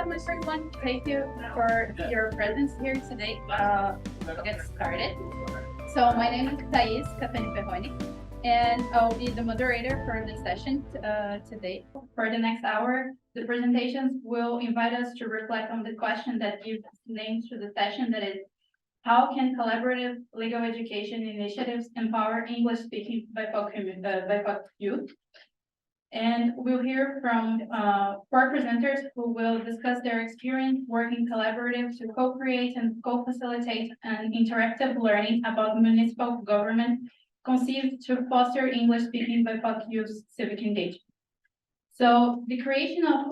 welcome everyone. Thank you for your presence here today. We'll get started. So my name is Cattani Perroni, and I'll be the moderator for the session today. For the next hour, the presentations will invite us to reflect on the question that you've named to the session, that is, how can collaborative legal education initiatives empower English-speaking BIPOC youth? And we'll hear from 4 presenters who will discuss their experience working collaborative to co-create and co-facilitate an interactive learning about municipal government conceived to foster English-speaking BIPOC youth civic engagement. So the creation of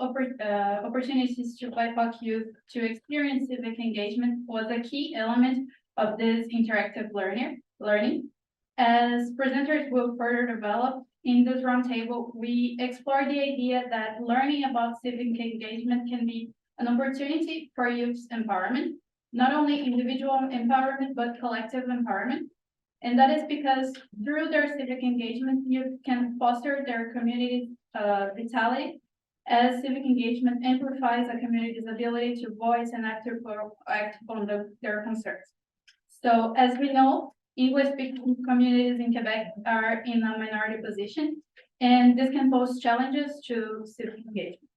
opportunities to BIPOC youth to experience civic engagement was a key element of this interactive learning. As presenters will further develop, in this roundtable, we explore the idea that learning about civic engagement can be an opportunity for youth's empowerment, not only individual empowerment, but collective empowerment. And that is because through their civic engagement, youth can foster their community's vitality, as civic engagement amplifies a community's ability to voice and act upon their concerns. So as we know, English-speaking communities in Quebec are in a minority position, and this can pose challenges to civic engagement.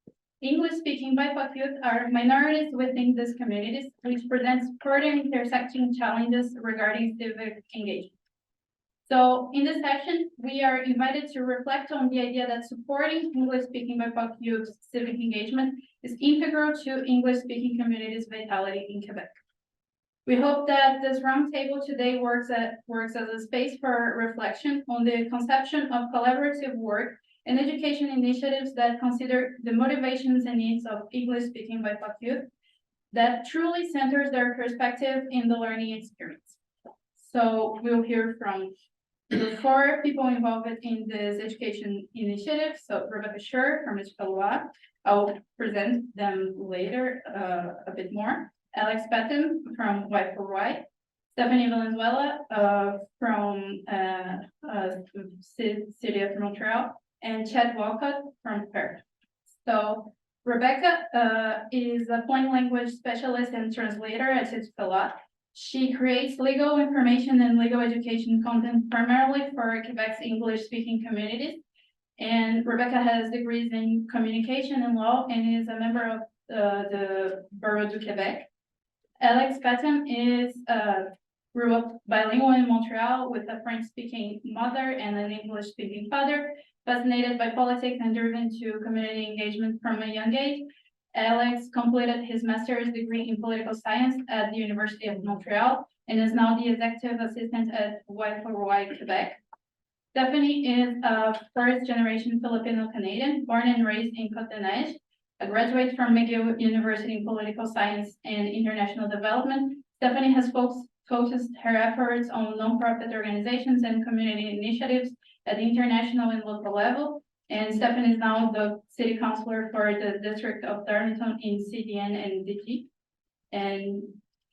English-speaking BIPOC youth are minorities within these communities, which presents further intersecting challenges regarding civic engagement. So in this section, we are invited to reflect on the idea that supporting English-speaking BIPOC youth civic engagement is integral to English-speaking communities' vitality in Quebec. We hope that this roundtable today works as a space for reflection on the conception of collaborative work and education initiatives that consider the motivations and needs of English-speaking BIPOC youth, that truly centers their perspective in the learning experience. So we'll hear from the 4 people involved in this education initiative. So Rebecca Shur from Éducaloi, I'll present them later a bit more. Alex Pettem from Y4Y, Stephanie Valenzuela from City of Montreal, and Chad Walcott from PERT. So Rebecca is a plain language specialist and translator at Éducaloi. She creates legal information and legal education content primarily for Quebec's English-speaking communities. And Rebecca has degrees in communication and law and is a member of the Bureau du Québec. Alex Pettem grew up bilingual in Montreal with a French-speaking mother and an English-speaking father. Fascinated by politics and driven to community engagement from a young age, Alex completed his master's degree in political science at the University of Montreal and is now the executive assistant at Y4Y Quebec. Stephanie is a first-generation Filipino-Canadian, born and raised in Côte-des-Neiges, a graduate from McGill University in Political Science and International Development. Stephanie has focused her efforts on nonprofit organizations and community initiatives at the international and local level. And Stephanie is now the city councilor for the district of Darlington in CDN and DT. And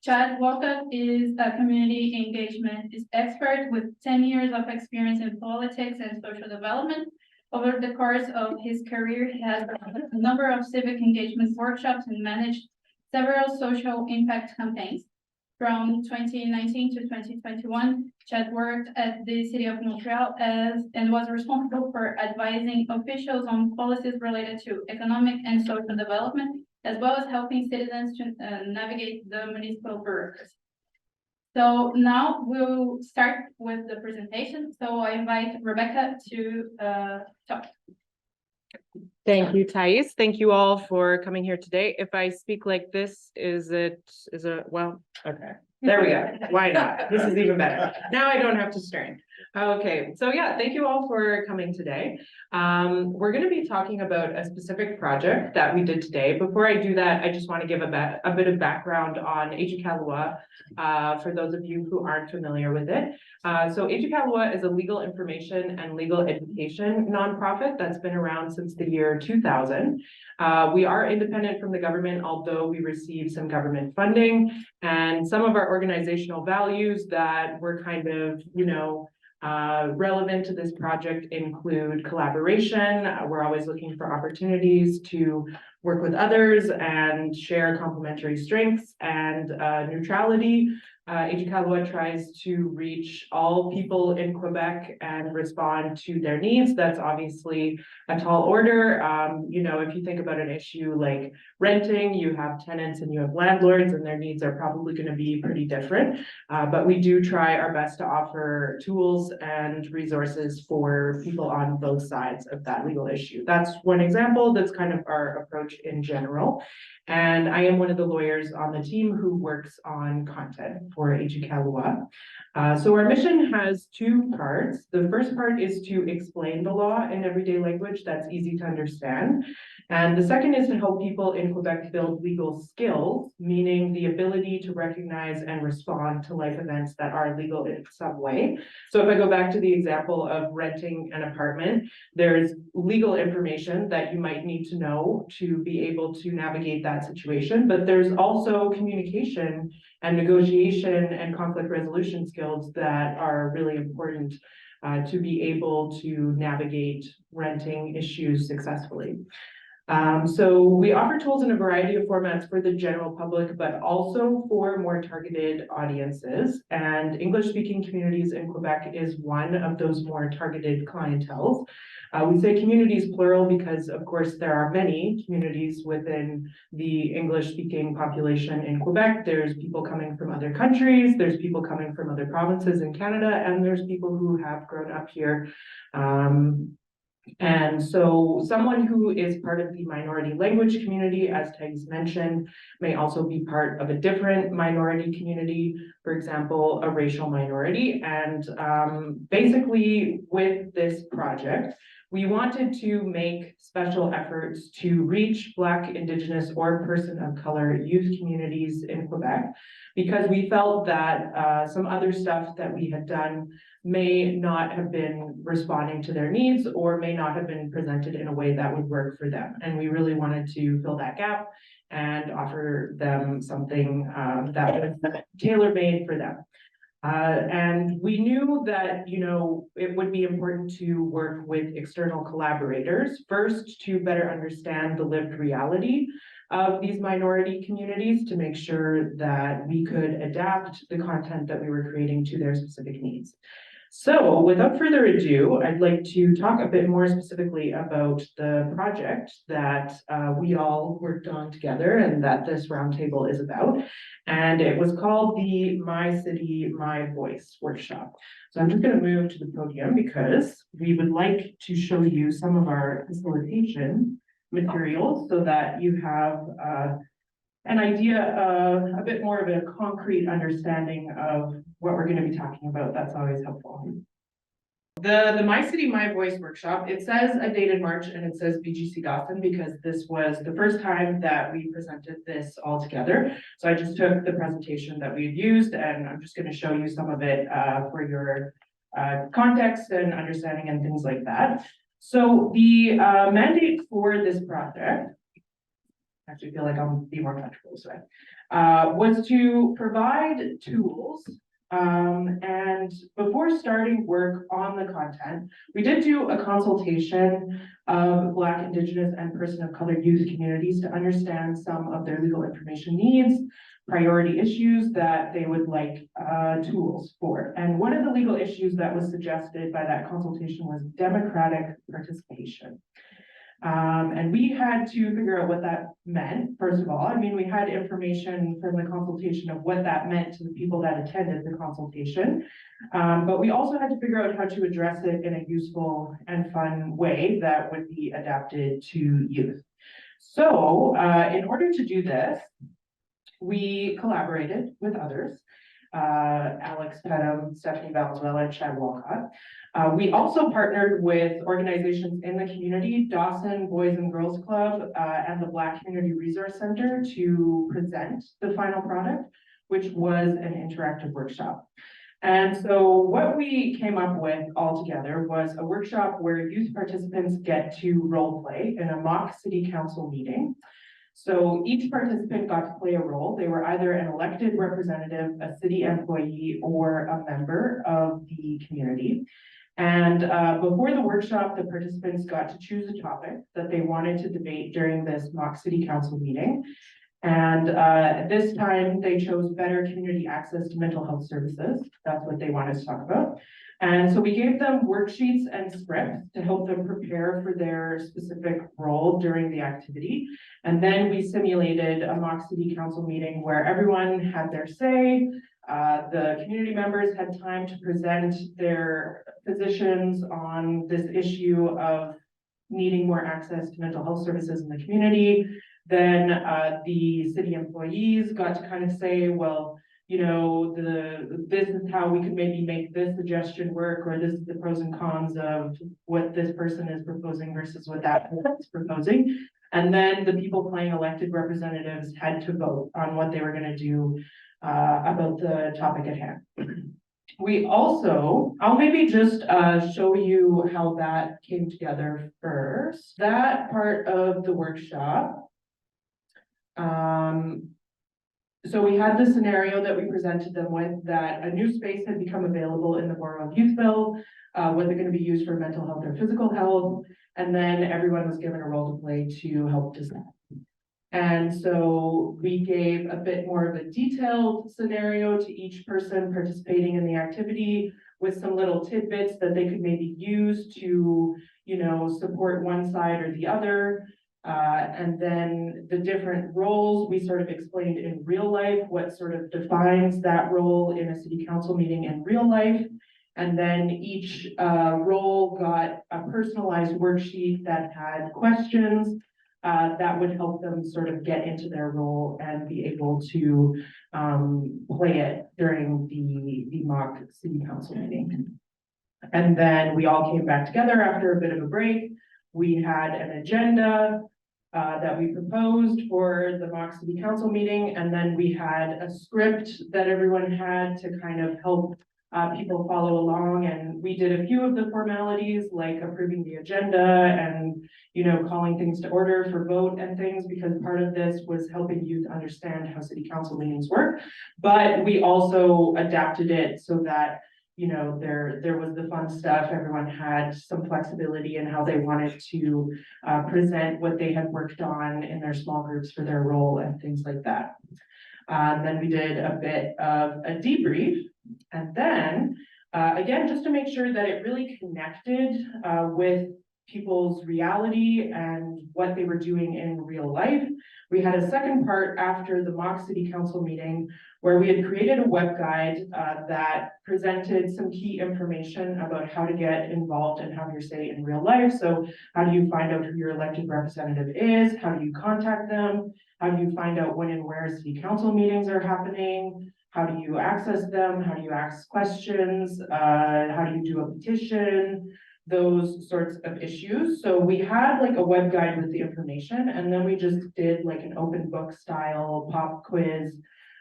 Chad Walcott is a community engagement expert with 10 years of experience in politics and social development. Over the course of his career, he has a number of civic engagement workshops and managed several social impact campaigns. From 2019 to 2021, Chad worked at the City of Montreal and was responsible for advising officials on policies related to economic and social development, as well as helping citizens to navigate the municipal bureaucracy. So now we'll start with the presentation. So I invite Rebecca to talk. Thank you, Thais. Thank you all for coming here today. If I speak like this, well, okay. There we go. Why not? This is even better. Now I don't have to strain. Okay, so yeah, thank you all for coming today. We're going to be talking about a specific project that we did today. Before I do that, I just want to give a bit of background on Éducaloi for those of you who aren't familiar with it. So Éducaloi is a legal information and legal education nonprofit that's been around since the year 2000. We are independent from the government, although we receive some government funding, and some of our organizational values that we're kind of, Relevant to this project include collaboration. We're always looking for opportunities to work with others and share complementary strengths, and neutrality. Éducaloi tries to reach all people in Quebec and respond to their needs. That's obviously a tall order. You know, if you think about an issue like renting, you have tenants and you have landlords, and their needs are probably going to be pretty different. But we do try our best to offer tools and resources for people on both sides of that legal issue. That's one example. That's kind of our approach in general. And I am one of the lawyers on the team who works on content for Éducaloi. So our mission has two parts. The first part is to explain the law in everyday language that's easy to understand. And the second is to help people in Quebec build legal skills, meaning the ability to recognize and respond to life events that are legal in some way. So if I go back to the example of renting an apartment, there's legal information that you might need to know to be able to navigate that situation, but there's also communication and negotiation and conflict resolution skills that are really important to be able to navigate renting issues successfully. So we offer tools in a variety of formats for the general public, but also for more targeted audiences. And English-speaking communities in Quebec is one of those more targeted clienteles. We say communities plural because, of course, there are many communities within the English-speaking population in Quebec. There's people coming from other countries, there's people coming from other provinces in Canada, and there's people who have grown up here. And so someone who is part of the minority language community, as Thais mentioned, may also be part of a different minority community, for example, a racial minority. And basically with this project, we wanted to make special efforts to reach Black, Indigenous, or person of color youth communities in Quebec, because we felt that some other stuff that we had done may not have been responding to their needs or may not have been presented in a way that would work for them. And we really wanted to fill that gap and offer them something that was tailor-made for them. And we knew that, you know, it would be important to work with external collaborators, first to better understand the lived reality of these minority communities, to make sure that we could adapt the content that we were creating to their specific needs. So without further ado, I'd like to talk a bit more specifically about the project that we all worked on together and that this roundtable is about. And it was called the My City, My Voice workshop. So I'm just going to move to the podium because we would like to show you some of our facilitation materials so that you have an idea of a bit more of a concrete understanding of what we're going to be talking about. That's always helpful. The My City, My Voice workshop, it says a date in March and it says BGC Dawson because this was the first time that we presented this all together. So I just took the presentation that we had used and I'm just going to show you some of it for your context and understanding and things like that. So the mandate for this project, I actually feel like I'll be more comfortable this way, was to provide tools. And before starting work on the content, we did do a consultation of Black, Indigenous, and person of color youth communities to understand some of their legal information needs, priority issues that they would like tools for. And one of the legal issues that was suggested by that consultation was democratic participation. And we had to figure out what that meant, first of all. I mean, we had information from the consultation of what that meant to the people that attended the consultation. But we also had to figure out how to address it in a useful and fun way that would be adapted to youth. So in order to do this, we collaborated with others. Alex, Pettem, Stephanie Valenzuela, and Chad Walcott. We also partnered with organizations in the community, Dawson Boys and Girls Club, and the Black Community Resource Center to present the final product, which was an interactive workshop. And so what we came up with all together was a workshop where youth participants get to role play in a mock city council meeting. So each participant got to play a role. They were either an elected representative, a city employee, or a member of the community. And before the workshop, the participants got to choose a topic that they wanted to debate during this mock city council meeting. And this time they chose better community access to mental health services. That's what they wanted to talk about. And so we gave them worksheets and scripts to help them prepare for their specific role during the activity. And then we simulated a mock city council meeting where everyone had their say. The community members had time to present their positions on this issue of needing more access to mental health services in the community. Then the city employees got to kind of say, well, you know, this is how we could maybe make this suggestion work, or this is the pros and cons of what this person is proposing versus what that person is proposing. And then the people playing elected representatives had to vote on what they were going to do about the topic at hand. We also, I'll maybe just show you how that came together first. That part of the workshop. So we had the scenario that we presented them with, that a new space had become available in the Borough of Youthville. Was it going to be used for mental health or physical health? And then everyone was given a role to play to help decide. And so we gave a bit more of a detailed scenario to each person participating in the activity, with some little tidbits that they could maybe use to, you know, support one side or the other. And then the different roles, we sort of explained in real life what sort of defines that role in a city council meeting in real life. And then each role got a personalized worksheet that had questions that would help them sort of get into their role and be able to play it during the mock city council meeting. And then we all came back together after a bit of a break. We had an agenda that we proposed for the mock city council meeting, and then we had a script that everyone had to kind of help people follow along. And we did a few of the formalities, like approving the agenda and, you know, calling things to order for vote and things, because part of this was helping youth understand how city council meetings work. But we also adapted it so that, you know, there was the fun stuff. Everyone had some flexibility in how they wanted to present what they had worked on in their small groups for their role and things like that. Then we did a bit of a debrief, and then again, just to make sure that it really connected with people's reality and what they were doing in real life. We had a second part after the mock city council meeting where we had created a web guide that presented some key information about how to get involved and have your say in real life. So how do you find out who your elected representative is? How do you contact them? How do you find out when and where city council meetings are happening? How do you access them? How do you ask questions? How do you do a petition? Those sorts of issues. So we had like a web guide with the information, and then we just did like an open book style pop quiz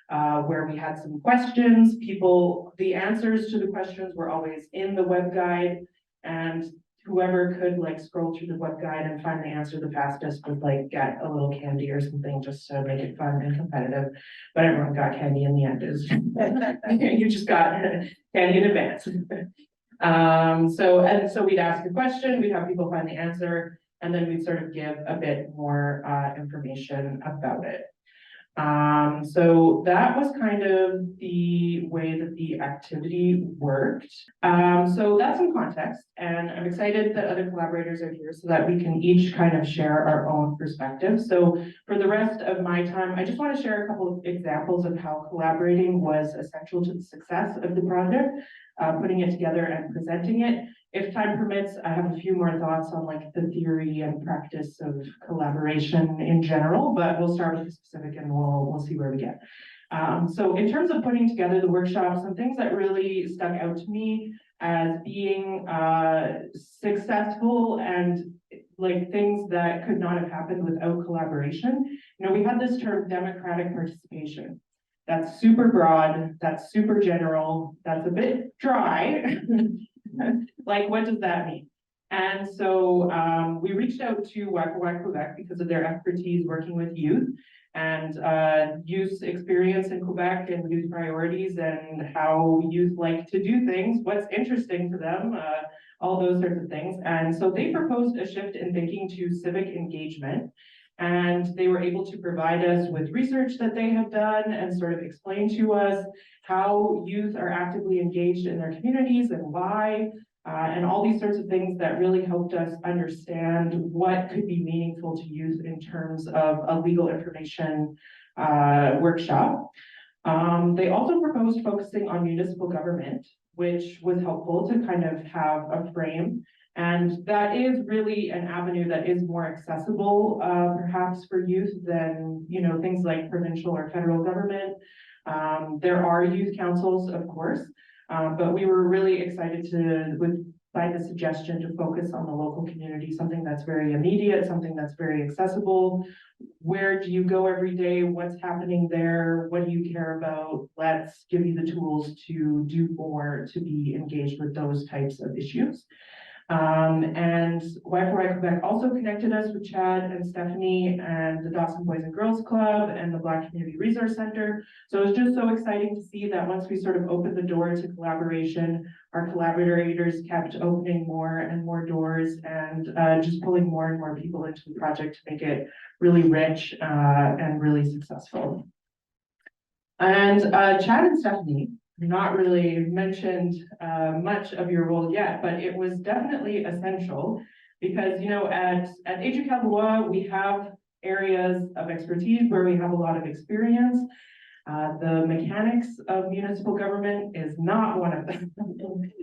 where we had some questions. The answers to the questions were always in the web guide, and whoever could like scroll through the web guide and find the answer the fastest would like get a little candy or something just to make it fun and competitive. But everyone got candy in the end. You just got candy in advance. So we'd ask a question, we'd have people find the answer, and then we'd sort of give a bit more information about it. So that was kind of the way that the activity worked. So that's some context, and I'm excited that other collaborators are here so that we can each kind of share our own perspectives. So for the rest of my time, I just want to share a couple of examples of how collaborating was essential to the success of the project, putting it together and presenting it. If time permits, I have a few more thoughts on like the theory and practice of collaboration in general, but we'll start with the specific and we'll see where we get. So in terms of putting together the workshop, some things that really stuck out to me as being successful and like things that could not have happened without collaboration. You know, we had this term democratic participation. That's super broad, that's super general, that's a bit dry. Like, what does that mean? And so we reached out to YPY Quebec because of their expertise working with youth and youth experience in Quebec and youth priorities and how youth like to do things, what's interesting to them, all those sorts of things. And so they proposed a shift in thinking to civic engagement. And they were able to provide us with research that they had done and sort of explain to us how youth are actively engaged in their communities and why, and all these sorts of things that really helped us understand what could be meaningful to youth in terms of a legal information workshop. They also proposed focusing on municipal government, which was helpful to kind of have a frame. And that is really an avenue that is more accessible, perhaps for youth than, you know, things like provincial or federal government. There are youth councils, of course, but we were really excited by the suggestion to focus on the local community, something that's very immediate, something that's very accessible. Where do you go every day? What's happening there? What do you care about? Let's give you the tools to do more, to be engaged with those types of issues. And YPY Quebec also connected us with Chad and Stephanie and the Dawson Boys and Girls Club and the Black Community Resource Center. So it was just so exciting to see that once we sort of opened the door to collaboration, our collaborators kept opening more and more doors and just pulling more and more people into the project to make it really rich and really successful. And Chad and Stephanie, not really mentioned much of your role yet, but it was definitely essential because, you know, at Éducaloi, we have areas of expertise where we have a lot of experience. The mechanics of municipal government is not one of them.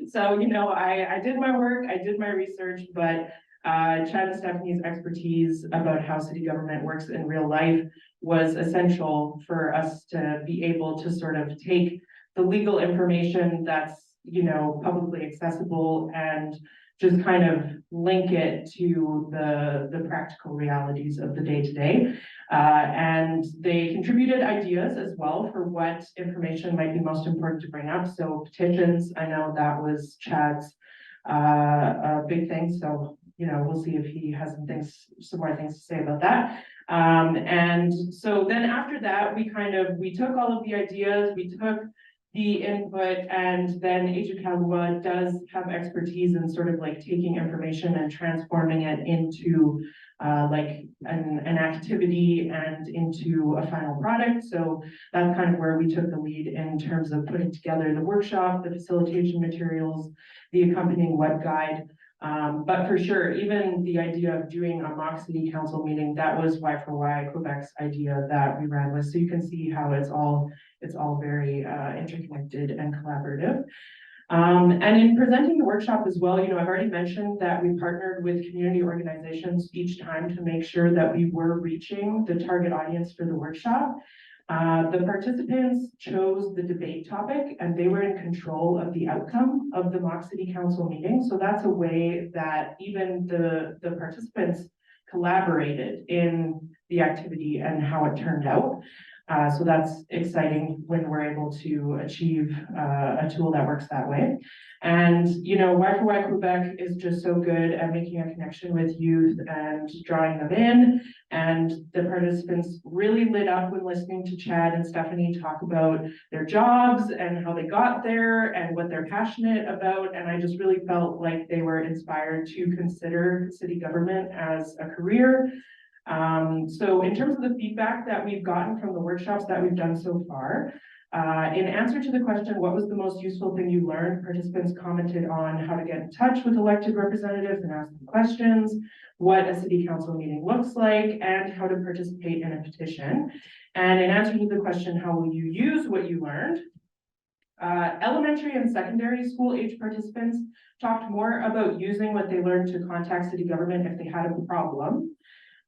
So, you know, I did my work, I did my research, but Chad and Stephanie's expertise about how city government works in real life was essential for us to be able to sort of take the legal information that's, you know, publicly accessible and just kind of link it to the practical realities of the day-to-day. And they contributed ideas as well for what information might be most important to bring up. So petitions, I know that was Chad's a big thing. So, you know, we'll see if he has some more things to say about that. And so then after that, we took all of the ideas, we took the input, and then Éducaloi does have expertise in sort of like taking information and transforming it into like an activity and into a final product. So that's kind of where we took the lead in terms of putting together the workshop, the facilitation materials, the accompanying web guide. But for sure, even the idea of doing a mock city council meeting, that was Y4Y Quebec's idea that we ran with. So you can see how it's all very interconnected and collaborative. And in presenting the workshop as well, you know, I've already mentioned that we partnered with community organizations each time to make sure that we were reaching the target audience for the workshop. The participants chose the debate topic and they were in control of the outcome of the mock city council meeting. So that's a way that even the participants collaborated in the activity and how it turned out. So that's exciting when we're able to achieve a tool that works that way. And, you know, Y4Y Quebec is just so good at making a connection with youth and drawing them in. And the participants really lit up when listening to Chad and Stephanie talk about their jobs and how they got there and what they're passionate about. And I just really felt like they were inspired to consider city government as a career. So in terms of the feedback that we've gotten from the workshops that we've done so far, in answer to the question, what was the most useful thing you learned? Participants commented on how to get in touch with elected representatives and ask them questions, what a city council meeting looks like, and how to participate in a petition. And in answer to the question, how will you use what you learned? Elementary and secondary school age participants talked more about using what they learned to contact city government if they had a problem.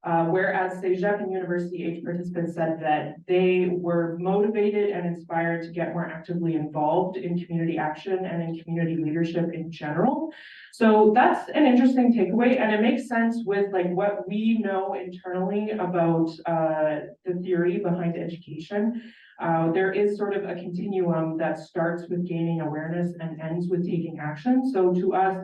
Whereas Cégep and university age participants said that they were motivated and inspired to get more actively involved in community action and in community leadership in general. So that's an interesting takeaway, and it makes sense with like what we know internally about the theory behind education. There is sort of a continuum that starts with gaining awareness and ends with taking action. So to us,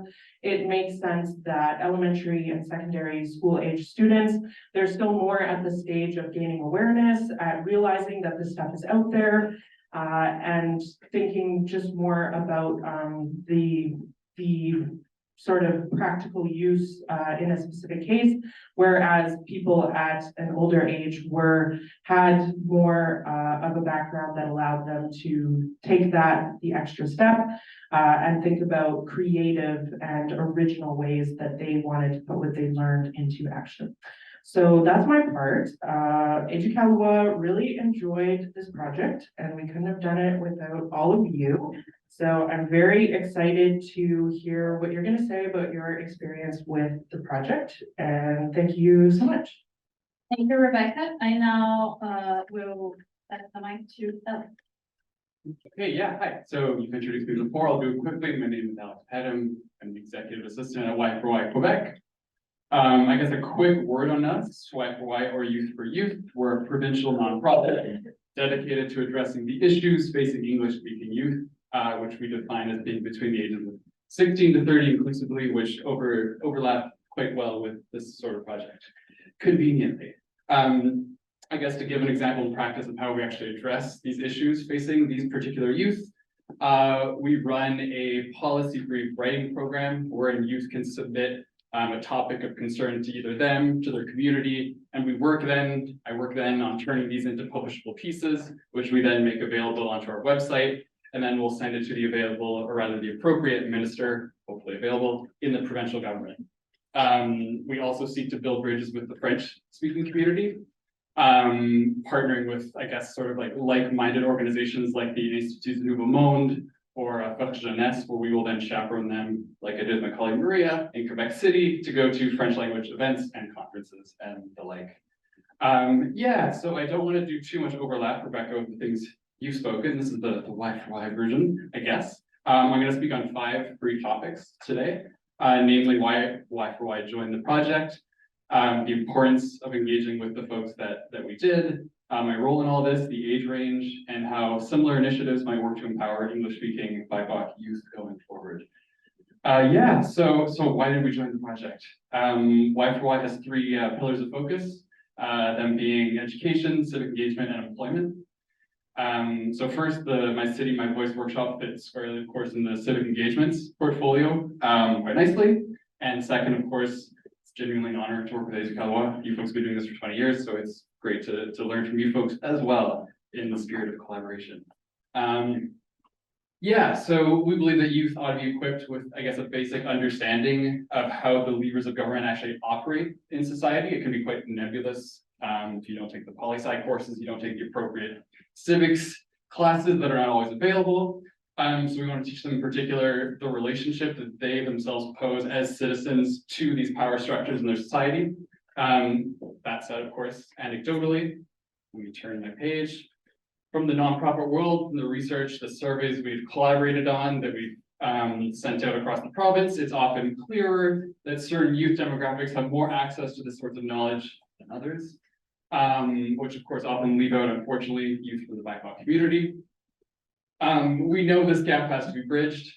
it makes sense that elementary and secondary school age students, they're still more at the stage of gaining awareness, at realizing that this stuff is out there, and thinking just more about the sort of practical use in a specific case, whereas people at an older age had more of a background that allowed them to take the extra step and think about creative and original ways that they wanted to put what they learned into action. So that's my part. Éducaloi really enjoyed this project, and we couldn't have done it without all of you. So I'm very excited to hear what you're going to say about your experience with the project, and thank you so much. Thank you, Rebecca. I now will pass the mic to Alex. Okay, yeah, hi. So you've introduced me before. I'll do it quickly. My name is Alex Pettem. I'm the executive assistant at Y4Y Quebec. I guess a quick word on us. Y4Y, or Youth for Youth. We're a provincial nonprofit dedicated to addressing the issues facing English-speaking youth, which we define as being between the ages of 16 to 30 inclusively, which overlap quite well with this sort of project, conveniently. I guess to give an example in practice of how we actually address these issues facing these particular youth, we run a policy brief writing program wherein youth can submit a topic of concern to either them, to their community, and I work then on turning these into publishable pieces, which we then make available onto our website, and then we'll send it to the appropriate minister, hopefully available, in the provincial government. We also seek to build bridges with the French-speaking community, partnering with, I guess, sort of like-minded organizations like the Institut Nouveau Monde or PERT Jeunesse, where we will then chaperone them, like I did with my colleague Maria in Quebec City, to go to French language events and conferences and the like. Yeah, so I don't want to do too much overlap, Rebecca, with the things you've spoken. This is the Y4Y version, I guess. I'm going to speak on 5 brief topics today, namely why Y4Y joined the project, the importance of engaging with the folks that we did, my role in all this, the age range, and how similar initiatives might work to empower English-speaking BIPOC youth going forward. Yeah, so why did we join the project? Y4Y has 3 pillars of focus, them being education, civic engagement, and employment. So first, My City, My Voice workshop fits squarely, of course, in the civic engagements portfolio quite nicely. And second, of course, it's genuinely an honor to work with Éducaloi. You folks have been doing this for 20 years, so it's great to learn from you folks as well in the spirit of collaboration. Yeah, so we believe that youth ought to be equipped with, I guess, a basic understanding of how the levers of government actually operate in society. It can be quite nebulous if you don't take the poli-sci courses, you don't take the appropriate civics classes that are not always available. So we want to teach them in particular the relationship that they themselves pose as citizens to these power structures in their society. That said, of course, anecdotally, let me turn my page. From the nonprofit world, from the research, the surveys we've collaborated on, that we've sent out across the province, it's often clearer that certain youth demographics have more access to this sorts of knowledge than others, which of course often leave out, unfortunately, youth from the BIPOC community. We know this gap has to be bridged,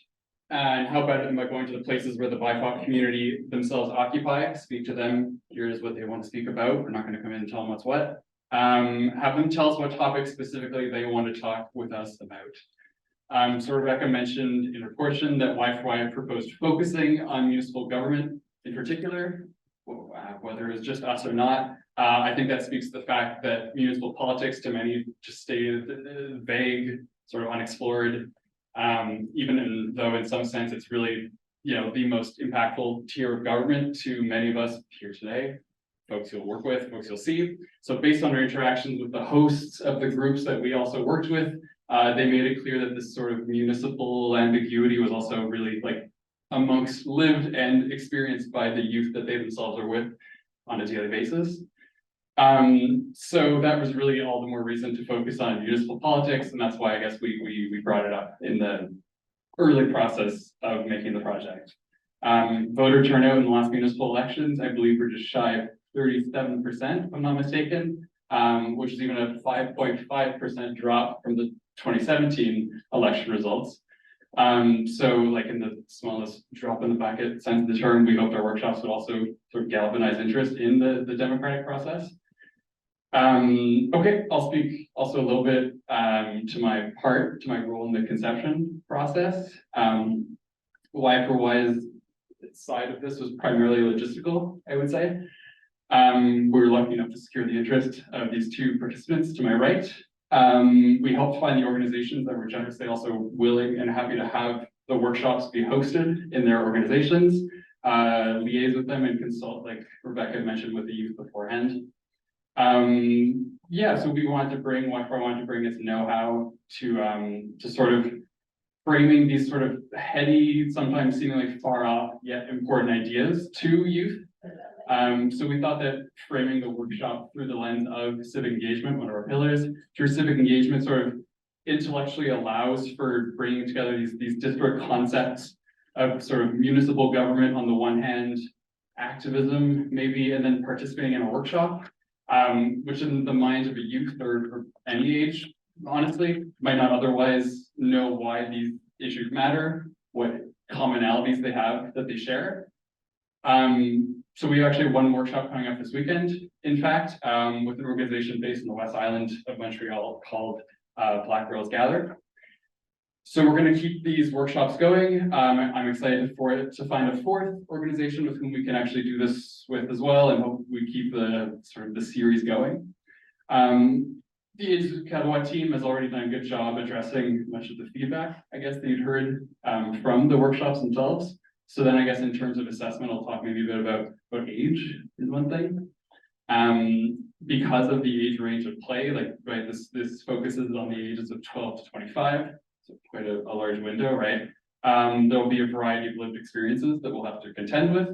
and how better than by going to the places where the BIPOC community themselves occupy, speak to them, here's what they want to speak about. We're not going to come in and tell them what's what. Have them tell us what topics specifically they want to talk with us about. So Rebecca mentioned in her portion that Y4Y proposed focusing on municipal government in particular, whether it's just us or not. I think that speaks to the fact that municipal politics to many just stay vague, sort of unexplored, even though in some sense it's really, the most impactful tier of government to many of us here today. Folks you'll work with, folks you'll see. So based on our interactions with the hosts of the groups that we also worked with, they made it clear that this sort of municipal ambiguity was also really amongst lived and experienced by the youth that they themselves are with on a daily basis. So that was really all the more reason to focus on municipal politics, and that's why I guess we brought it up in the early process of making the project. Voter turnout in the last municipal elections, I believe, we're just shy of 37%, if I'm not mistaken. which is even a 5.5% drop from the 2017 election results. So like in the smallest drop in the bucket sense of the term, we hoped our workshops would also sort of galvanize interest in the democratic process. Okay, I'll speak also a little bit to my role in the conception process. Why for Y's side of this was primarily logistical, I would say. We were lucky enough to secure the interest of these two participants to my right. We helped find the organizations that were generously also willing and happy to have the workshops be hosted in their organizations, liaise with them and consult, like Rebecca mentioned, with the youth beforehand. Yeah, so we wanted to bring, what I wanted to bring is know-how to sort of framing these sort of heady, sometimes seemingly far off yet important ideas to youth. So we thought that framing the workshop through the lens of civic engagement, one of our pillars, through civic engagement sort of intellectually allows for bringing together these disparate concepts of sort of municipal government on the one hand, activism maybe, and then participating in a workshop, which in the mind of a youth or any age, honestly, might not otherwise know why these issues matter, what commonalities they have that they share. So we actually have one workshop coming up this weekend, in fact, with an organization based in the West Island of Montreal called Black Girls Gather. So we're going to keep these workshops going. I'm excited to find a fourth organization with whom we can actually do this with as well, and hope we keep the sort of the series going. The Éducaloi team has already done a good job addressing much of the feedback, I guess, that you'd heard from the workshops themselves. So then I guess in terms of assessment, I'll talk maybe a bit about age is one thing. Because of the age range of play, like, right, this focuses on the ages of 12 to 25, so quite a large window, right? There'll be a variety of lived experiences that we'll have to contend with.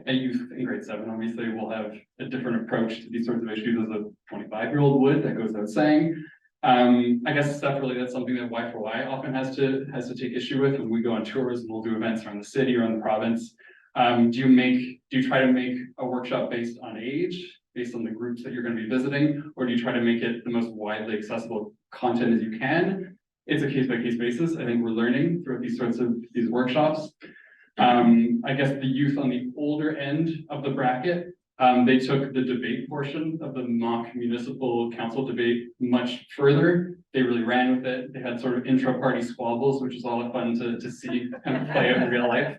A youth in grade 7, obviously, will have a different approach to these sorts of issues as a 25-year-old would, that goes without saying. I guess separately, that's something that Y4Y often has to take issue with when we go on tours and we'll do events around the city or in the province. Do you try to make a workshop based on age, based on the groups that you're going to be visiting, or do you try to make it the most widely accessible content as you can? It's a case-by-case basis. I think we're learning through these sorts of workshops. I guess the youth on the older end of the bracket, they took the debate portion of the mock municipal council debate much further. They really ran with it. They had sort of intra-party squabbles, which is a lot of fun to see kind of play out in real life.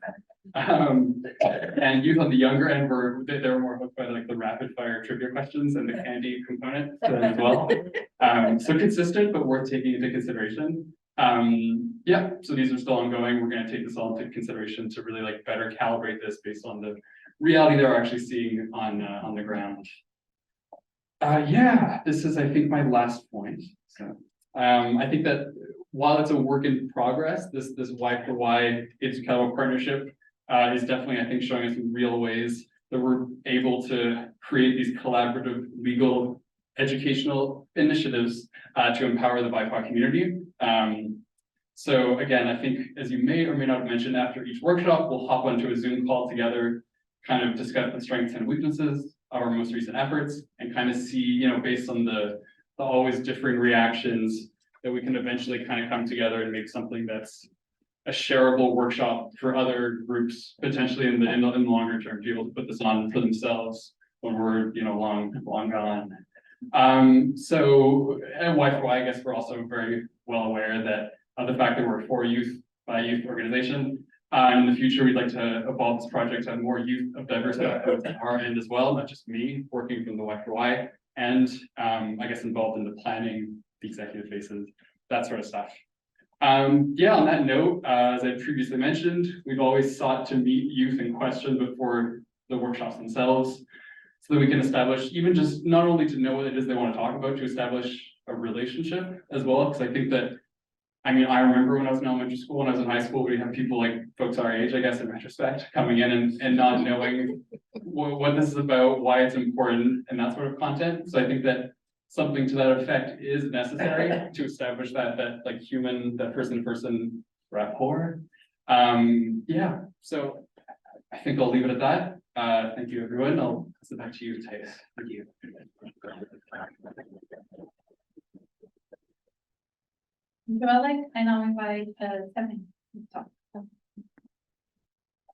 And youth on the younger end they were more hooked by like the rapid fire trivia questions and the candy component to them as well. So consistent, but worth taking into consideration. Yeah, so these are still ongoing. We're going to take this all into consideration to really like better calibrate this based on the reality they're actually seeing on the ground. Yeah, this is, I think, my last point. So I think that while it's a work in progress, this Y4Y Éducaloi partnership is definitely, I think, showing us in real ways that we're able to create these collaborative legal educational initiatives to empower the BIPOC community. So again, I think, as you may or may not have mentioned, after each workshop, we'll hop onto a Zoom call together, kind of discuss the strengths and weaknesses of our most recent efforts, and kind of see, you know, based on the always differing reactions, that we can eventually kind of come together and make something that's a shareable workshop for other groups, potentially in the longer term, to be able to put this on for themselves when we're, you know, long gone. So at Y4Y, I guess we're also very well aware that the fact that we're for youth by youth organization. In the future, we'd like to evolve this project to have more youth of diverse backgrounds at our end as well, not just me working from the Y4Y, and I guess involved in the planning, the executive phases, that sort of stuff. Yeah, on that note, as I previously mentioned, we've always sought to meet youth in question before the workshops themselves, so that we can establish, even just not only to know what it is they want to talk about, to establish a relationship as well, because I think that, I mean, I remember when I was in elementary school, when I was in high school, we had people like folks our age, I guess, in retrospect, coming in and not knowing what this is about, why it's important, and that sort of content. So I think that something to that effect is necessary to establish that like human, that person-to-person rapport. Yeah, so I think I'll leave it at that. Thank you, everyone. I'll pass it back to you, Thais. Thank you. I now invite Stephanie to talk.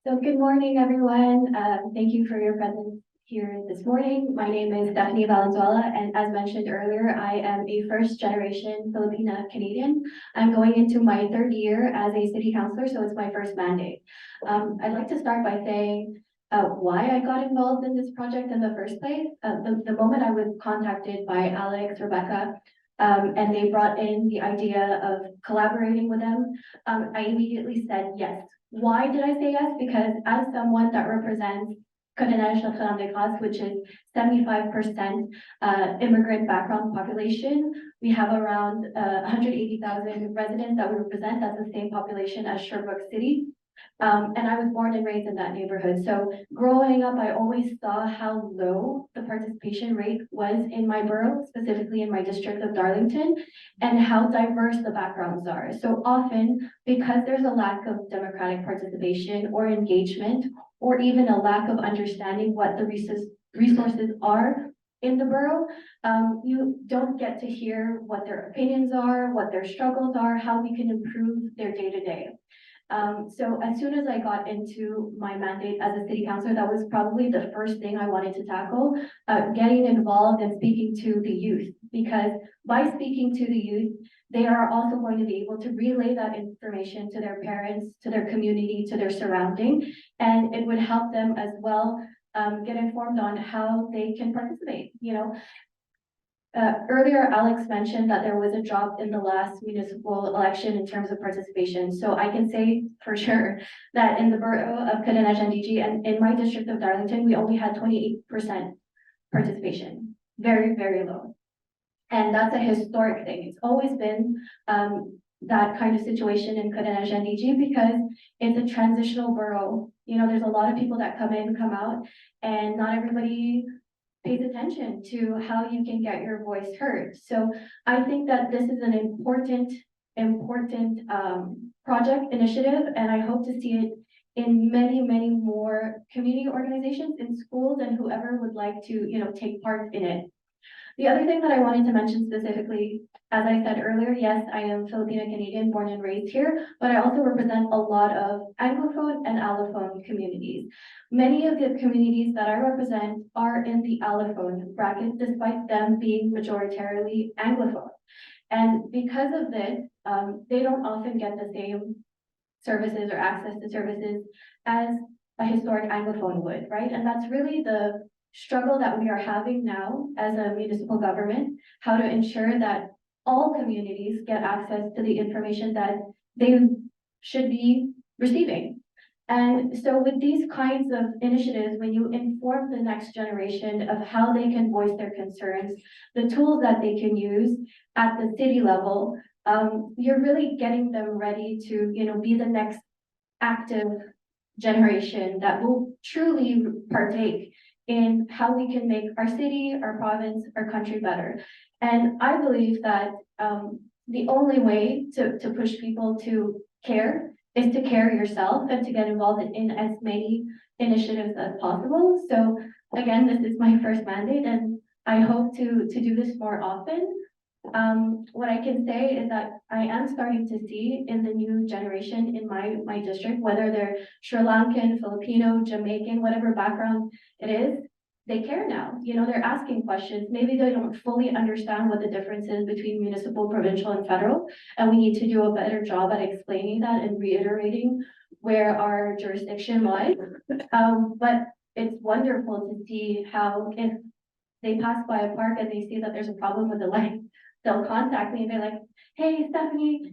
So good morning, everyone. Thank you for your presence here this morning. My name is Stephanie Valenzuela, and as mentioned earlier, I am a first-generation Filipina Canadian. I'm going into my third year as a city councillor, so it's my first mandate. I'd like to start by saying why I got involved in this project in the first place. The moment I was contacted by Alex, Rebecca, and they brought in the idea of collaborating with them, I immediately said yes. Why did I say yes? Because as someone that represents which is 75% immigrant background population, we have around 180,000 residents that we represent. That's the same population as Sherbrooke City. And I was born and raised in that neighborhood. So growing up, I always saw how low the participation rate was in my borough, specifically in my district of Darlington, and how diverse the backgrounds are. So often, because there's a lack of democratic participation or engagement, or even a lack of understanding what the resources are in the borough, you don't get to hear what their opinions are, what their struggles are, how we can improve their day-to-day. So as soon as I got into my mandate as a city councillor, that was probably the first thing I wanted to tackle, getting involved and speaking to the youth, because by speaking to the youth, they are also going to be able to relay that information to their parents, to their community, to their surrounding, and it would help them as well get informed on how they can participate, Earlier, Alex mentioned that there was a drop in the last municipal election in terms of participation. So I can say for sure that in the borough of Cattani and in my district of Darlington, we only had 28% participation. Very, very low. And that's a historic thing. It's always been that kind of situation in Cattani because it's a transitional borough. There's a lot of people that come in, come out, and not everybody pays attention to how you can get your voice heard. So I think that this is an important project initiative, and I hope to see it in many, many more community organizations, in schools, and whoever would like to, take part in it. The other thing that I wanted to mention specifically, as I said earlier, yes, I am Filipino Canadian, born and raised here, but I also represent a lot of Anglophone and Allophone communities. Many of the communities that I represent are in the Allophone bracket, despite them being majoritarily Anglophone. And because of this, they don't often get the same services or access to services as a historic Anglophone would, right? And that's really the struggle that we are having now as a municipal government, how to ensure that all communities get access to the information that they should be receiving. And so with these kinds of initiatives, when you inform the next generation of how they can voice their concerns, the tools that they can use at the city level, you're really getting them ready to, be the next active generation that will truly partake in how we can make our city, our province, our country better. And I believe that the only way to push people to care is to care yourself and to get involved in as many initiatives as possible. So again, this is my first mandate, and I hope to do this more often. What I can say is that I am starting to see in the new generation in my district, whether they're Sri Lankan, Filipino, Jamaican, whatever background it is, they care now. They're asking questions. Maybe they don't fully understand what the difference is between municipal, provincial, and federal. And we need to do a better job at explaining that and reiterating where our jurisdiction lies. But it's wonderful to see how if they pass by a park and they see that there's a problem with the light, they'll contact me and they're like, hey, Stephanie,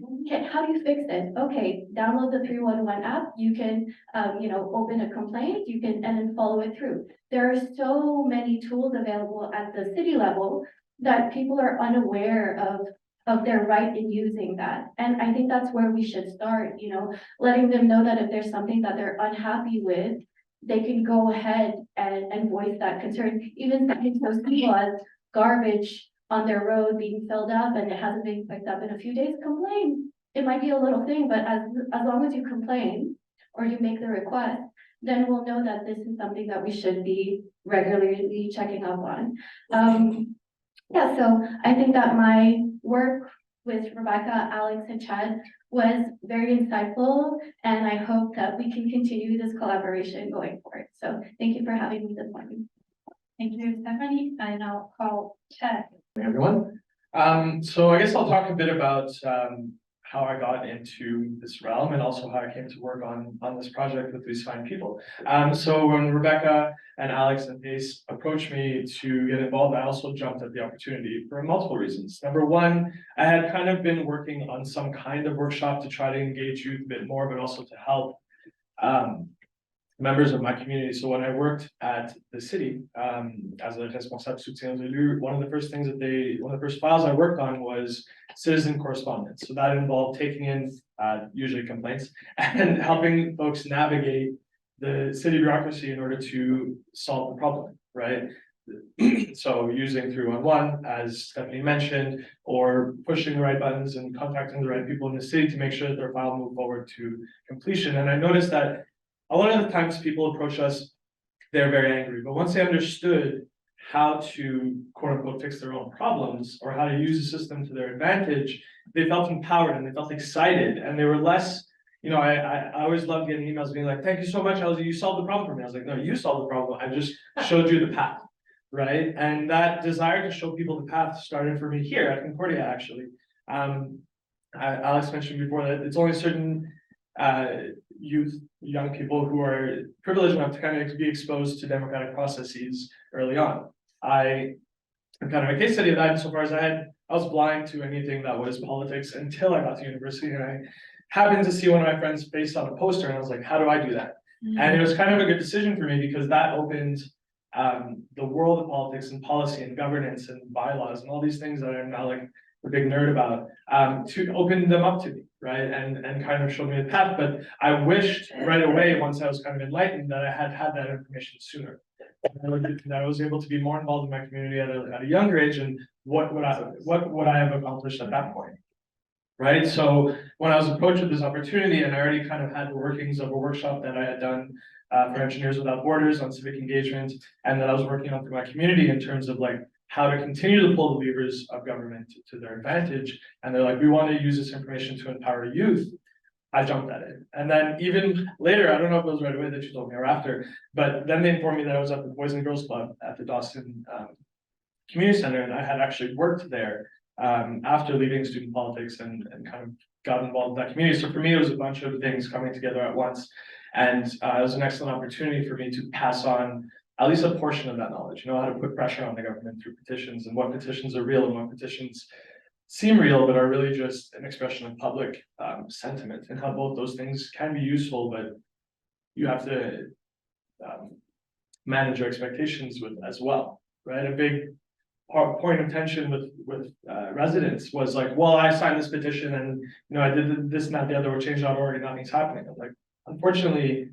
how do you fix this? Okay, download the 311 app. You can, open a complaint, and then follow it through. There are so many tools available at the city level that people are unaware of their right in using that. And I think that's where we should start, letting them know that if there's something that they're unhappy with, they can go ahead and voice that concern. Even something so simple as garbage on their road being filled up and it hasn't been picked up in a few days, complain. It might be a little thing, but as long as you complain or you make the request, then we'll know that this is something that we should be regularly checking up on. Yeah, so I think that my work with Rebecca, Alex, and Chad was very insightful, and I hope that we can continue this collaboration going forward. So thank you for having me this morning. Thank you, Stephanie, and I'll call Chad. Hey, everyone. So I guess I'll talk a bit about how I got into this realm and also how I came to work on this project with these fine people. So when Rebecca and Alex and Ace approached me to get involved, I also jumped at the opportunity for multiple reasons. Number one, I had kind of been working on some kind of workshop to try to engage youth a bit more, but also to help members of my community. So when I worked at the city as a responsable soutien aux élus, one of the first files I worked on was citizen correspondence. So that involved taking in usually complaints and helping folks navigate the city bureaucracy in order to solve the problem, right? So using 311, as Stephanie mentioned, or pushing the right buttons and contacting the right people in the city to make sure that their file moved forward to completion. And I noticed that a lot of the times people approach us, they're very angry, but once they understood how to quote unquote fix their own problems or how to use the system to their advantage, they felt empowered and they felt excited and they were less, you know, I always loved getting emails being like, thank you so much, you solved the problem for me. I was like, no, you solved the problem, I just showed you the path, right? And that desire to show people the path started for me here at Concordia, actually. Alex mentioned before that it's only certain young people who are privileged enough to kind of be exposed to democratic processes early on. I'm kind of a case study of that insofar as I was blind to anything that was politics until I got to university, and I happened to see one of my friends based on a poster, and I was like, how do I do that? And it was kind of a good decision for me because that opened the world of politics and policy and governance and bylaws and all these things that I'm now like a big nerd about, to open them up to me, right? And kind of show me the path. But I wished right away, once I was kind of enlightened, that I had had that information sooner. And I was able to be more involved in my community at a younger age, and what would I have accomplished at that point, right? So when I was approached with this opportunity, and I already kind of had the workings of a workshop that I had done for Engineers Without Borders on civic engagement, and that I was working on through my community in terms of like how to continue to pull the levers of government to their advantage. And they're like, we want to use this information to empower youth. I jumped at it. And then even later, I don't know if it was right away that you told me or after, but then they informed me that I was at the Boys and Girls Club at the Dawson Community Center. And I had actually worked there after leaving student politics and kind of got involved in that community. So for me, it was a bunch of things coming together at once. And it was an excellent opportunity for me to pass on at least a portion of that knowledge, you know, how to put pressure on the government through petitions and what petitions are real and what petitions seem real, but are really just an expression of public sentiment, and how both those things can be useful, but you have to manage your expectations with as well, right? A big point of tension with residents was like, well, I signed this petition and, you know, I did this and that, the other, or change.org, and nothing's happening. I'm like, unfortunately,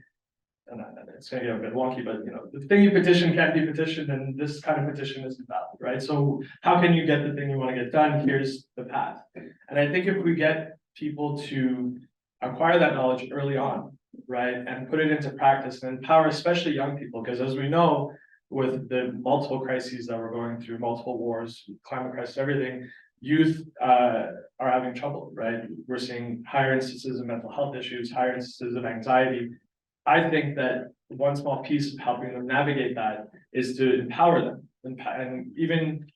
and it's gonna get a bit wonky, but you know, the thing you petition can't be petitioned, and this kind of petition isn't valid, right? So how can you get the thing you want to get done? Here's the path. And I think if we get people to acquire that knowledge early on, right, and put it into practice and empower especially young people, because as we know, with the multiple crises that we're going through, multiple wars, climate crisis, everything, youth are having trouble, right? We're seeing higher instances of mental health issues, higher instances of anxiety. I think that one small piece of helping them navigate that is to empower them. And even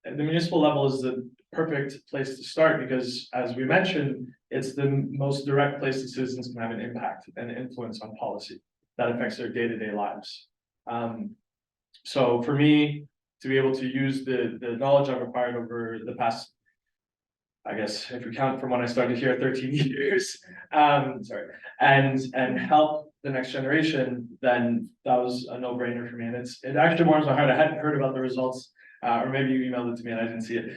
at the municipal level is the perfect place to start, because as we mentioned, it's the most direct place that citizens can have an impact and influence on policy that affects their day-to-day lives. So for me, to be able to use the knowledge I've acquired over the past, I guess, if we count from when I started here, 13 years, and help the next generation, then that was a no-brainer for me. And it actually warms my heart. I hadn't heard about the results, or maybe you emailed it to me and I didn't see it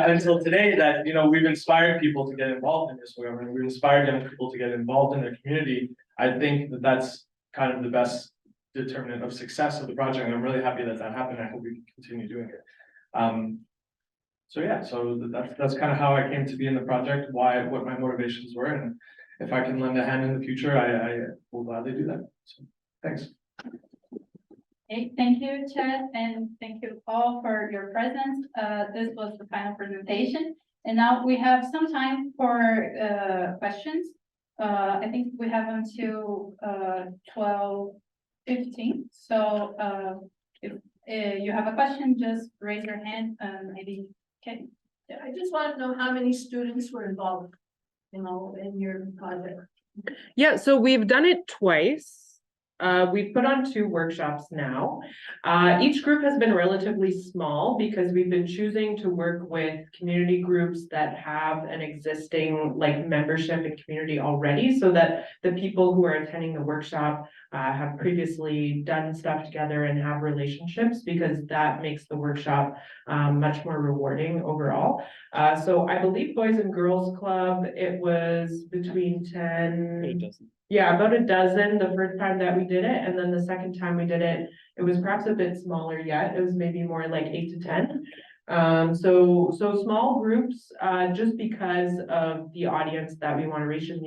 until today, that, you know, we've inspired people to get involved in this government. We've inspired young people to get involved in their community. I think that that's kind of the best determinant of success of the project, and I'm really happy that that happened. I hope we can continue doing it. So yeah, so that's kind of how I came to be in the project, what my motivations were, if I can lend a hand in the future, I will gladly do that. So, thanks. Okay, thank you, Chad, and thank you all for your presence. This was the final presentation, and now we have some time for questions. I think we have until 12:15. So if you have a question, just raise your hand. Maybe okay. I just want to know how many students were involved, in your project. Yeah, so we've done it twice. We've put on 2 workshops now. Each group has been relatively small because we've been choosing to work with community groups that have an existing like membership and community already, so that the people who are attending the workshop have previously done stuff together and have relationships, because that makes the workshop much more rewarding overall. So I believe Boys and Girls Club, it was between 10. Yeah, about a dozen the first time that we did it, and then the second time we did it, it was perhaps a bit smaller yet. It was maybe more like 8 to 10. So small groups, just because of the audience that we want to reach and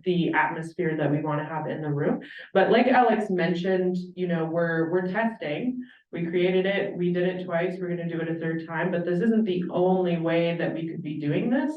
the atmosphere that we want to have in the room. But like Alex mentioned, we're testing. We created it, we did it twice, we're going to do it a 3rd time, but this isn't the only way that we could be doing this.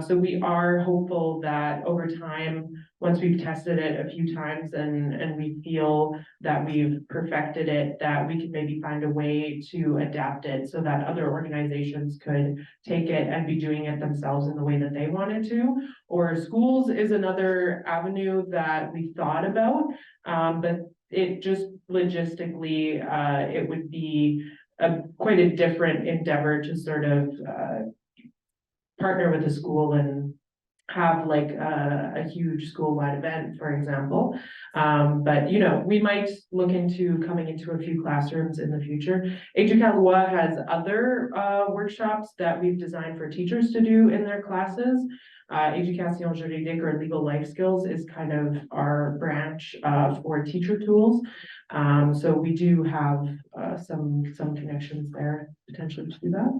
So we are hopeful that over time, once we've tested it a few times and we feel that we've perfected it, that we can maybe find a way to adapt it so that other organizations could take it and be doing it themselves in the way that they wanted to. Or schools is another avenue that we thought about, but it just logistically, it would be quite a different endeavor to sort of partner with a school and have like a huge school-wide event, for example. But we might look into coming into a few classrooms in the future. Éducaloi has other workshops that we've designed for teachers to do in their classes. Éducation juridique, or legal life skills, is kind of our branch for teacher tools. So we do have some connections there potentially to do that.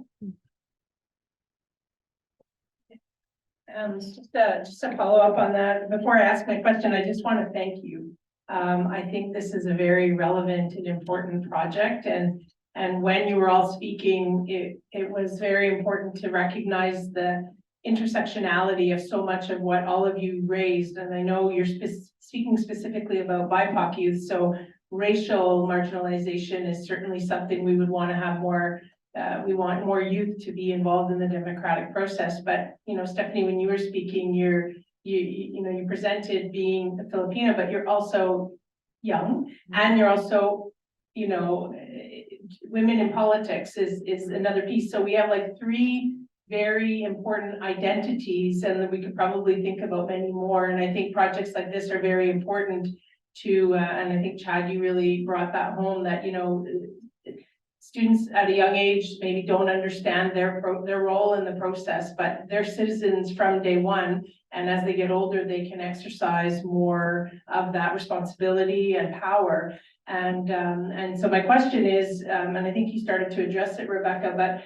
Just a follow up on that. Before I ask my question, I just want to thank you. I think this is a very relevant and important project, and when you were all speaking, it was very important to recognize the intersectionality of so much of what all of you raised. And I know you're speaking specifically about BIPOC youth, so racial marginalization is certainly something we would want to have more. We want more youth to be involved in the democratic process. But Stephanie, when you were speaking, you presented being a Filipino, but you're also young, and you're also women in politics is another piece. So we have like 3 very important identities, and then we could probably think about many more. And I think projects like this are very important to, and I think Chad, you really brought that home, that students at a young age maybe don't understand their role in the process, but they're citizens from day one. And as they get older, they can exercise more of that responsibility and power. And so my question is, and I think you started to address it, Rebecca, but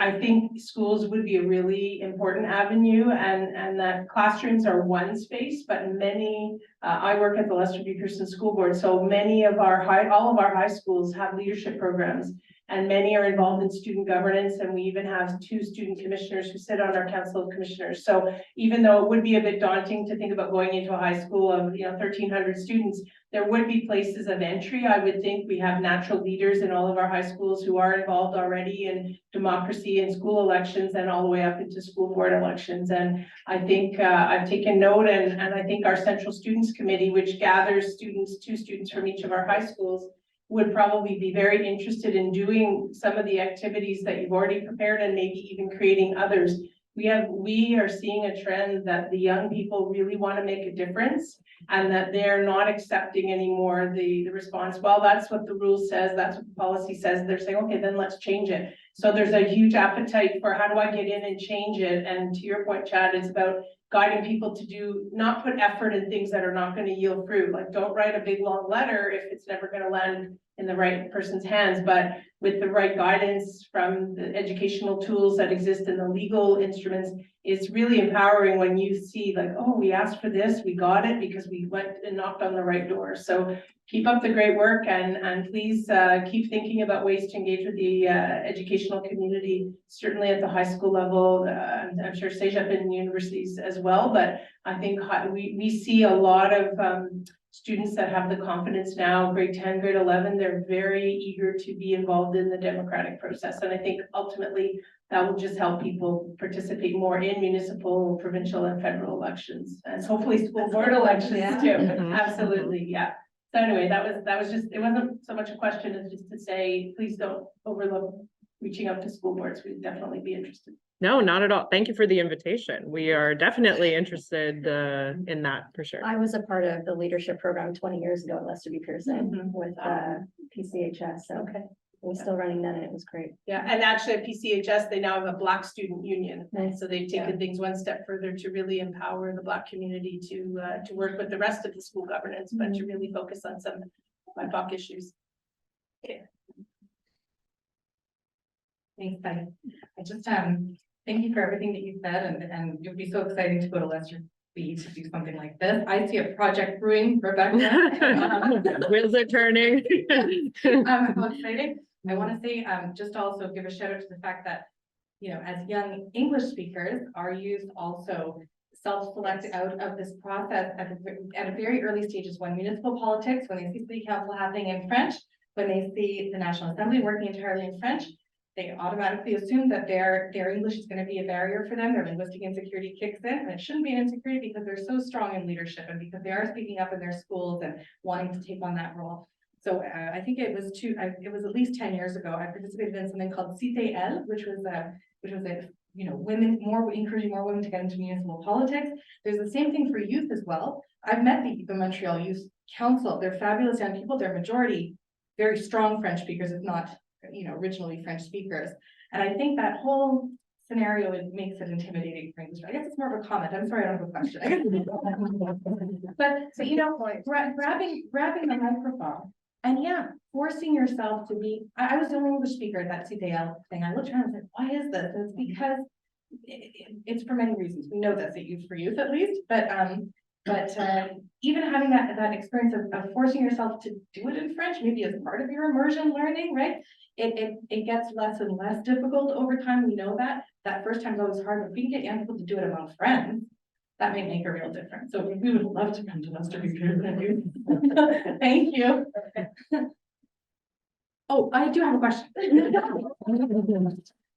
I think schools would be a really important avenue, and that classrooms are one space, but many, I work at the Lester B. Pearson School Board, so many of all of our high schools have leadership programs, and many are involved in student governance, and we even have 2 student commissioners who sit on our council of commissioners. So even though it would be a bit daunting to think about going into a high school of 1,300 students, there would be places of entry. I would think we have natural leaders in all of our high schools who are involved already in democracy and school elections, and all the way up into school board elections. And I think I've taken note, and I think our Central Students Committee, which gathers 2 students from each of our high schools, would probably be very interested in doing some of the activities that you've already prepared, and maybe even creating others. We are seeing a trend that the young people really want to make a difference, and that they're not accepting anymore the response, well, that's what the rule says, that's what the policy says. They're saying, okay, then let's change it. So there's a huge appetite for how do I get in and change it? And to your point, Chad, it's about guiding people to not put effort in things that are not going to yield fruit. Like, don't write a big long letter if it's never going to land in the right person's hands, but with the right guidance from the educational tools that exist in the legal instruments, it's really empowering when you see like, oh, we asked for this, we got it because we went and knocked on the right door. So keep up the great work, and please keep thinking about ways to engage with the educational community, certainly at the high school level. I'm sure CEGEP in universities as well, but I think we see a lot of students that have the confidence now, grade 10, grade 11, they're very eager to be involved in the democratic process. And I think ultimately that will just help people participate more in municipal, provincial, and federal elections, and hopefully school board elections too. Absolutely, yeah. So anyway, that was just, it wasn't so much a question as just to say, please don't overlook reaching out to school boards. We'd definitely be interested. No, not at all. Thank you for the invitation. We are definitely interested in that for sure. I was a part of the leadership program 20 years ago at Lester B. Pearson with PCHS. So Okay. we're still running that and it was great. Yeah, and actually at PCHS, they now have a Black student union. Nice. So they've taken things one step further to really empower the Black community to work with the rest of the school governance, but to really focus on some BIPOC issues. Thanks, Patty. I just, thank you for everything that you said, and it would be so exciting to go to Lester B to do something like this. I see a project brewing, Rebecca. Wheels are turning. How exciting. I want to say, just also give a shout out to the fact that, you know, as young English speakers, our youth also self-select out of this process at a very early stages when municipal politics, when they see city council happening in French, when they see the National Assembly working entirely in French, they automatically assume that their English is going to be a barrier for them. Their linguistic insecurity kicks in, and it shouldn't be an insecurity because they're so strong in leadership and because they are speaking up in their schools and wanting to take on that role. So I think it was at least 10 years ago. I participated in something called CI'dessous, which was a you know, encouraging more women to get into municipal politics. There's the same thing for youth as well. I've met the Montreal Youth Council. They're fabulous young people. They're majority very strong French speakers, if not, you know, originally French speakers. And I think that whole scenario makes it intimidating for English. I guess it's more of a comment. I'm sorry, I don't have a question. but you know, grabbing the microphone and forcing yourself to be. I was the only English speaker at that CDL thing. I looked around and said, "Why is this?" It's because it's for many reasons. We know this at Youth for Youth, at least, but even having that experience of forcing yourself to do it in French, maybe as part of your immersion learning, right? It gets less and less difficult over time. We know that first time is always hard, but if we can get young people to do it among friends, that may make a real difference. So we would love to come to Lester B. Pearson. Thank you. Oh, I do have a question.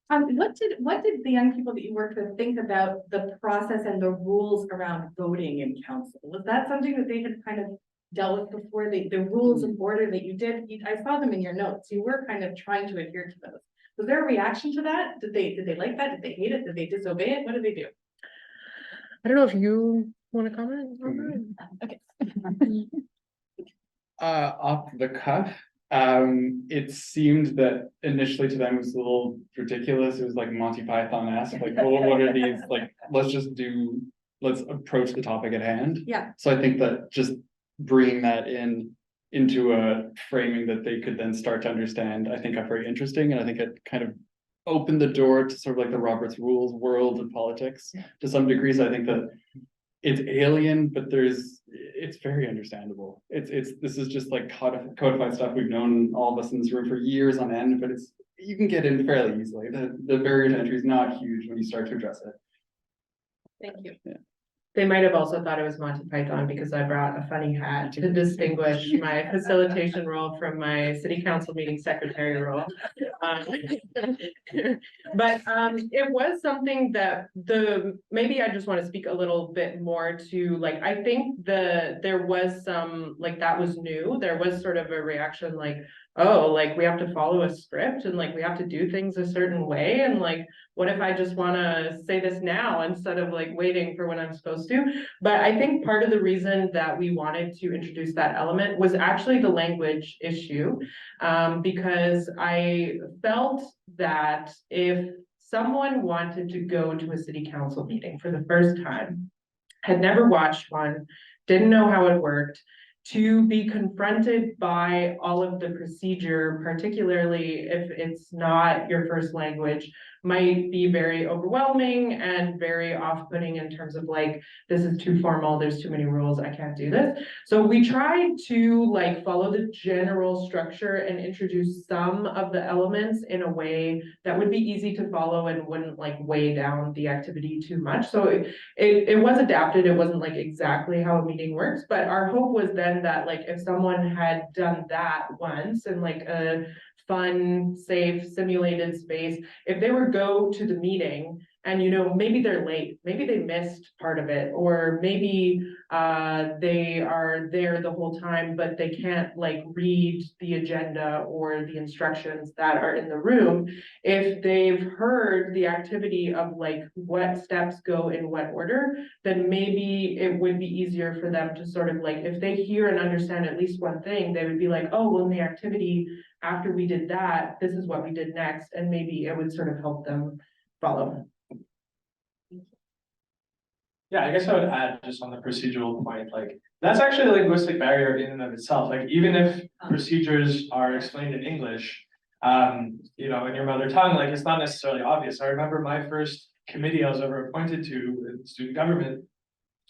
What did the young people that you worked with think about the process and the rules around voting in council? Was that something that they had kind of dealt with before, the rules of order that you did? I saw them in your notes. You were kind of trying to adhere to those. Was there a reaction to that? Did they like that? Did they hate it? Did they disobey it? What did they do? I don't know if you want to comment on that. Okay. Off the cuff, it seemed that initially to them it was a little ridiculous. It was like Monty Python-esque, like, well, what are these, like, let's approach the topic at hand. Yeah. So I think that just bringing that into a framing that they could then start to understand, I think are very interesting, and I think it kind of opened the door to sort of like the Robert's Rules world of politics to some degree. So I think that it's alien, but it's very understandable. This is just like codified stuff we've known, all of us in this room, for years on end, but you can get in fairly easily. The barrier to entry is not huge when you start to address it. Thank you. Yeah. They might have also thought it was Monty Python because I brought a funny hat to distinguish my facilitation role from my city council meeting secretary role. But it was something that maybe I just want to speak a little bit more to, like, I think there was some, like, that was new. There was sort of a reaction like, oh, like, we have to follow a script and like we have to do things a certain way, and like, what if I just want to say this now instead of like waiting for when I'm supposed to? But I think part of the reason that we wanted to introduce that element was actually the language issue, because I felt that if someone wanted to go to a city council meeting for the first time, had never watched one, didn't know how it worked, to be confronted by all of the procedure, particularly if it's not your first language, might be very overwhelming and very off-putting in terms of like, this is too formal, there's too many rules, I can't do this. So we tried to like follow the general structure and introduce some of the elements in a way that would be easy to follow and wouldn't like weigh down the activity too much. So it was adapted. It wasn't like exactly how a meeting works, but our hope was then that like if someone had done that once in like a fun, safe, simulated space, if they were go to the meeting and, you know, maybe they're late, maybe they missed part of it, or maybe they are there the whole time, but they can't like read the agenda or the instructions that are in the room. If they've heard the activity of like what steps go in what order, then maybe it would be easier for them to sort of like, if they hear and understand at least one thing, they would be like, oh, well, in the activity after we did that, this is what we did next, and maybe it would sort of help them follow. Yeah, I guess I would add just on the procedural point, like, that's actually a linguistic barrier in and of itself. Like, even if procedures are explained in English, you know, in your mother tongue, like, it's not necessarily obvious. I remember my first committee I was ever appointed to in student government,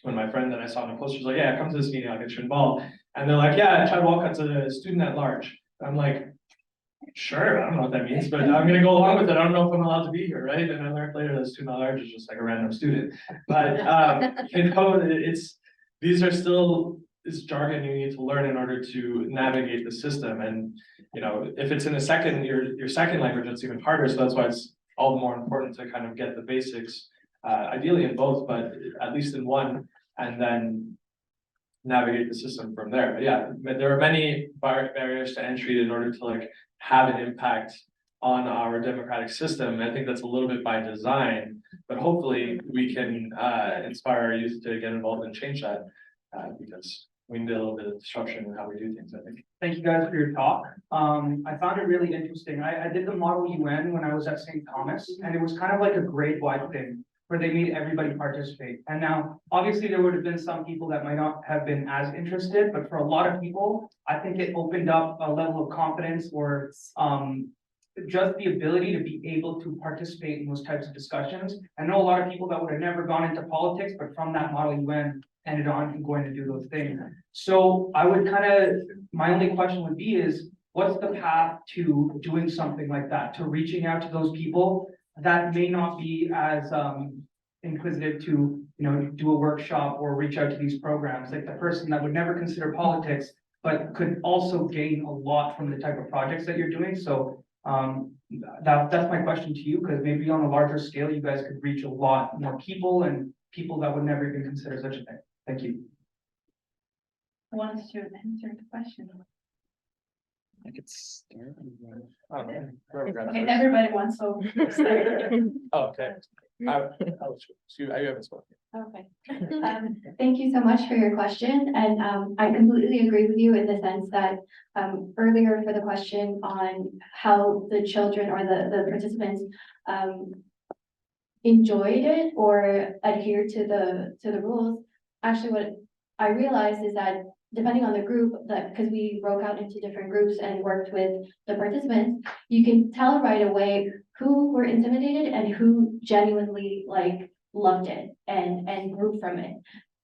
when my friend that I saw on the poster was like, yeah, come to this meeting, I'll get you involved. And they're like, yeah, Chad Walcott's a student at large. I'm like, sure, I don't know what that means, but I'm gonna go along with it. I don't know if I'm allowed to be here, right? And I learned later that student at large is just like a random student. But you know, these are still this jargon you need to learn in order to navigate the system. And you know, if it's in a second, your second language, it's even harder. So that's why it's all the more important to kind of get the basics, ideally in both, but at least in one, and then navigate the system from there. But yeah, there are many barriers to entry in order to like have an impact on our democratic system. I think that's a little bit by design, but hopefully we can inspire our youth to get involved and change that, because we need a little bit of disruption in how we do things, I think. Thank you guys for your talk. I found it really interesting. I did the Model UN when I was at St. Thomas, and it was kind of like a grade-wide thing where they made everybody participate. And now, obviously, there would have been some people that might not have been as interested, but for a lot of people, I think it opened up a level of confidence or just the ability to be able to participate in those types of discussions. I know a lot of people that would have never gone into politics, but from that Model UN ended on going to do those things. So I would my only question would be is, what's the path to doing something like that, to reaching out to those people that may not be as inquisitive to, you know, do a workshop or reach out to these programs, like the person that would never consider politics, but could also gain a lot from the type of projects that you're doing. So that's my question to you, because maybe on a larger scale, you guys could reach a lot more people and people that would never even consider such a thing. Thank you. Who wants to answer the question? I could start. Okay, everybody wants to. Oh, okay. I haven't spoken. Okay. Thank you so much for your question. And I completely agree with you in the sense that earlier for the question on how the children or the participants enjoyed it or adhered to the rules. Actually, what I realized is that depending on the group, that because we broke out into different groups and worked with the participants, you can tell right away who were intimidated and who genuinely like loved it and grew from it.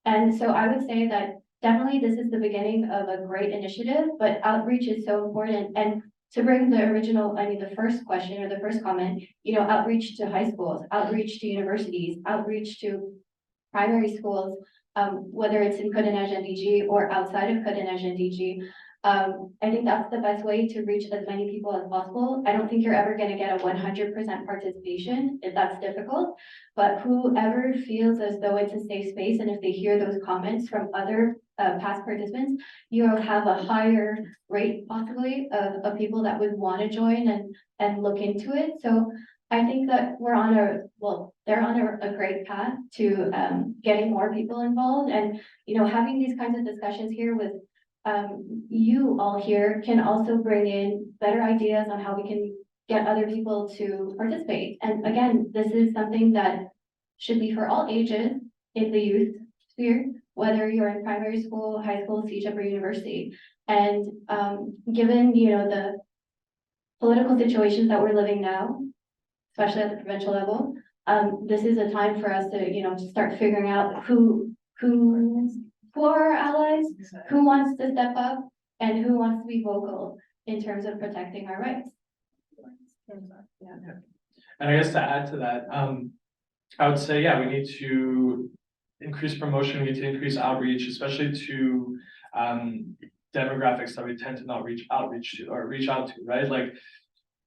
And so I would say that definitely this is the beginning of a great initiative, but outreach is so important. And to bring the first question or the first comment, you know, outreach to high schools, outreach to universities, outreach to primary schools, whether it's in Côte-des-Neiges or outside of Côte-des-Neiges. I think that's the best way to reach as many people as possible. I don't think you're ever going to get a 100% participation if that's difficult, but whoever feels as though it's a safe space, and if they hear those comments from other past participants, you'll have a higher rate possibly of people that would want to join and look into it. So I think that they're on a great path to getting more people involved, and you know, having these kinds of discussions here with you all here can also bring in better ideas on how we can get other people to participate. And again, this is something that should be for all ages in the youth sphere, whether you're in primary school, high school, CEGEP, or university. And given, you know, the political situations that we're living now, especially at the provincial level, this is a time for us to, you know, start figuring out who are our allies, who wants to step up, and who wants to be vocal in terms of protecting our rights. And I guess to add to that, I would say, yeah, we need to increase promotion, we need to increase outreach, especially to demographics that we tend to not reach out to, right? Like,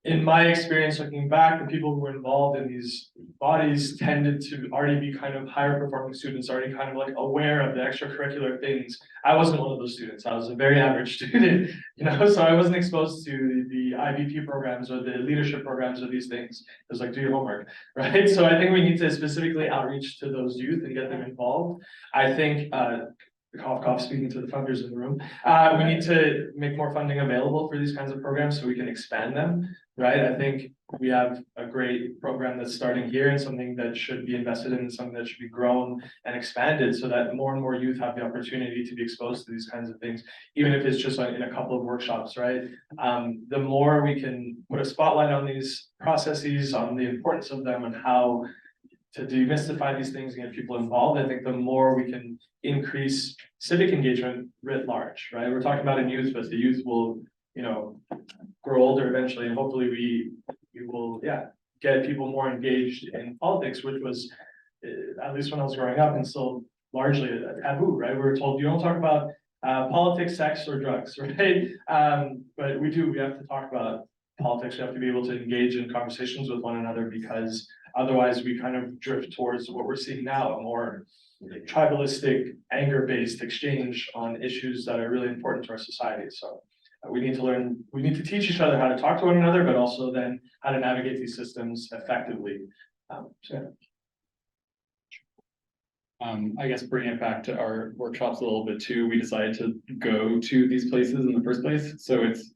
in my experience, looking back, the people who were involved in these bodies tended to already be kind of higher performing students, already kind of like aware of the extracurricular things. I wasn't one of those students. I was a very average student, you know, so I wasn't exposed to the IBP programs or the leadership programs or these things. It was like, do your homework, right? So I think we need to specifically outreach to those youth and get them involved. I think, cough, speaking to the funders in the room, we need to make more funding available for these kinds of programs so we can expand them. Right, I think we have a great program that's starting here and something that should be invested in, something that should be grown and expanded so that more and more youth have the opportunity to be exposed to these kinds of things, even if it's just like in a couple of workshops, right? The more we can put a spotlight on these processes, on the importance of them and how to demystify these things and get people involved, I think the more we can increase civic engagement writ large, right? We're talking about in youth, but the youth will, you know, grow older eventually, and hopefully we will, yeah, get people more engaged in politics, which was, at least when I was growing up, and still largely a taboo, right? We were told you don't talk about politics, sex, or drugs, right? But we have to talk about politics. We have to be able to engage in conversations with one another, because otherwise we kind of drift towards what we're seeing now, a more tribalistic, anger-based exchange on issues that are really important to our society. So we need to teach each other how to talk to one another, but also then how to navigate these systems effectively. I guess bringing it back to our workshops a little bit too, we decided to go to these places in the first place. So it's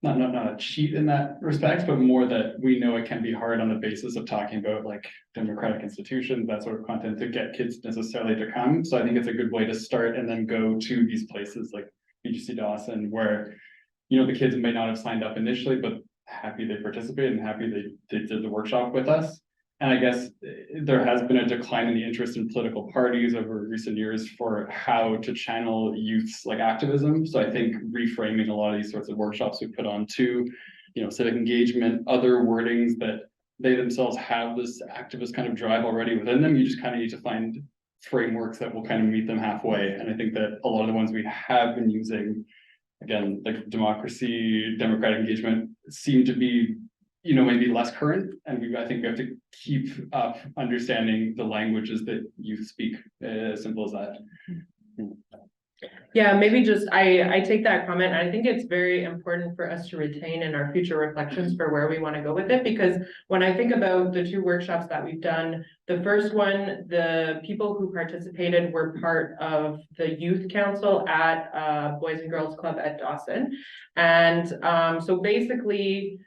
not a cheat in that respect, but more that we know it can be hard on the basis of talking about like democratic institutions, that sort of content, to get kids necessarily to come. So I think it's a good way to start and then go to these places like BGC Dawson, where, you know, the kids may not have signed up initially, but happy they participated and happy they did the workshop with us. And I guess there has been a decline in the interest in political parties over recent years for how to channel youth's like activism. So I think reframing a lot of these sorts of workshops we put on to, you know, civic engagement, other wordings that they themselves have this activist kind of drive already within them. You just kind of need to find frameworks that will kind of meet them halfway. And I think that a lot of the ones we have been using, again, like democracy, democratic engagement, seem to be, you know, maybe less current. And I think we have to keep up understanding the languages that youth speak, as simple as that. Yeah, maybe just, I take that comment, and I think it's very important for us to retain in our future reflections for where we want to go with it, because when I think about the two workshops that we've done, the first one, the people who participated were part of the youth council at Boys and Girls Club at Dawson. And so basically,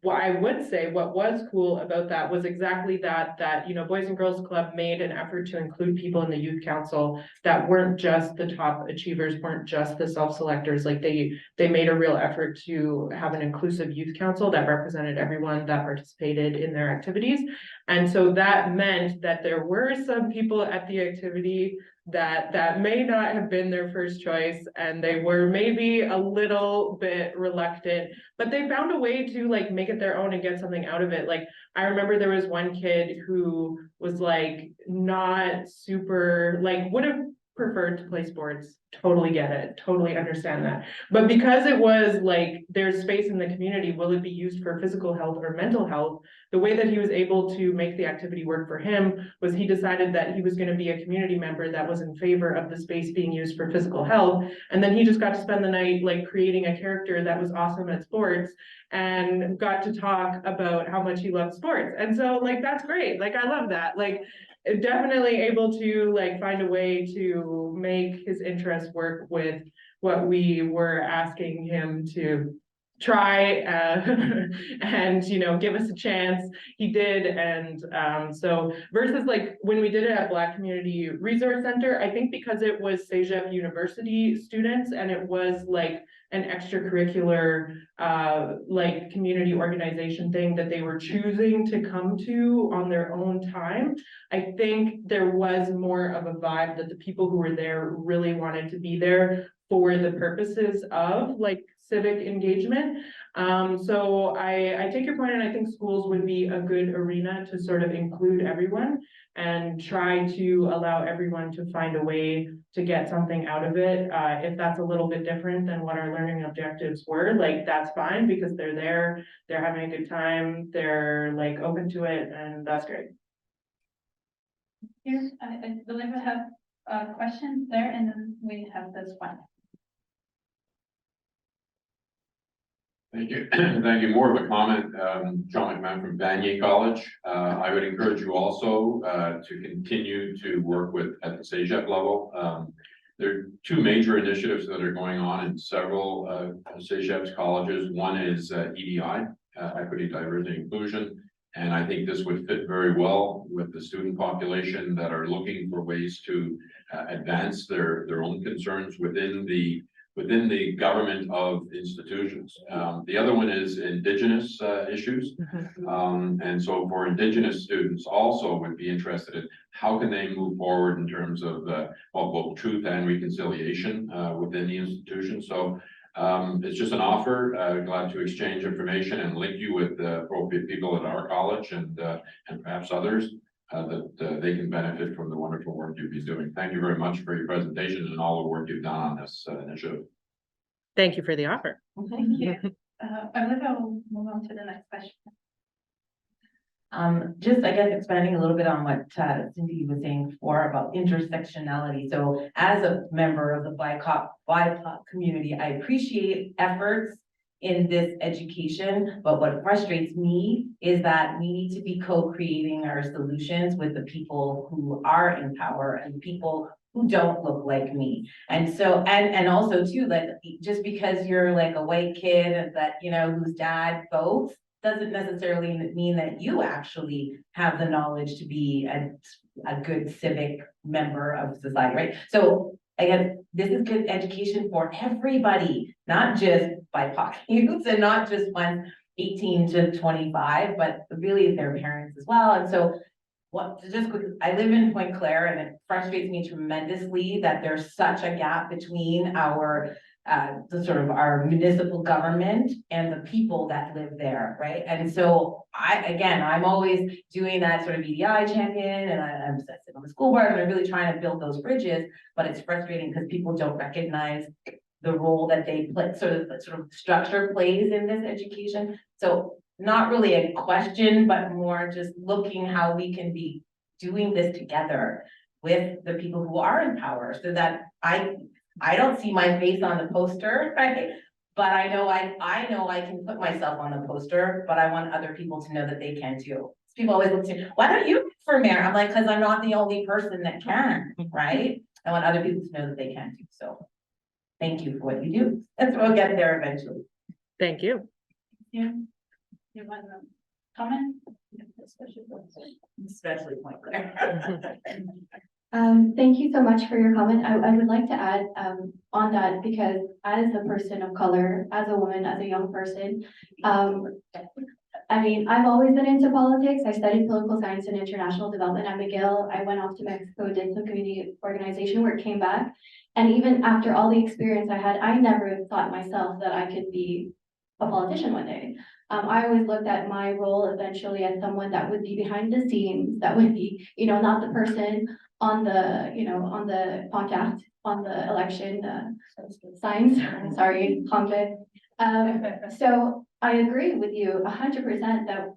what I would say, what was cool about that was exactly that, you know, Boys and Girls Club made an effort to include people in the youth council that weren't just the top achievers, weren't just the self-selectors. Like they made a real effort to have an inclusive youth council that represented everyone that participated in their activities. And so that meant that there were some people at the activity that may not have been their first choice, and they were maybe a little bit reluctant, but they found a way to like make it their own and get something out of it. Like I remember there was one kid who was like not super, like would have preferred to play sports, totally get it, totally understand that. But because it was like there's space in the community, will it be used for physical health or mental health? The way that he was able to make the activity work for him was he decided that he was going to be a community member that was in favor of the space being used for physical health. And then he just got to spend the night like creating a character that was awesome at sports and got to talk about how much he loved sports. And so like, that's great. Like, I love that. Like, definitely able to like find a way to make his interests work with what we were asking him to try and, you know, give us a chance. He did. And so versus like when we did it at Black Community Resource Center, I think because it was CEGEP University students and it was like an extracurricular like community organization thing that they were choosing to come to on their own time. I think there was more of a vibe that the people who were there really wanted to be there for the purposes of like civic engagement. So I take your point, and I think schools would be a good arena to sort of include everyone and try to allow everyone to find a way to get something out of it. If that's a little bit different than what our learning objectives were, like that's fine because they're there, they're having a good time, they're like open to it, and that's great. Here, I believe I have a question there, and then we have this one. Thank you. Thank you. More of a comment, John McMahon from Vanier College. I would encourage you also to continue to work with at the CEGEP level. There are two major initiatives that are going on in several CEGEP's colleges. One is EDI, Equity, Diversity, Inclusion. And I think this would fit very well with the student population that are looking for ways to advance their own concerns within the government of institutions. The other one is Indigenous issues. And so for Indigenous students also would be interested in how can they move forward in terms of both truth and reconciliation within the institution. So it's just an offer. Glad to exchange information and link you with the appropriate people at our college and perhaps others that they can benefit from the wonderful work you've been doing. Thank you very much for your presentation and all the work you've done on this initiative. Thank you for the offer. Thank you. I believe I will move on to the next question. Just, I guess, expanding a little bit on what Cindy was saying before about intersectionality. So as a member of the BIPOC community, I appreciate efforts in this education, but what frustrates me is that we need to be co-creating our solutions with the people who are in power and people who don't look like me. And so, and also too, like, just because you're like a white kid that, you know, whose dad votes, doesn't necessarily mean that you actually have the knowledge to be a good civic member of society, right? So again, this is good education for everybody, not just BIPOC youths and not just ones 18 to 25, but really their parents as well. And so I live in Point Claire, and it frustrates me tremendously that there's such a gap between our our municipal government and the people that live there, right? And so I'm always doing that sort of EDI champion, and I'm sitting on the school board, and I'm really trying to build those bridges, but it's frustrating because people don't recognize the role that they play, sort of structure plays in this education. So not really a question, but more just looking how we can be doing this together with the people who are in power, so that I don't see my face on the poster, right? But I know I can put myself on the poster, but I want other people to know that they can too. People always look to, why don't you run for mayor? I'm like, because I'm not the only person that can, right? I want other people to know that they can too. So thank you for what you do. And we'll get there eventually. Thank you. Yeah. You want to comment? Especially Point Claire. Thank you so much for your comment. I would like to add on that, because as a person of color, as a woman, as a young person, I mean, I've always been into politics. I studied political science and international development at McGill. I went off to Mexico, did some community organization work, came back. And even after all the experience I had, I never thought myself that I could be a politician one day. I always looked at my role eventually as someone that would be behind the scenes, that would be, you know, not the person on the, you know, on the podcast, on the election signs, sorry, conflict. So I agree with you 100% that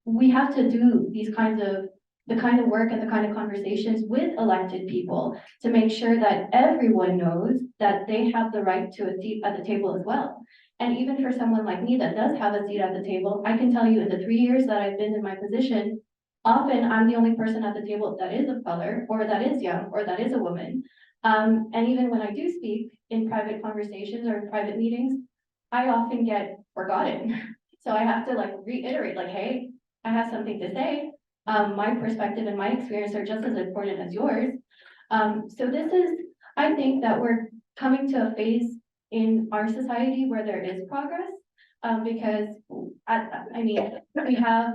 we have to do these kinds of, the kind of work and the kind of conversations with elected people to make sure that everyone knows that they have the right to a seat at the table as well. And even for someone like me that does have a seat at the table, I can tell you in the 3 years that I've been in my position, often I'm the only person at the table that is of color, or that is young, or that is a woman. And even when I do speak in private conversations or in private meetings, I often get forgotten. So I have to like reiterate, like, hey, I have something to say. My perspective and my experience are just as important as yours. So this is, I think that we're coming to a phase in our society where there is progress. Because I mean, we have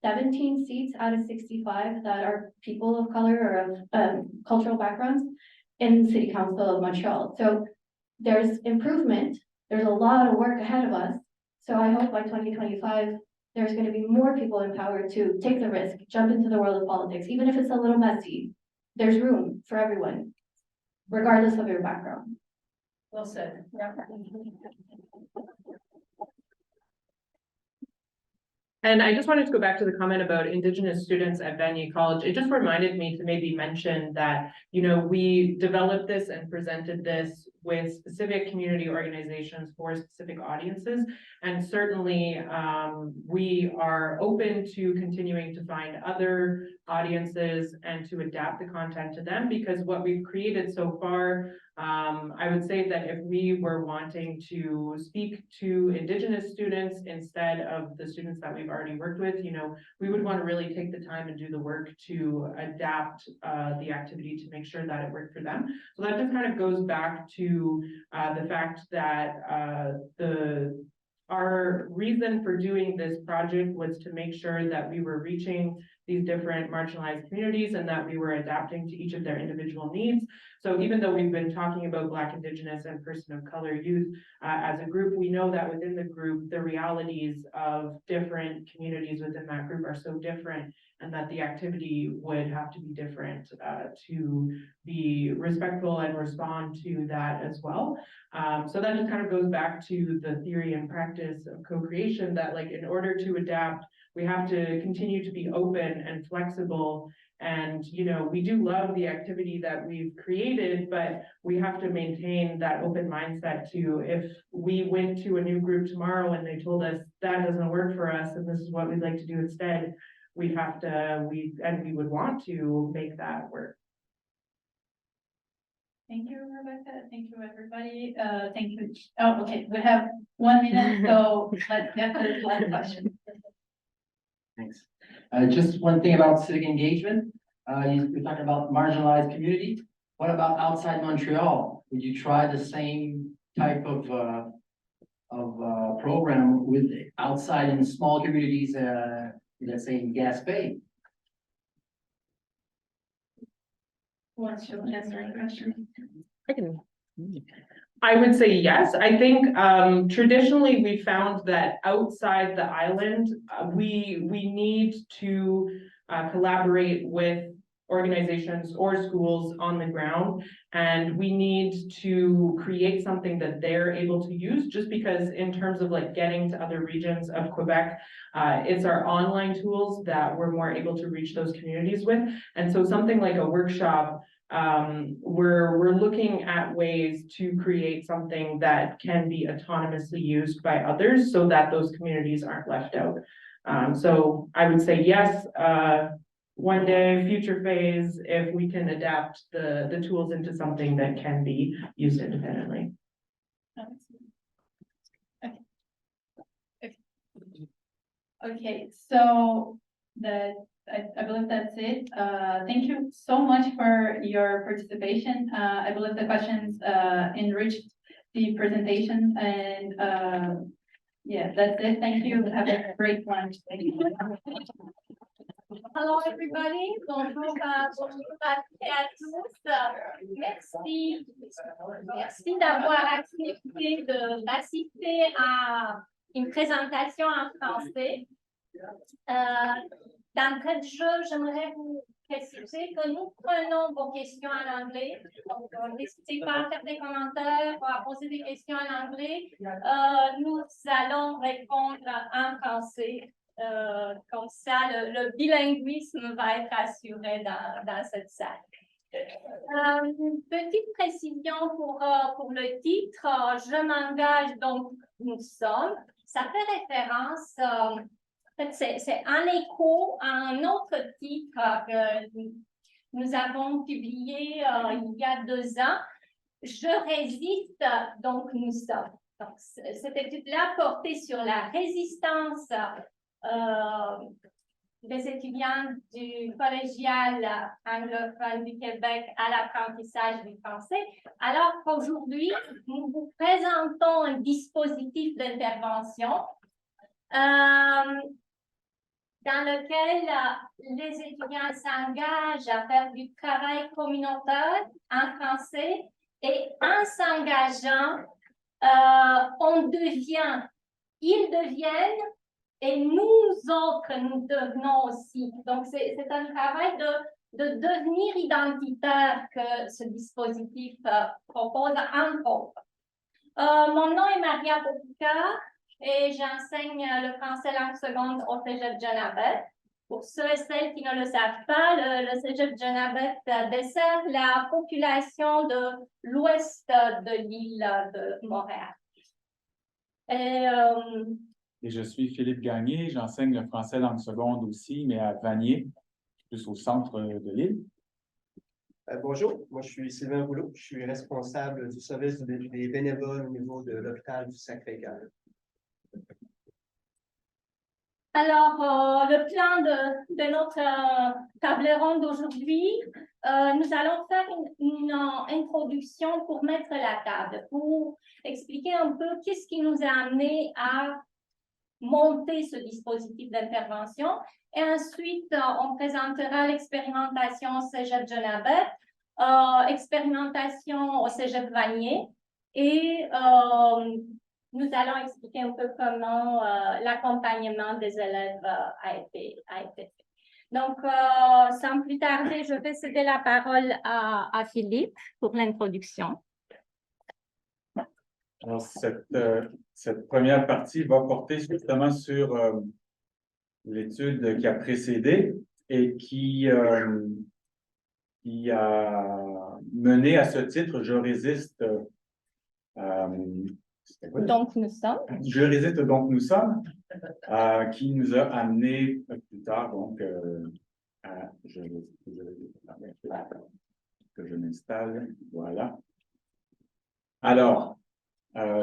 17 seats out of 65 that are people of color or of cultural backgrounds in the City Council of Montreal. So there's improvement. There's a lot of work ahead of us. So I hope by 2025, there's going to be more people empowered to take the risk, jump into the world of politics, even if it's a little messy. There's room for everyone, regardless of your background. Well said. And I just wanted to go back to the comment about Indigenous students at Vanier College. It just reminded me to maybe mention that, you know, we developed this and presented this with specific community organizations for specific audiences. And certainly we are open to continuing to find other audiences and to adapt the content to them, because what we've created so far, I would say that if we were wanting to speak to Indigenous students instead of the students that we've already worked with, you know, we would want to really take the time and do the work to adapt the activity to make sure that it worked for them. So that just kind of goes back to the fact that our reason for doing this project was to make sure that we were reaching these different marginalized communities and that we were adapting to each of their individual needs. So even though we've been talking about Black, Indigenous, and person of color youth as a group, we know that within the group, the realities of different communities within that group are so different, and that the activity would have to be different to be respectful and respond to that as well. So that just kind of goes back to the theory and practice of co-creation, that like in order to adapt, we have to continue to be open and flexible. And, you know, we do love the activity that we've created, but we have to maintain that open mindset to, if we went to a new group tomorrow and they told us that doesn't work for us and this is what we'd like to do instead, we would want to make that work. Thank you, Rebecca. Thank you, everybody. Thank you. Oh, okay. We have 1 minute, so let's get to the last question. Thanks. Just one thing about civic engagement. You're talking about marginalized community. What about outside Montreal? Would you try the same type of program with outside in small communities, let's say in Gaspé? What's your answer to the question? I would say yes. I think traditionally we found that outside the island, we need to collaborate with organizations or schools on the ground, and we need to create something that they're able to use, just because in terms of like getting to other regions of Quebec, it's our online tools that we're more able to reach those communities with. And so something like a workshop, we're looking at ways to create something that can be autonomously used by others so that those communities aren't left out. So I would say yes, one day, future phase, if we can adapt the tools into something that can be used independently. Okay, so I believe that's it. Thank you so much for your participation. I believe the questions enriched the presentation, and yeah, that's it. Thank you. Have a great lunch. Thank you. Hello everybody, bonjour à tous merci, merci d'avoir accepté d'assister à une présentation en français. D'entrée de jeu, j'aimerais vous préciser que nous prenons vos questions en anglais, donc n'hésitez pas à faire des commentaires ou à poser des questions en anglais. Nous allons répondre en français. Comme ça, le bilinguisme va être assuré dans cette salle. Petite précision pour le titre, je m'engage, donc nous sommes. Ça fait référence, en fait, c'est en écho à un autre titre que nous avons publié il y a 2 ans. Je résiste, donc nous sommes. Donc, cette étude-là portait sur la résistance des étudiants du collégial anglophone du Québec à l'apprentissage du français, alors qu'aujourd'hui, nous vous présentons un dispositif d'intervention dans lequel les étudiants s'engagent à faire du travail communautaire en français et en s'engageant, ils deviennent et nous autres, nous devenons aussi. Donc, c'est un travail de devenir identitaire que ce dispositif propose, entre autres. Mon nom est Maria Bopica et j'enseigne le français langue seconde au Cégep Jonabeth. Pour ceux et celles qui ne le savent pas, le Cégep Jonabeth dessert la population de l'ouest de l'île de Montréal. Et je suis Philippe Gagné, j'enseigne le français langue seconde aussi, mais à Vanier, plus au centre de l'île. Bonjour, moi je suis Sylvain Rouleau, je suis responsable du service des bénévoles au niveau de l'hôpital du Sacré-Cœur. Alors, le plan de notre table ronde d'aujourd'hui, nous allons faire une introduction pour mettre la table, pour expliquer un peu qu'est-ce qui nous a amené à monter ce dispositif d'intervention. Et ensuite, on présentera l'expérimentation au Cégep Jonabeth, expérimentation au Cégep Vanier et nous allons expliquer un peu comment l'accompagnement des élèves a été fait. Donc, sans plus tarder, je vais céder la parole à Philippe pour l'introduction. Alors, cette première partie va porter justement sur l'étude qui a précédé et qui a mené à ce titre « Je résiste ». Donc, nous sommes. Je résiste, donc nous sommes, qui nous a amené plus tard, donc, à que je m'installe, voilà. Alors,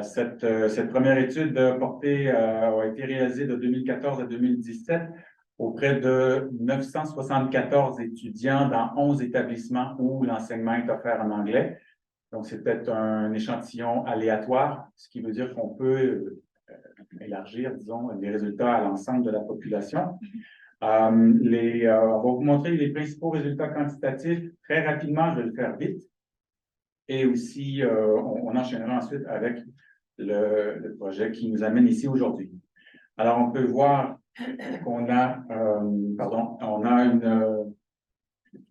cette première étude a été réalisée de 2014 à 2017 auprès de 974 étudiants dans 11 établissements où l'enseignement est offert en anglais. Donc, c'était un échantillon aléatoire, ce qui veut dire qu'on peut élargir, disons, les résultats à l'ensemble de la population. On va vous montrer les principaux résultats quantitatifs très rapidement, je vais le faire vite. Et aussi, on enchaînera ensuite avec le projet qui nous amène ici aujourd'hui. Alors, on peut voir qu'on a,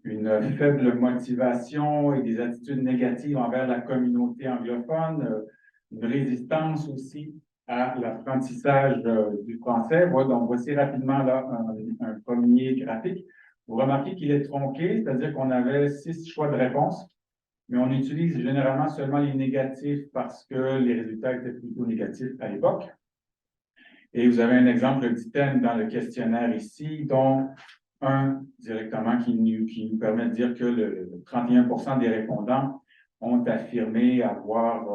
une faible motivation et des attitudes négatives envers la communauté anglophone, une résistance aussi à l'apprentissage du français. Donc, voici rapidement là un premier graphique. Vous remarquez qu'il est tronqué, c'est-à-dire qu'on avait 6 choix de réponse, mais on utilise généralement seulement les négatifs parce que les résultats étaient plutôt négatifs à l'époque. Et vous avez un exemple d'ithème dans le questionnaire ici, dont un directement qui nous permet de dire que le 31% des répondants ont affirmé avoir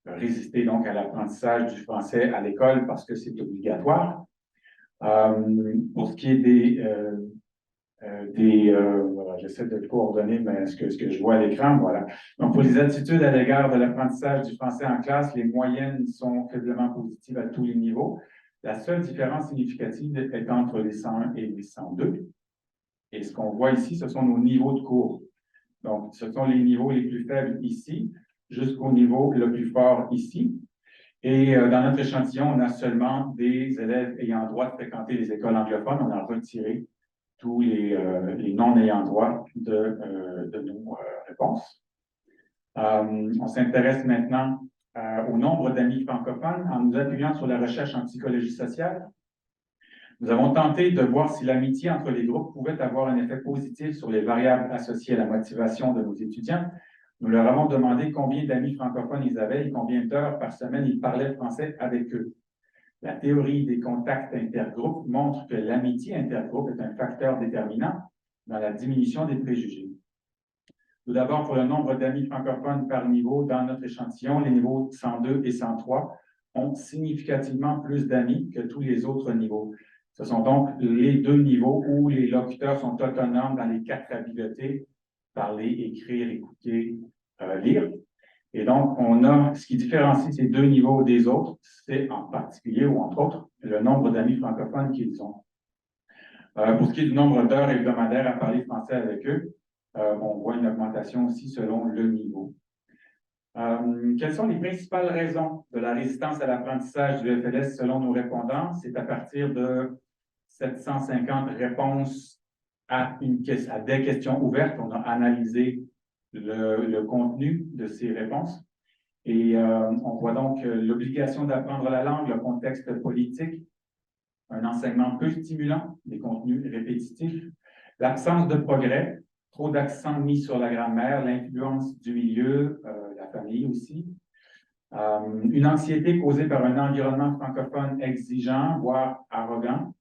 résisté donc à l'apprentissage du français à l'école parce que c'est obligatoire. Pour ce qui est voilà, j'essaie de le coordonner, mais ce que je vois à l'écran, voilà. Donc, pour les attitudes à l'égard de l'apprentissage du français en classe, les moyennes sont faiblement positives à tous les niveaux. La seule différence significative est entre les 101 et les 102. Et ce qu'on voit ici, ce sont nos niveaux de cours. Donc, ce sont les niveaux les plus faibles ici, jusqu'au niveau le plus fort ici. Et dans notre échantillon, on a seulement des élèves ayant droit de fréquenter les écoles anglophones. On a retiré tous les non-ayant droit de nos réponses. On s'intéresse maintenant au nombre d'amis francophones en nous appuyant sur la recherche en psychologie sociale. Nous avons tenté de voir si l'amitié entre les groupes pouvait avoir un effet positif sur les variables associées à la motivation de nos étudiants. Nous leur avons demandé combien d'amis francophones ils avaient et combien d'heures par semaine ils parlaient français avec eux. La théorie des contacts intergroupes montre que l'amitié intergroupe est un facteur déterminant dans la diminution des préjugés. Tout d'abord, pour le nombre d'amis francophones par niveau dans notre échantillon, les niveaux 102 et 103 ont significativement plus d'amis que tous les autres niveaux. Ce sont donc les deux niveaux où les locuteurs sont autonomes dans les 4 habiletés, parler, écrire, écouter, lire. Et donc, on a ce qui différencie ces deux niveaux des autres, c'est en particulier ou entre autres le nombre d'amis francophones qu'ils ont. Pour ce qui est du nombre d'heures hebdomadaires à parler français avec eux, on voit une augmentation aussi selon le niveau. Quelles sont les principales raisons de la résistance à l'apprentissage du FLS selon nos répondants? C'est à partir de 750 réponses à des questions ouvertes. On a analysé le contenu de ces réponses. Et on voit donc l'obligation d'apprendre la langue, le contexte politique, un enseignement peu stimulant, des contenus répétitifs, l'absence de progrès, trop d'accent mis sur la grammaire, l'influence du milieu, la famille aussi, une anxiété causée par un environnement francophone exigeant, voire arrogant,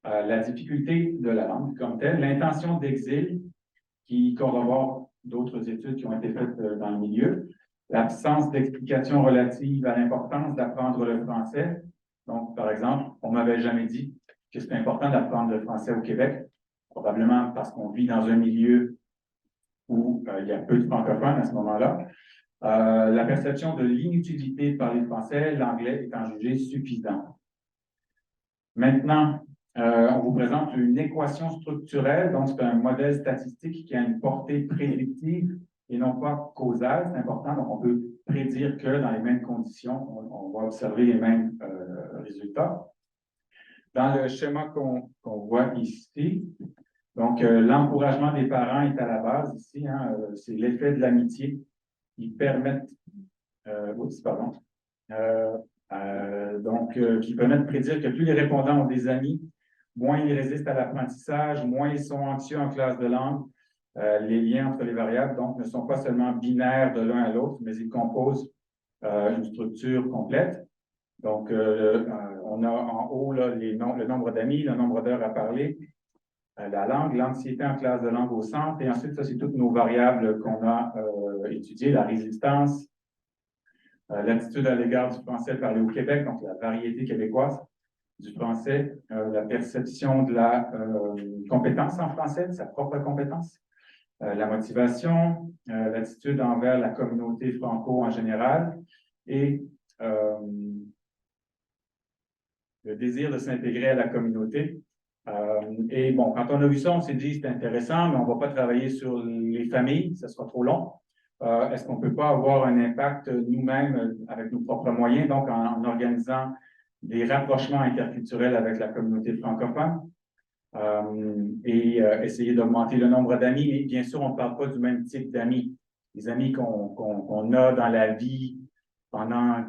la difficulté de la langue comme telle, l'intention d'exil qui corrobore d'autres études qui ont été faites dans le milieu, l'absence d'explication relative à l'importance d'apprendre le français. Donc, par exemple, on ne m'avait jamais dit que c'est important d'apprendre le français au Québec, probablement parce qu'on vit dans un milieu où il y a peu de francophones à ce moment-là. La perception de l'inutilité de parler français, l'anglais étant jugé suffisant. Maintenant, on vous présente une équation structurelle, donc c'est un modèle statistique qui a une portée prédictive et non pas causale, c'est important, donc on peut prédire que dans les mêmes conditions, on va observer les mêmes résultats. Dans le schéma qu'on voit ici, donc l'encouragement des parents est à la base ici, hein, c'est l'effet de l'amitié qui permettent, qui permettent de prédire que plus les répondants ont des amis, moins ils résistent à l'apprentissage, moins ils sont anxieux en classe de langue. Les liens entre les variables, donc, ne sont pas seulement binaires de l'un à l'autre, mais ils composent une structure complète. Donc, on a en haut là, le nombre d'amis, le nombre d'heures à parler, la langue, l'anxiété en classe de langue au centre, et ensuite, ça, c'est toutes nos variables qu'on a étudiées, la résistance, l'attitude à l'égard du français parlé au Québec, donc la variété québécoise du français, la perception de la compétence en français, de sa propre compétence, la motivation, l'attitude envers la communauté franco en général et le désir de s'intégrer à la communauté. Et bon, quand on a vu ça, on s'est dit c'est intéressant, mais on ne va pas travailler sur les familles, ça sera trop long. Est-ce qu'on ne peut pas avoir un impact nous-mêmes avec nos propres moyens, donc en organisant des rapprochements interculturels avec la communauté francophone et essayer d'augmenter le nombre d'amis. Mais bien sûr, on ne parle pas du même type d'amis. Les amis qu'on a dans la vie pendant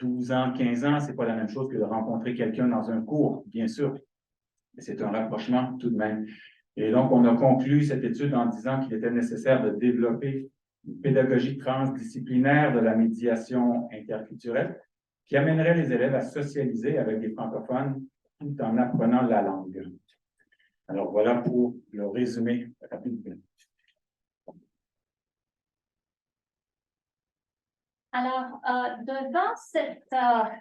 12 ans, 15 ans, ce n'est pas la même chose que de rencontrer quelqu'un dans un cours, bien sûr. Mais c'est un rapprochement tout de même. Et donc, on a conclu cette étude en disant qu'il était nécessaire de développer une pédagogie transdisciplinaire de la médiation interculturelle qui amènerait les élèves à socialiser avec des francophones tout en apprenant la langue. Alors, voilà pour le résumé rapide. Alors, devant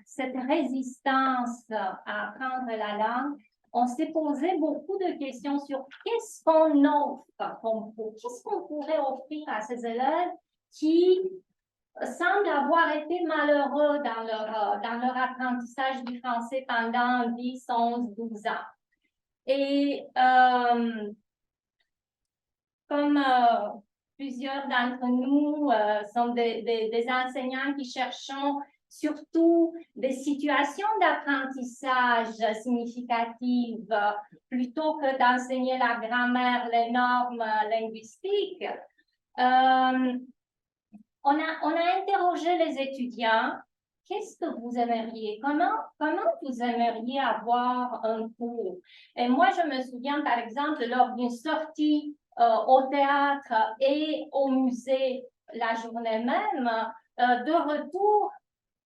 cette résistance à apprendre la langue, on s'est posé beaucoup de questions sur qu'est-ce qu'on offre comme cours, qu'est-ce qu'on pourrait offrir à ces élèves qui semblent avoir été malheureux dans leur apprentissage du français pendant 10, 11, 12 ans. Et comme plusieurs d'entre nous sont des enseignants qui cherchons surtout des situations d'apprentissage significatives plutôt que d'enseigner la grammaire, les normes linguistiques. On a interrogé les étudiants. Qu'est-ce que vous aimeriez? Comment vous aimeriez avoir un cours? Et moi, je me souviens, par exemple, lors d'une sortie au théâtre et au musée la journée même, de retour,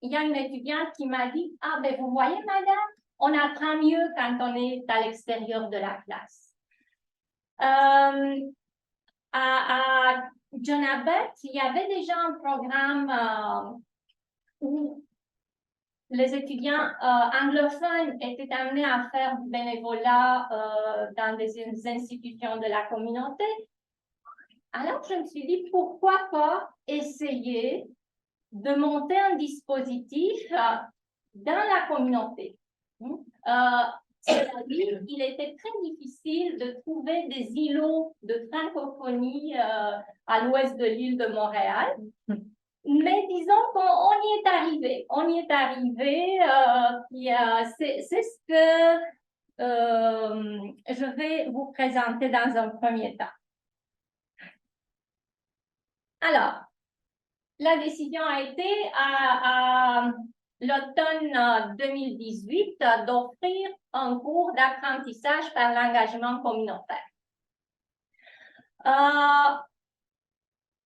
il y a une étudiante qui m'a dit « Ah, ben vous voyez, madame, on apprend mieux quand on est à l'extérieur de la classe. À Jonabet, il y avait déjà un programme où les étudiants anglophones étaient amenés à faire du bénévolat dans des institutions de la communauté. Alors, je me suis dit, pourquoi pas essayer de monter un dispositif dans la communauté. C'est-à-dire, il était très difficile de trouver des îlots de francophonie à l'ouest de l'île de Montréal. Mais disons qu'on y est arrivé. On y est arrivé. C'est ce que je vais vous présenter dans un premier temps. Alors, la décision a été à l'automne 2018 d'offrir un cours d'apprentissage par l'engagement communautaire.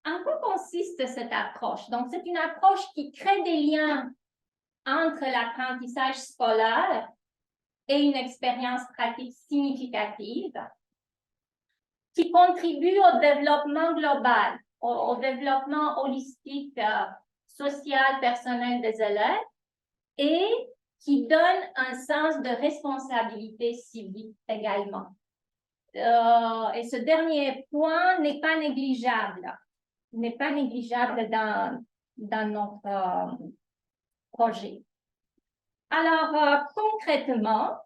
En quoi consiste cette approche? Donc, c'est une approche qui crée des liens entre l'apprentissage scolaire et une expérience pratique significative, qui contribue au développement global, au développement holistique, social, personnel des élèves, et qui donne un sens de responsabilité civique également. Et ce dernier point n'est pas négligeable. Dans notre projet. Alors, concrètement,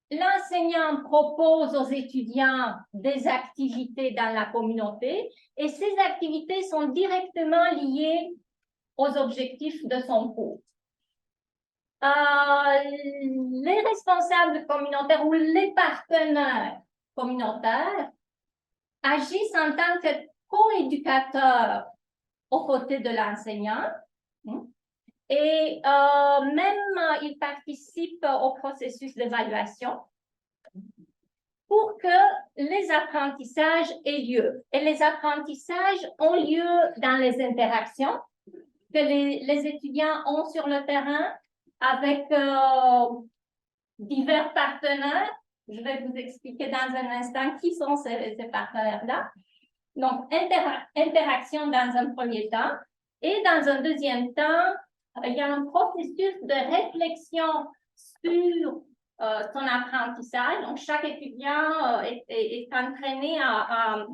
l'enseignant propose aux étudiants des activités dans la communauté et ces activités sont directement liées aux objectifs de son cours. Les responsables communautaires ou les partenaires communautaires agissent en tant que co-éducateurs aux côtés de l'enseignant et même ils participent au processus d'évaluation pour que les apprentissages aient lieu. Et les apprentissages ont lieu dans les interactions que les étudiants ont sur le terrain avec divers partenaires. Je vais vous expliquer dans un instant qui sont ces partenaires-là. Donc, interaction dans un premier temps. Et dans un deuxième temps, il y a un processus de réflexion sur son apprentissage. Donc, chaque étudiant est entraîné à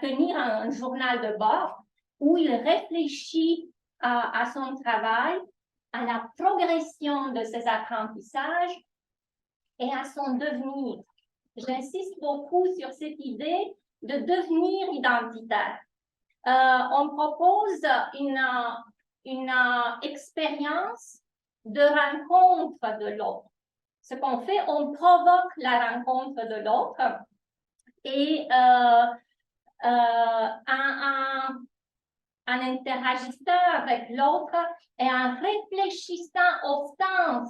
tenir un journal de bord où il réfléchit à son travail, à la progression de ses apprentissages et à son devenir. J'insiste beaucoup sur cette idée de devenir identitaire. On propose une expérience de rencontre de l'autre. Ce qu'on fait, on provoque la rencontre de l'autre et en interagissant avec l'autre et en réfléchissant au sens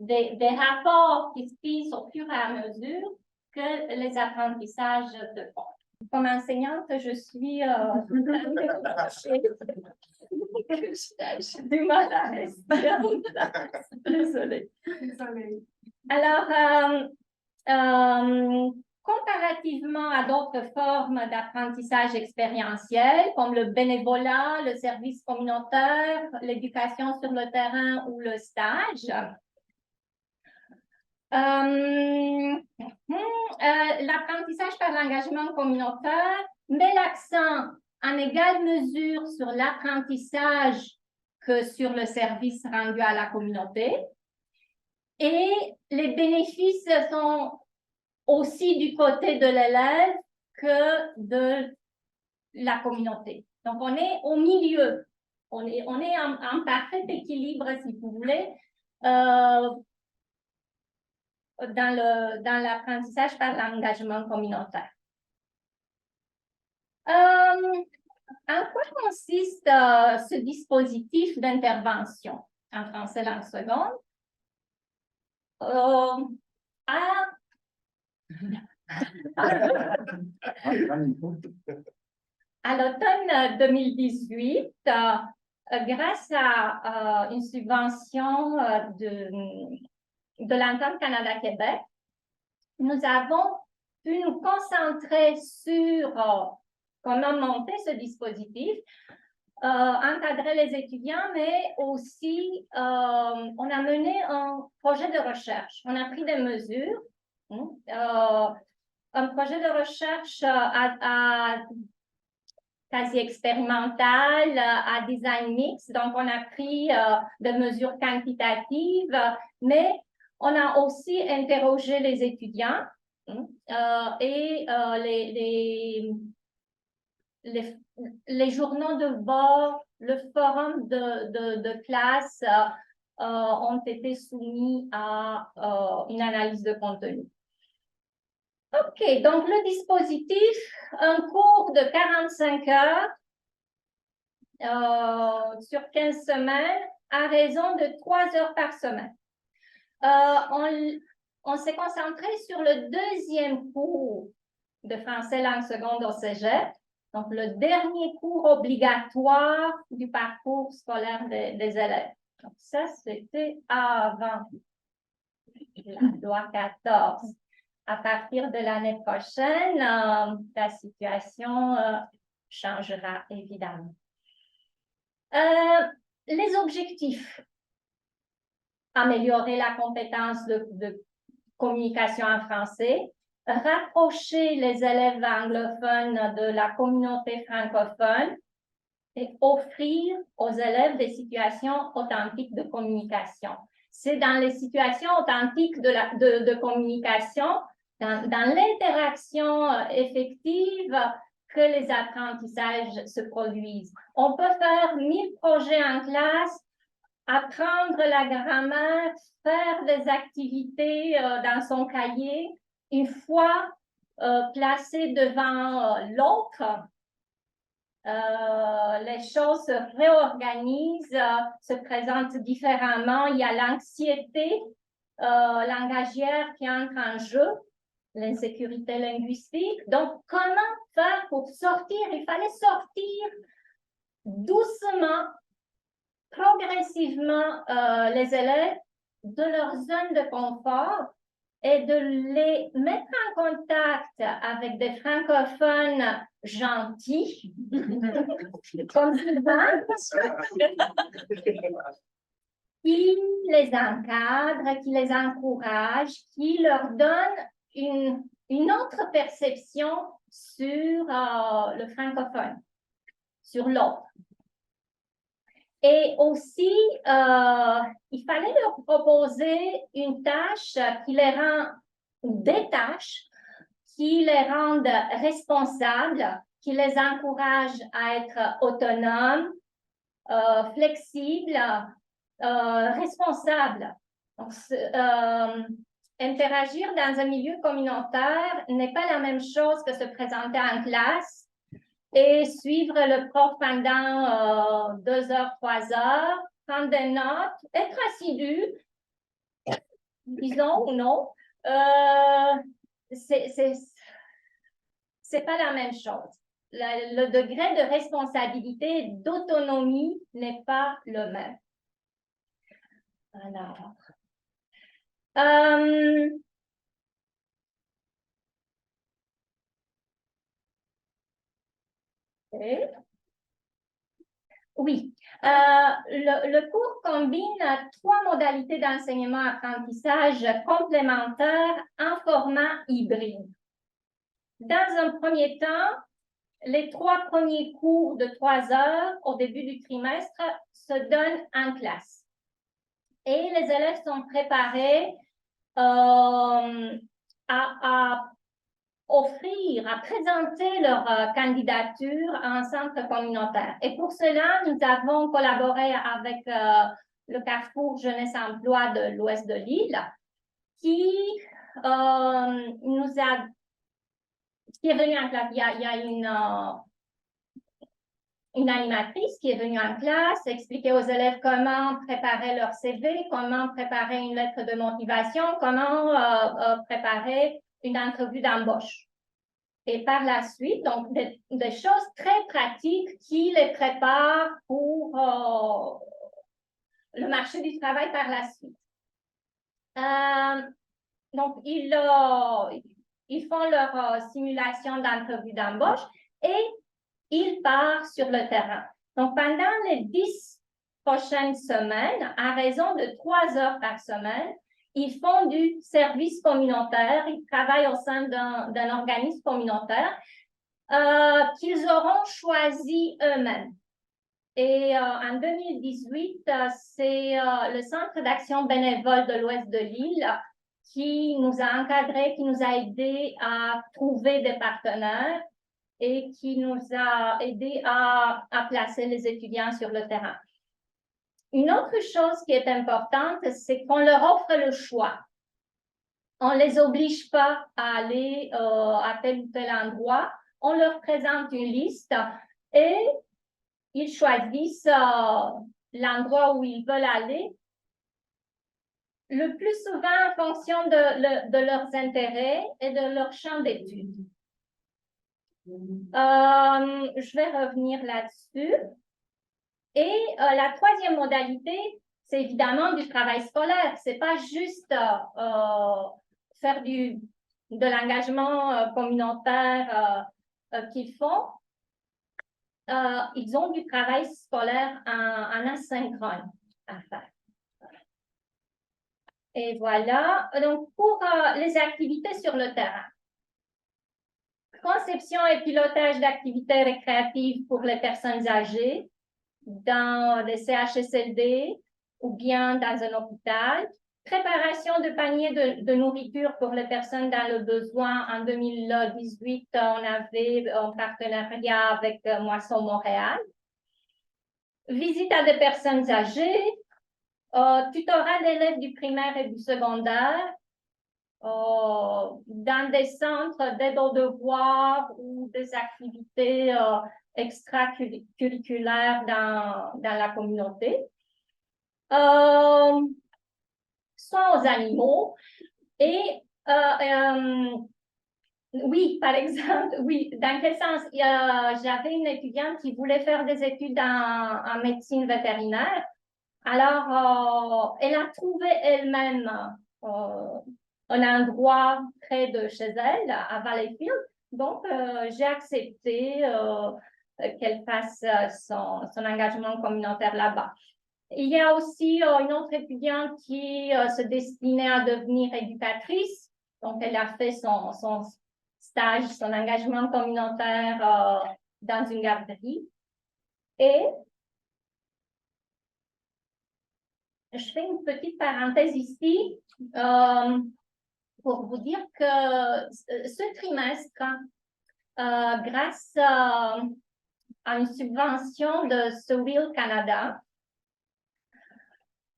des rapports qui se tissent au fur et à mesure que les apprentissages se font. Comme enseignante, je suis j'ai du mal à respirer. Désolée. Alors, comparativement à d'autres formes d'apprentissage expérientiel, comme le bénévolat, le service communautaire, l'éducation sur le terrain ou le stage, l'apprentissage par l'engagement communautaire met l'accent en égale mesure sur l'apprentissage que sur le service rendu à la communauté. Et les bénéfices sont aussi du côté de l'élève que de la communauté. Donc, on est au milieu. On est en parfait équilibre, si vous voulez, dans l'apprentissage par l'engagement communautaire. En quoi consiste ce dispositif d'intervention? En français, en seconde. À l'automne 2018, grâce à une subvention de l'entente Canada-Québec, nous avons pu nous concentrer sur comment monter ce dispositif, encadrer les étudiants, mais aussi on a mené un projet de recherche. On a pris des mesures, un projet de recherche quasi expérimental, à design mix. Donc, on a pris des mesures quantitatives, mais on a aussi interrogé les étudiants et les journaux de bord, le forum de classe ont été soumis à une analyse de contenu. OK, donc le dispositif, un cours de 45 heures sur 15 semaines à raison de 3 heures par semaine. On s'est concentré sur le deuxième cours de français langue seconde au cégep, donc le dernier cours obligatoire du parcours scolaire des élèves. Donc ça, c'était avant la loi 14. À partir de l'année prochaine, la situation changera évidemment. Les objectifs. Améliorer la compétence de communication en français, rapprocher les élèves anglophones de la communauté francophone et offrir aux élèves des situations authentiques de communication. C'est dans les situations authentiques de communication, dans l'interaction effective, que les apprentissages se produisent. On peut faire 1000 projets en classe, apprendre la grammaire, faire des activités dans son cahier. Une fois placé devant l'autre, les choses se réorganisent, se présentent différemment. Il y a l'anxiété langagière qui entre en jeu, l'insécurité linguistique. Donc, comment faire pour sortir? Il fallait sortir doucement, progressivement les élèves de leur zone de confort et de les mettre en contact avec des francophones gentils, comme Sylvain, qui les encadrent, qui les encouragent, qui leur donnent une autre perception sur le francophone, sur l'autre. Et aussi, il fallait leur proposer une tâche qui les rend, ou des tâches qui les rendent responsables, qui les encouragent à être autonomes, flexibles, responsables. Donc, interagir dans un milieu communautaire n'est pas la même chose que se présenter en classe et suivre le prof pendant 2 heures, 3 heures, prendre des notes, être assidu, disons ou non, c'est pas la même chose. Le degré de responsabilité et d'autonomie n'est pas le même. Alors, okay. Oui, le cours combine 3 modalités d'enseignement-apprentissage complémentaires en format hybride. Dans un premier temps, les 3 premiers cours de 3 heures au début du trimestre se donnent en classe. Et les élèves sont préparés à offrir, à présenter leur candidature à un centre communautaire. Et pour cela, nous avons collaboré avec le Carrefour Jeunesse Emploi de l'Ouest de l'île, qui est venue en classe. Il y a une animatrice qui est venue en classe, expliquer aux élèves comment préparer leur CV, comment préparer une lettre de motivation, comment préparer une entrevue d'embauche. Et par la suite, donc des choses très pratiques qui les préparent pour le marché du travail par la suite. Donc, ils font leur simulation d'entrevue d'embauche et il part sur le terrain. Donc, pendant les 10 prochaines semaines, à raison de 3 heures par semaine, ils font du service communautaire, ils travaillent au sein d'un organisme communautaire qu'ils auront choisi eux-mêmes. Et en 2018, c'est le Centre d'action bénévole de l'Ouest de l'île qui nous a encadrés, qui nous a aidés à trouver des partenaires et qui nous a aidés à placer les étudiants sur le terrain. Une autre chose qui est importante, c'est qu'on leur offre le choix. On ne les oblige pas à aller à tel ou tel endroit. On leur présente une liste et ils choisissent l'endroit où ils veulent aller, le plus souvent en fonction de leurs intérêts et de leur champ d'études. Je vais revenir là-dessus. Et la troisième modalité, c'est évidemment du travail scolaire. Ce n'est pas juste faire de l'engagement communautaire qu'ils font. Ils ont du travail scolaire en asynchrone à faire. Et voilà. Donc, pour les activités sur le terrain. Conception et pilotage d'activités récréatives pour les personnes âgées dans des CHSLD ou bien dans un hôpital. Préparation de paniers de nourriture pour les personnes dans le besoin. En 2018, on avait un partenariat avec Moisson Montréal. Visite à des personnes âgées. Tutorat d'élèves du primaire et du secondaire. Dans des centres d'aide aux devoirs ou des activités extracurriculaires dans la communauté. Soins aux animaux. Et oui, par exemple, oui, dans quel sens? J'avais une étudiante qui voulait faire des études en médecine vétérinaire. Alors, elle a trouvé elle-même un endroit près de chez elle, à Valleyfield. Donc, j'ai accepté qu'elle fasse son engagement communautaire là-bas. Il y a aussi une autre étudiante qui se destinait à devenir éducatrice. Donc, elle a fait son stage, son engagement communautaire dans une garderie. Et je fais une petite parenthèse ici pour vous dire que ce trimestre, grâce à une subvention de Will Canada,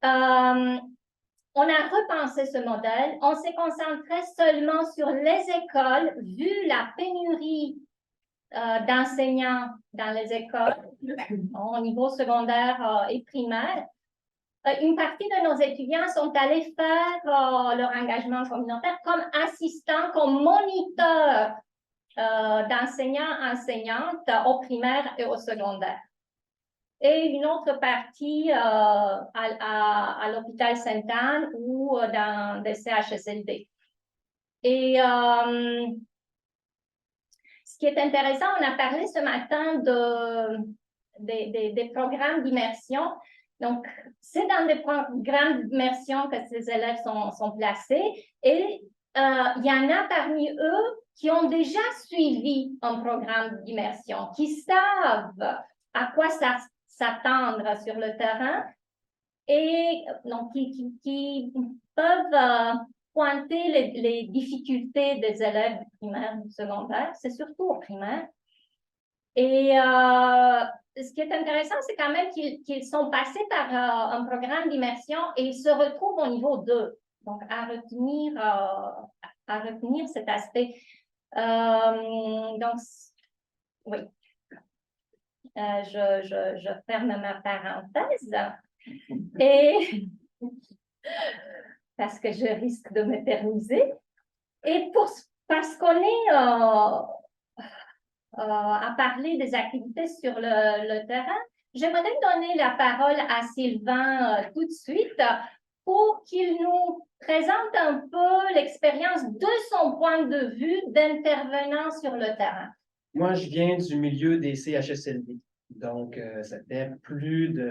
on a repensé ce modèle. On s'est concentré seulement sur les écoles, vu la pénurie d'enseignants dans les écoles au niveau secondaire et primaire. Une partie de nos étudiants sont allés faire leur engagement communautaire comme assistants, comme moniteurs d'enseignants, enseignantes au primaire et au secondaire. Et une autre partie à l'hôpital Sainte-Anne ou dans des CHSLD. Et ce qui est intéressant, on a parlé ce matin des programmes d'immersion. Donc, c'est dans des programmes d'immersion que ces élèves sont placés et il y en a parmi eux qui ont déjà suivi un programme d'immersion, qui savent à quoi s'attendre sur le terrain et donc qui peuvent pointer les difficultés des élèves du primaire, du secondaire, c'est surtout au primaire. Et ce qui est intéressant, c'est quand même qu'ils sont passés par un programme d'immersion et ils se retrouvent au niveau 2. Donc, à retenir cet aspect. Donc, oui. Je ferme ma parenthèse. Et parce que je risque de m'éterniser. Et parce qu'on est à parler des activités sur le terrain, j'aimerais donner la parole à Sylvain tout de suite pour qu'il nous présente un peu l'expérience de son point de vue d'intervenant sur le terrain. Moi, je viens du milieu des CHSLD. Donc, ça fait plus de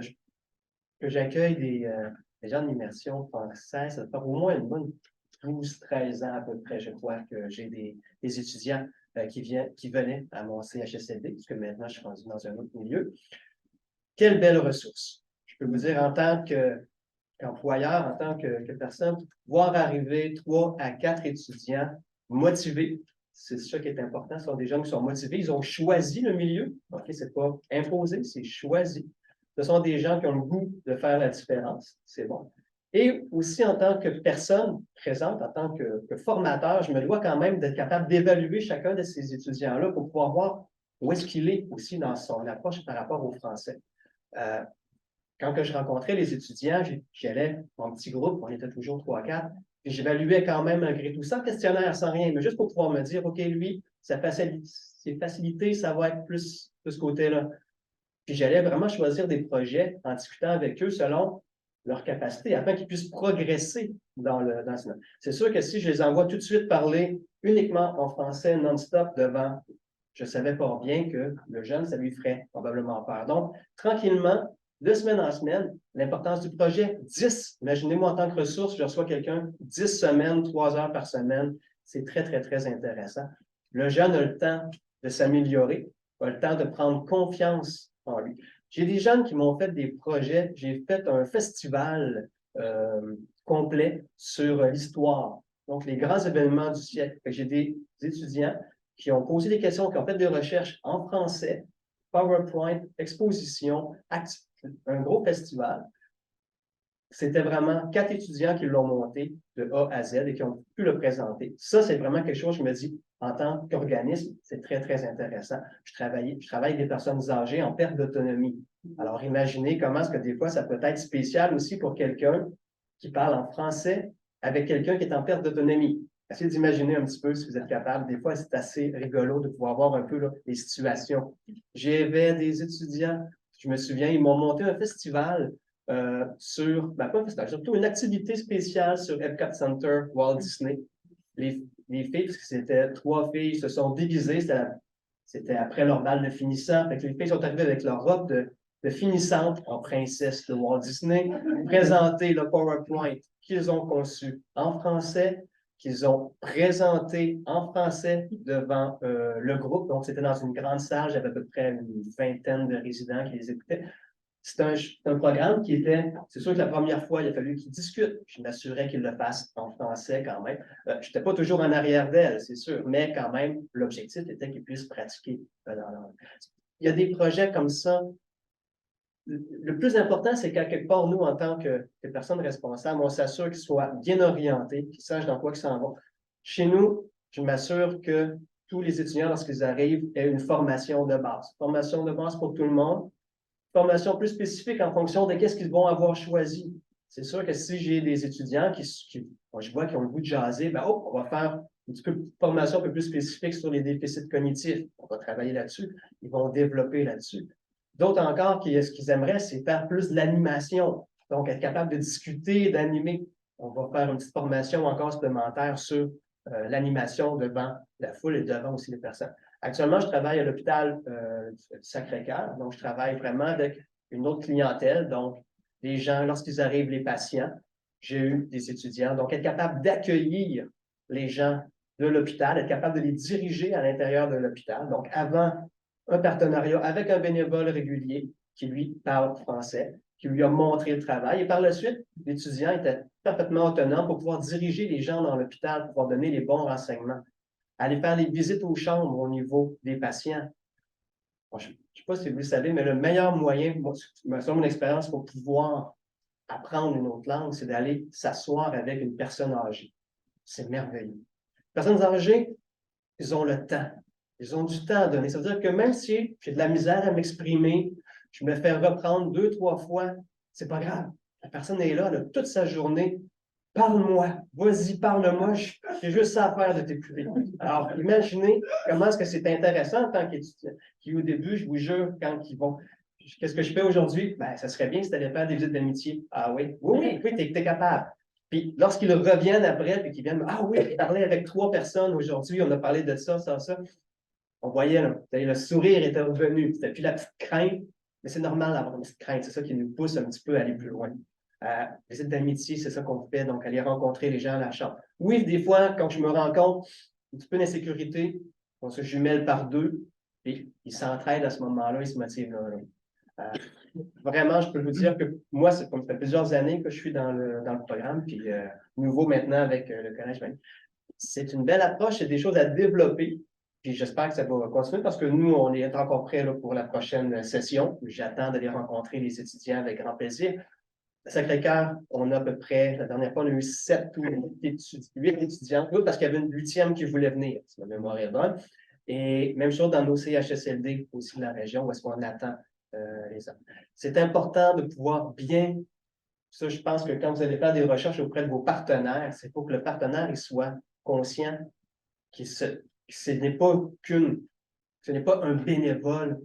que j'accueille des gens d'immersion française. Ça fait au moins une bonne 12-13 ans à peu près, je crois, que j'ai des étudiants qui venaient à mon CHSLD, puisque maintenant, je suis rendu dans un autre milieu. Quelle belle ressource! Je peux vous dire, en tant qu'employeur, en tant que personne, voir arriver 3 à 4 étudiants motivés, c'est ça qui est important, ce sont des gens qui sont motivés, ils ont choisi le milieu, ok, c'est pas imposé, c'est choisi. Ce sont des gens qui ont le goût de faire la différence, c'est bon. Et aussi en tant que personne présente, en tant que formateur, je me dois quand même d'être capable d'évaluer chacun de ces étudiants-là pour pouvoir voir où est-ce qu'il est aussi dans son approche par rapport au français. Quand que je rencontrais les étudiants, j'allais en petit groupe, on était toujours 3-4, et j'évaluais quand même malgré tout, sans questionnaire, sans rien, mais juste pour pouvoir me dire, OK, lui, ses facilités, ça va être plus de ce côté-là. Puis j'allais vraiment choisir des projets en discutant avec eux selon leur capacité, afin qu'ils puissent progresser dans ce. C'est sûr que si je les envoie tout de suite parler uniquement en français non-stop devant, je savais pas bien que le jeune, ça lui ferait probablement peur. Donc, tranquillement, de semaine en semaine, l'importance du projet, 10. Imaginez-moi en tant que ressource, je reçois quelqu'un 10 semaines, 3 heures par semaine. C'est très, très, très intéressant. Le jeune a le temps de s'améliorer, a le temps de prendre confiance en lui. J'ai des jeunes qui m'ont fait des projets. J'ai fait un festival complet sur l'histoire, donc les grands événements du siècle. J'ai des étudiants qui ont posé des questions, qui ont fait des recherches en français, PowerPoint, exposition, un gros festival. C'était vraiment 4 étudiants qui l'ont monté de A à Z et qui ont pu le présenter. Ça, c'est vraiment quelque chose, je me dis, en tant qu'organisme, c'est très, très intéressant. Je travaille avec des personnes âgées en perte d'autonomie. Alors, imaginez comment est-ce que des fois, ça peut être spécial aussi pour quelqu'un qui parle en français avec quelqu'un qui est en perte d'autonomie. Essayez d'imaginer un petit peu si vous êtes capable. Des fois, c'est assez rigolo de pouvoir voir un peu là, les situations. J'avais des étudiants, je me souviens, ils m'ont monté un festival sur, pas un festival, surtout une activité spéciale sur Epcot Center, Walt Disney. Les filles, parce que c'était 3 filles, se sont déguisées, c'était après leur bal de finissant. Fait que les filles sont arrivées avec leur robe de finissante en princesse de Walt Disney, présenter le PowerPoint qu'ils ont conçu en français, qu'ils ont présenté en français devant le groupe. Donc, c'était dans une grande salle, j'avais à peu près une 20aine de résidents qui les écoutaient. C'est un programme qui était, c'est sûr que la première fois, il a fallu qu'ils discutent. Je m'assurais qu'ils le fassent en français quand même. Je n'étais pas toujours en arrière d'elle, c'est sûr, mais quand même, l'objectif était qu'ils puissent pratiquer dans leur langue. Il y a des projets comme ça. Le plus important, c'est qu'à quelque part, nous, en tant que personnes responsables, on s'assure qu'ils soient bien orientés, qu'ils sachent dans quoi ils s'en vont. Chez nous, je m'assure que tous les étudiants, lorsqu'ils arrivent, aient une formation de base. Formation de base pour tout le monde. Formation plus spécifique en fonction de qu'est-ce qu'ils vont avoir choisi. C'est sûr que si j'ai des étudiants je vois qui ont le goût de jaser, ben, on va faire un petit peu de formation un peu plus spécifique sur les déficits cognitifs. On va travailler là-dessus. Ils vont développer là-dessus. D'autres encore, ce qu'ils aimeraient, c'est faire plus de l'animation. Donc, être capable de discuter, d'animer. On va faire une petite formation encore supplémentaire sur l'animation devant la foule et devant aussi les personnes. Actuellement, je travaille à l'hôpital du Sacré-Cœur, donc je travaille vraiment avec une autre clientèle, donc les gens, lorsqu'ils arrivent, les patients, j'ai eu des étudiants, donc être capable d'accueillir les gens de l'hôpital, être capable de les diriger à l'intérieur de l'hôpital. Donc, avant un partenariat avec un bénévole régulier qui, lui, parle français, qui lui a montré le travail, et par la suite, l'étudiant était parfaitement autonome pour pouvoir diriger les gens dans l'hôpital, pour pouvoir donner les bons renseignements. Aller faire des visites aux chambres au niveau des patients. Bon, je ne sais pas si vous le savez, mais le meilleur moyen, selon mon expérience, pour pouvoir apprendre une autre langue, c'est d'aller s'asseoir avec une personne âgée. C'est merveilleux. Les personnes âgées, ils ont le temps. Ils ont du temps à donner. Ça veut dire que même si j'ai de la misère à m'exprimer, je me fais reprendre 2-3 fois, c'est pas grave. La personne est là, toute sa journée. Parle-moi, vas-y, parle-moi, j'ai juste ça à faire de t'écouter. Alors, imaginez comment est-ce que c'est intéressant en tant qu'étudiant, qui au début, je vous jure, quand ils vont, qu'est-ce que je fais aujourd'hui? Ben, ça serait bien si tu allais faire des visites d'amitié. Ah oui? Oui, t'es capable. Puis, lorsqu'ils reviennent après, puis qu'ils viennent, ah oui, j'ai parlé avec 3 personnes aujourd'hui, on a parlé de ça, ça, ça. on voyait, là, le sourire était revenu. C'était plus la petite crainte, mais c'est normal d'avoir une petite crainte. C'est ça qui nous pousse un petit peu à aller plus loin. Visite d'amitié, c'est ça qu'on fait, donc aller rencontrer les gens à la chambre. Oui, des fois, quand je me rends compte un petit peu d'insécurité, on se jumelle par deux, et ils s'entraident à ce moment-là, ils se motivent là. Vraiment, je peux vous dire que moi, ça fait plusieurs années que je suis dans le programme, puis nouveau maintenant avec le collège. C'est une belle approche, c'est des choses à développer, puis j'espère que ça va continuer parce que nous, on est encore prêts là, pour la prochaine session. J'attends d'aller rencontrer les étudiants avec grand plaisir. À Sacré-Cœur, on a à peu près, la dernière fois, on a eu 7 ou 8 étudiants, parce qu'il y avait une 8e qui voulait venir, si ma mémoire est bonne. Et même chose dans nos CHSLD aussi de la région, où est-ce qu'on attend les hommes. C'est important de pouvoir bien, ça je pense que quand vous allez faire des recherches auprès de vos partenaires, c'est pour que le partenaire il soit conscient que ce n'est pas ce n'est pas un bénévole,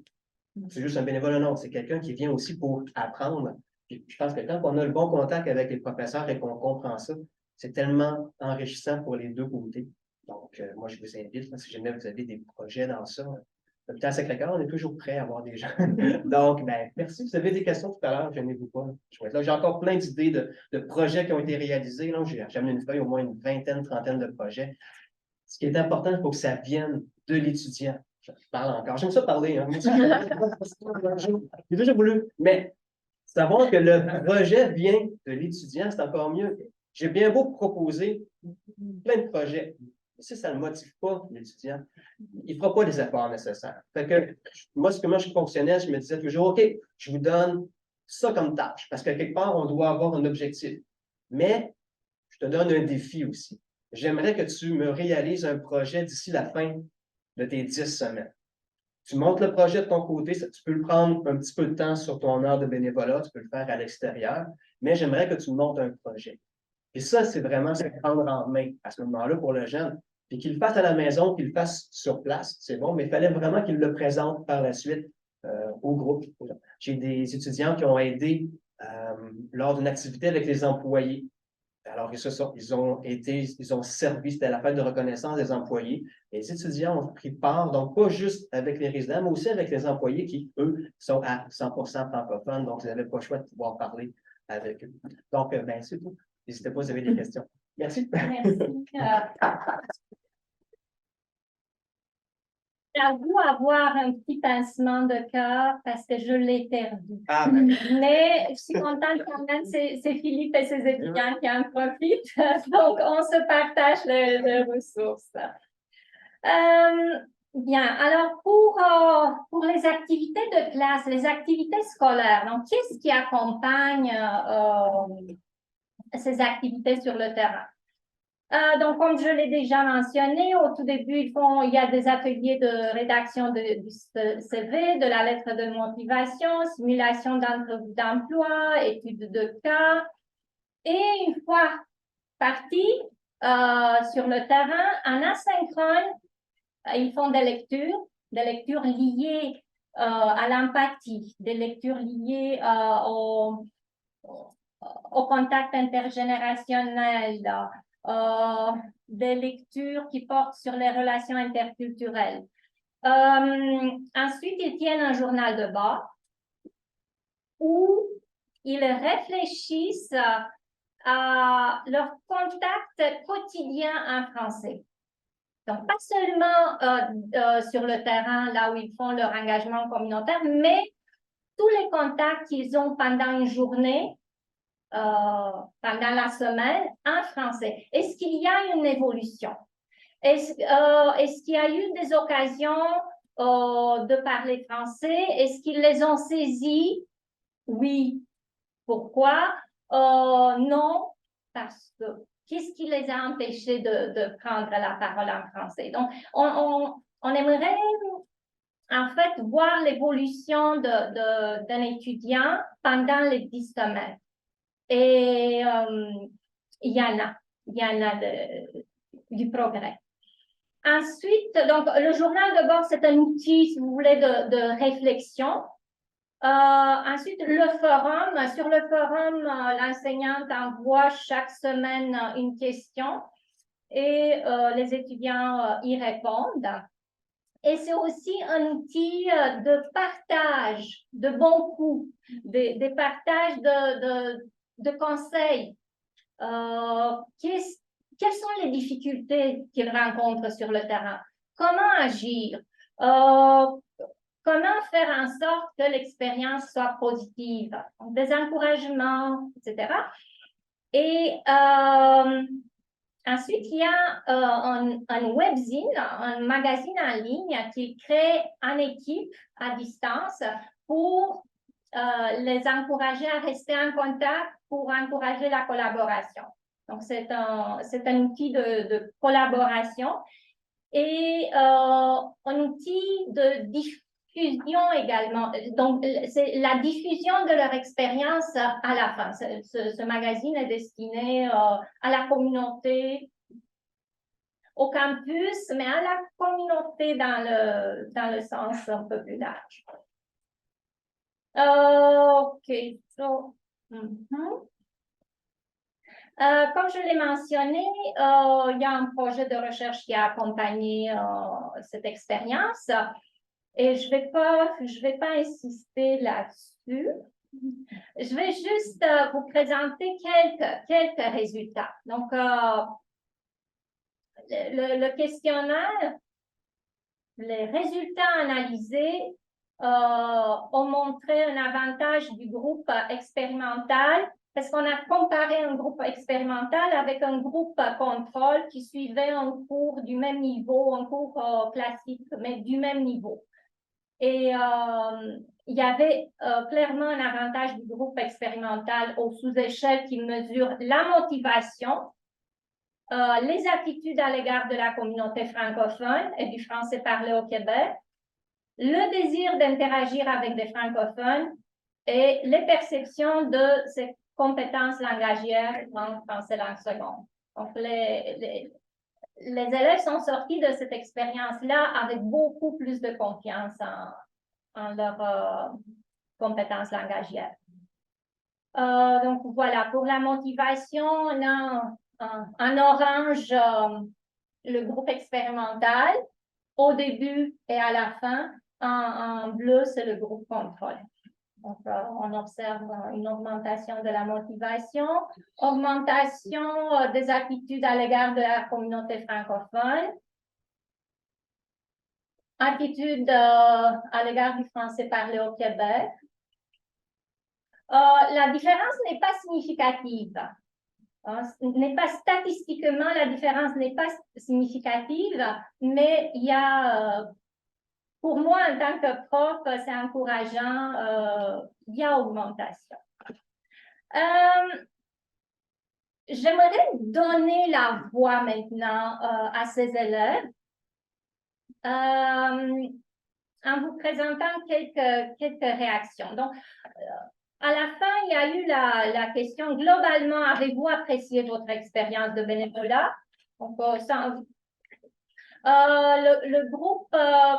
c'est juste un bénévole, non, c'est quelqu'un qui vient aussi pour apprendre. Puis je pense que quand on a le bon contact avec les professeurs et qu'on comprend ça, c'est tellement enrichissant pour les deux côtés. Donc, moi, je vous invite, si jamais vous avez des projets dans ça, l'hôpital Sacré-Cœur, on est toujours prêt à avoir des gens. Donc, merci. Vous avez des questions tout à l'heure, gênez-vous pas. J'ai encore plein d'idées de projets qui ont été réalisés. J'ai amené une feuille, au moins une vingtaine, trentaine de projets. Ce qui est important, il faut que ça vienne de l'étudiant. Je parle encore. J'aime ça parler. Hein. J'ai déjà voulu. Mais savoir que le projet vient de l'étudiant, c'est encore mieux. J'ai bien beau proposer plein de projets. Si ça ne motive pas l'étudiant, il ne fera pas les efforts nécessaires. Fait que moi, comment je fonctionnais, je me disais toujours, OK, je vous donne ça comme tâche, parce que quelque part, on doit avoir un objectif. Mais je te donne un défi aussi. J'aimerais que tu me réalises un projet d'ici la fin de tes 10 semaines. Tu montes le projet de ton côté, tu peux le prendre un petit peu de temps sur ton heure de bénévolat, tu peux le faire à l'extérieur, mais j'aimerais que tu montes un projet. Et ça, c'est vraiment se prendre en main à ce moment-là pour le jeune. Puis qu'il le fasse à la maison, qu'il le fasse sur place, c'est bon, mais il fallait vraiment qu'il le présente par la suite au groupe. J'ai des étudiants qui ont aidé lors d'une activité avec les employés. Alors, ils ont servi, c'était la fête de reconnaissance des employés. Les étudiants ont pris part, donc pas juste avec les résidents, mais aussi avec les employés qui, eux, sont à 100% francophones, donc ils n'avaient pas le choix de pouvoir parler avec eux. Donc, c'est tout. N'hésitez pas si vous avez des questions. Merci. Merci. J'avoue avoir un petit pincement de cœur parce que je l'ai perdu. Mais je suis contente quand même, c'est Philippe et ses étudiants qui en profitent. Donc, on se partage les ressources. Bien, alors pour les activités de classe, les activités scolaires, donc qu'est-ce qui accompagne ces activités sur le terrain? Donc, comme je l'ai déjà mentionné, au tout début, il y a des ateliers de rédaction du CV, de la lettre de motivation, simulation d'entrevue d'emploi, études de cas. Et une fois partis sur le terrain, en asynchrone, ils font des lectures liées à l'empathie, des lectures liées au contact intergénérationnel, des lectures qui portent sur les relations interculturelles. Ensuite, ils tiennent un journal de bord où ils réfléchissent à leur contact quotidien en français. Donc, pas seulement sur le terrain, là où ils font leur engagement communautaire, mais tous les contacts qu'ils ont pendant une journée, pendant la semaine en français. Est-ce qu'il y a une évolution? Est-ce qu'il y a eu des occasions de parler français? Est-ce qu'ils les ont saisis? Oui. Pourquoi? Non, parce que qu'est-ce qui les a empêchés de prendre la parole en français? Donc, on aimerait en fait voir l'évolution d'un étudiant pendant les 10 semaines. Et il y en a du progrès. Ensuite, donc, le journal de bord, c'est un outil, si vous voulez, de réflexion. Ensuite, le forum. Sur le forum, l'enseignante envoie chaque semaine une question et les étudiants y répondent. Et c'est aussi un outil de partage, de bons coups, des partages de conseils. Quelles sont les difficultés qu'ils rencontrent sur le terrain? Comment agir? Comment faire en sorte que l'expérience soit positive? Des encouragements, etc. Et ensuite, il y a un webzine, un magazine en ligne qui crée en équipe à distance pour les encourager à rester en contact, pour encourager la collaboration. Donc, c'est un outil de collaboration et un outil de diffusion également. Donc, c'est la diffusion de leur expérience à la fin. Ce magazine est destiné à la communauté, au campus, mais à la communauté dans le sens un peu plus large. OK, so, comme je l'ai mentionné, il y a un projet de recherche qui a accompagné cette expérience et je vais pas insister là-dessus. Je vais juste vous présenter quelques résultats. Donc, le questionnaire, les résultats analysés ont montré un avantage du groupe expérimental parce qu'on a comparé un groupe expérimental avec un groupe contrôle qui suivait un cours du même niveau, un cours classique, mais du même niveau. Et il y avait clairement un avantage du groupe expérimental aux sous-échelles qui mesure la motivation, les attitudes à l'égard de la communauté francophone et du français parlé au Québec, le désir d'interagir avec des francophones et les perceptions de ces compétences langagières en français langue seconde. Donc, les élèves sont sortis de cette expérience-là avec beaucoup plus de confiance en leurs compétences langagières. Donc, voilà, pour la motivation, on a en orange le groupe expérimental au début et à la fin. En bleu, c'est le groupe contrôle. Donc, on observe une augmentation de la motivation, augmentation des attitudes à l'égard de la communauté francophone, attitude à l'égard du français parlé au Québec. La différence n'est pas significative. N'est pas statistiquement, la différence n'est pas significative, mais il y a, pour moi, en tant que prof, c'est encourageant, il y a augmentation. J'aimerais donner la voix maintenant à ces élèves en vous présentant quelques réactions. Donc, à la fin, il y a eu la question, globalement, avez-vous apprécié votre expérience de bénévolat? Donc, le groupe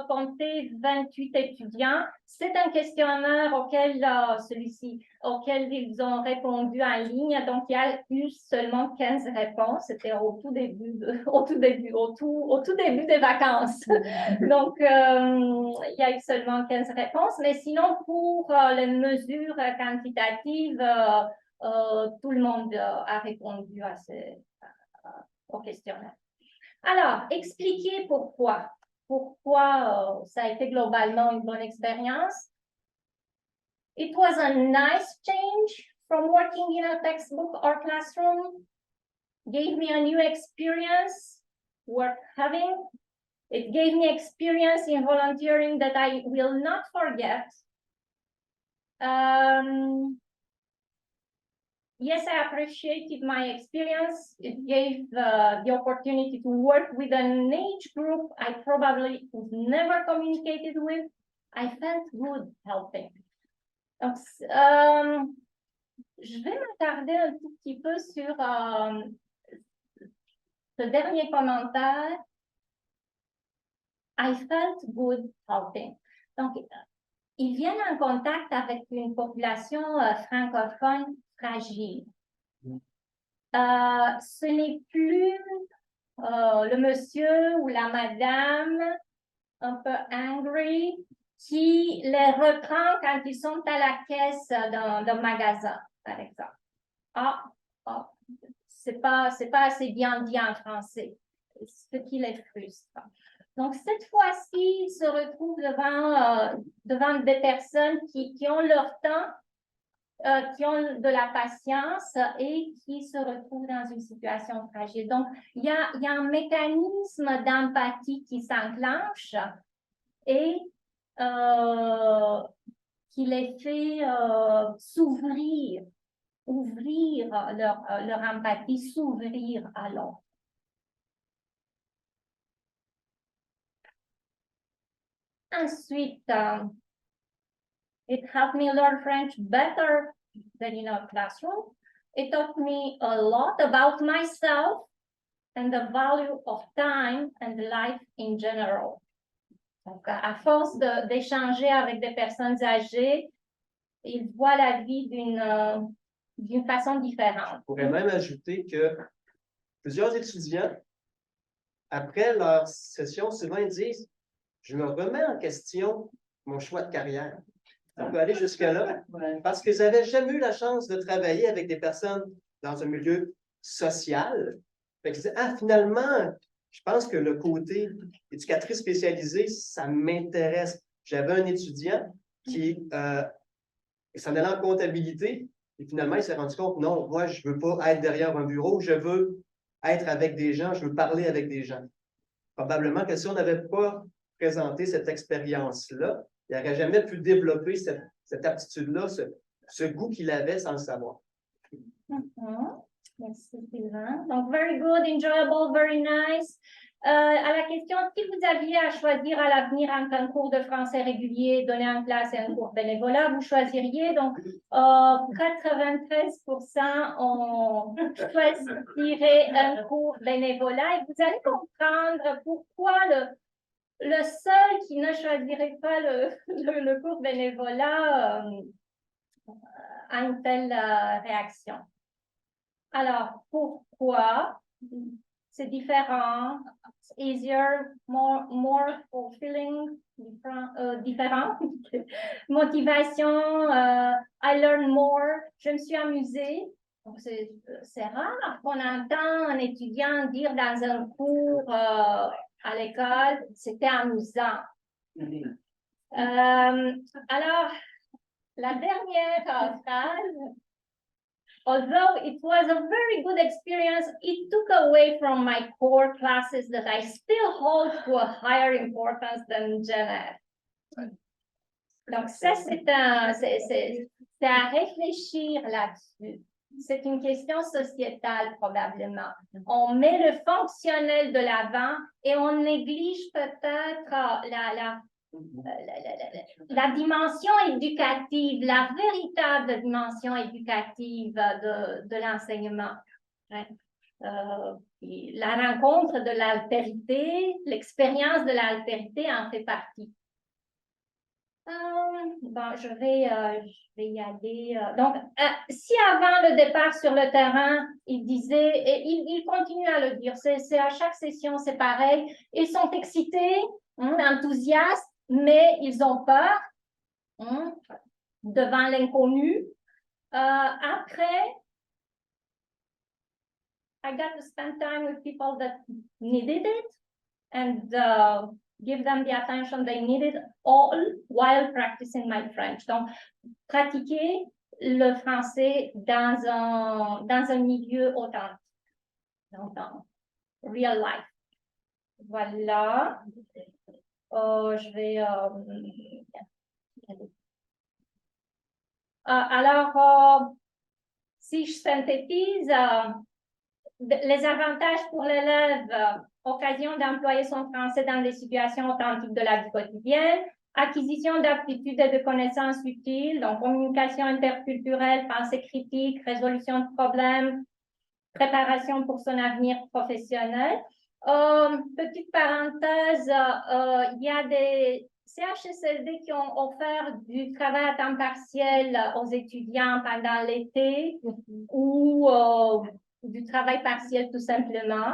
comptait 28 étudiants. C'est un questionnaire auquel ils ont répondu en ligne. Donc, il y a eu seulement 15 réponses. C'était au tout début des vacances. Donc, il y a eu seulement 15 réponses. Mais sinon, pour les mesures quantitatives, tout le monde a répondu au questionnaire. Alors, expliquer pourquoi ça a été globalement une bonne expérience. It was a nice change from working in a textbook or classroom. Gave me a new experience worth having. It gave me experience in volunteering that I will not forget. Yes, I appreciated my experience. It gave the opportunity to work with an age group I probably would never communicated with. I felt good helping. Donc, je vais m'attarder un tout petit peu sur ce dernier commentaire. I felt good helping. Donc, ils viennent en contact avec une population francophone fragile. Ce n'est plus le monsieur ou la madame un peu angry, qui les reprend quand ils sont à la caisse d'un magasin, par exemple. Ah, c'est pas assez bien dit en français, ce qui les frustre. Donc, cette fois-ci, ils se retrouvent devant des personnes qui ont leur temps, qui ont de la patience et qui se retrouvent dans une situation fragile. Donc, il y a un mécanisme d'empathie qui s'enclenche et qui les fait ouvrir leur empathie, s'ouvrir à l'autre. Ensuite, it helped me learn French better than in a classroom. It taught me a lot about myself and the value of time and life in general. Donc, à force d'échanger avec des personnes âgées, ils voient la vie d'une façon différente. Je pourrais même ajouter que plusieurs étudiants, après leur session, souvent ils disent « Je me remets en question mon choix de carrière. » Ça peut aller jusque-là, parce qu'ils n'avaient jamais eu la chance de travailler avec des personnes dans un milieu social. Fait qu'ils disaient « Ah, finalement, je pense que le côté éducatrice spécialisée, ça m'intéresse. » J'avais un étudiant qui s'en allait en comptabilité, et finalement, il s'est rendu compte, non, moi, je ne veux pas être derrière un bureau, je veux être avec des gens, je veux parler avec des gens. Probablement que si on n'avait pas présenté cette expérience-là, il n'aurait jamais pu développer cette aptitude-là, ce goût qu'il avait sans le savoir. Merci, Sylvain. Donc, very good, enjoyable, very nice. À la question, si vous aviez à choisir à l'avenir entre un cours de français régulier donné en classe et un cours bénévolat, vous choisiriez. Donc, 93% on choisirait un cours bénévolat. Et vous allez comprendre pourquoi le seul qui ne choisirait pas le cours bénévolat a une telle réaction. Alors, pourquoi? C'est différent, it's easier, more fulfilling, différent. Motivation, I learn more, je me suis amusée. Donc, c'est rare qu'on entend un étudiant dire dans un cours à l'école, c'était amusant. Alors, la dernière phrase. Although it was a very good experience, it took away from my core classes that I still hold to a higher importance than Gen Ed. Donc ça, c'est à réfléchir là-dessus. C'est une question sociétale probablement. On met le fonctionnel de l'avant et on néglige peut-être la dimension éducative, la véritable dimension éducative de l'enseignement. La rencontre de l'altérité, l'expérience de l'altérité en fait partie. Bon, je vais y aller. Donc, si avant le départ sur le terrain, il disait, et il continue à le dire, c'est à chaque session, c'est pareil, ils sont excités, enthousiastes, mais ils ont peur devant l'inconnu. Après, I got to spend time with people that needed it and give them the attention they needed, all while practicing my French. Donc, pratiquer le français dans un milieu authentique, donc dans real life. Voilà. Je vais alors, si je synthétise, les avantages pour l'élève, occasion d'employer son français dans des situations authentiques de la vie quotidienne, acquisition d'aptitudes et de connaissances utiles, donc communication interculturelle, pensée critique, résolution de problèmes, préparation pour son avenir professionnel. Petite parenthèse, il y a des CHSLD qui ont offert du travail à temps partiel aux étudiants pendant l'été ou du travail partiel tout simplement.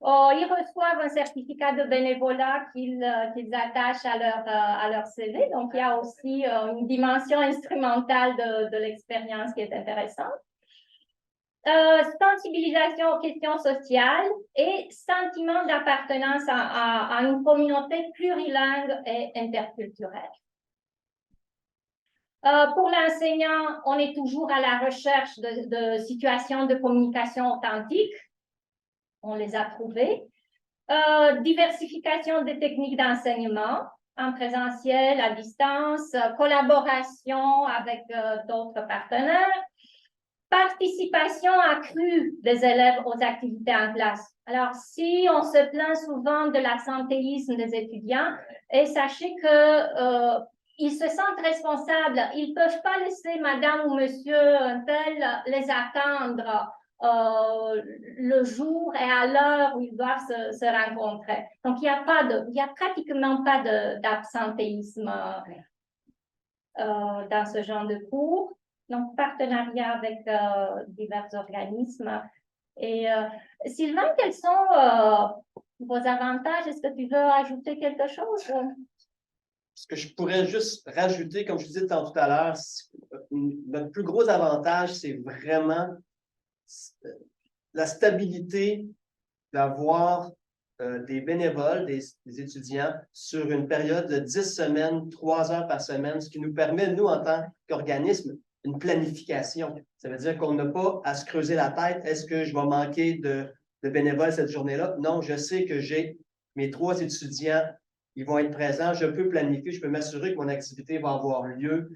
Ils reçoivent un certificat de bénévolat qu'ils attachent à leur CV. Donc, il y a aussi une dimension instrumentale de l'expérience qui est intéressante. Sensibilisation aux questions sociales et sentiment d'appartenance à une communauté plurilingue et interculturelle. Pour l'enseignant, on est toujours à la recherche de situations de communication authentiques. On les a trouvées. Diversification des techniques d'enseignement en présentiel, à distance, collaboration avec d'autres partenaires, participation accrue des élèves aux activités en classe. Alors, si on se plaint souvent de l'absentéisme des étudiants, et sachez que ils se sentent responsables. Ils ne peuvent pas laisser madame ou monsieur tel les attendre le jour et à l'heure où ils doivent se rencontrer. Donc, il y a pratiquement pas d'absentéisme dans ce genre de cours. Donc, partenariat avec divers organismes. Et Sylvain, quels sont vos avantages? Est-ce que tu veux ajouter quelque chose? Ce que je pourrais juste rajouter, comme je disais tout à l'heure, notre plus gros avantage, c'est vraiment la stabilité d'avoir des bénévoles, des étudiants sur une période de 10 semaines, 3 heures par semaine, ce qui nous permet, nous, en tant qu'organisme, une planification. Ça veut dire qu'on n'a pas à se creuser la tête. Est-ce que je vais manquer de bénévoles cette journée-là? Non, je sais que j'ai mes 3 étudiants, ils vont être présents. Je peux planifier, je peux m'assurer que mon activité va avoir lieu,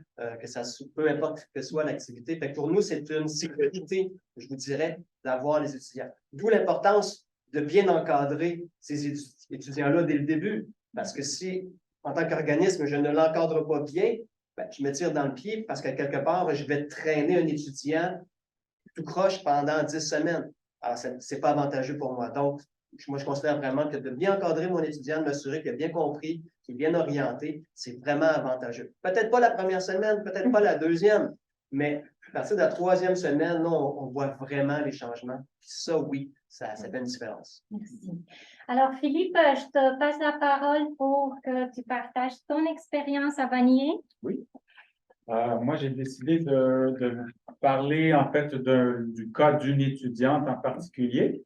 peu importe que soit l'activité. Fait que pour nous, c'est une sécurité, je vous dirais, d'avoir les étudiants. D'où l'importance de bien encadrer ces étudiants-là dès le début. Parce que si, en tant qu'organisme, je ne l'encadre pas bien, ben, je me tire dans le pied parce qu'à quelque part, je vais traîner un étudiant tout croche pendant 10 semaines. Alors, ce n'est pas avantageux pour moi. Donc, moi, je considère vraiment que de bien encadrer mon étudiant, de m'assurer qu'il a bien compris, qu'il est bien orienté, c'est vraiment avantageux. Peut-être pas la première semaine, peut-être pas la deuxième, mais à partir de la 3e semaine, là, on voit vraiment les changements. Puis ça, oui, ça fait une différence. Merci. Alors, Philippe, je te passe la parole pour que tu partages ton expérience à Vanier. Oui. Moi, j'ai décidé de parler en fait du cas d'une étudiante en particulier.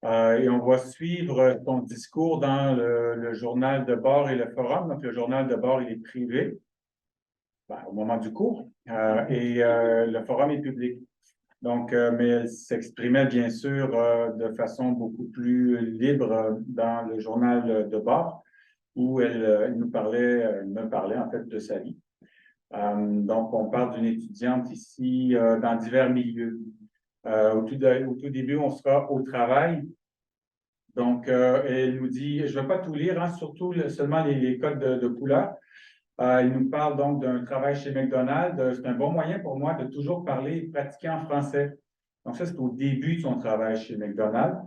Et on va suivre ton discours dans le journal de bord et le forum. Donc, le journal de bord, il est privé au moment du cours et le forum est public. Donc, mais elle s'exprimait bien sûr de façon beaucoup plus libre dans le journal de bord où elle me parlait en fait de sa vie. Donc, on parle d'une étudiante ici dans divers milieux. Au tout début, on sera au travail. Donc, elle nous dit, je ne vais pas tout lire, hein, surtout seulement les codes de couleur. Il nous parle donc d'un travail chez McDonald's. C'est un bon moyen pour moi de toujours parler et pratiquer en français. Donc, ça, c'est au début de son travail chez McDonald's.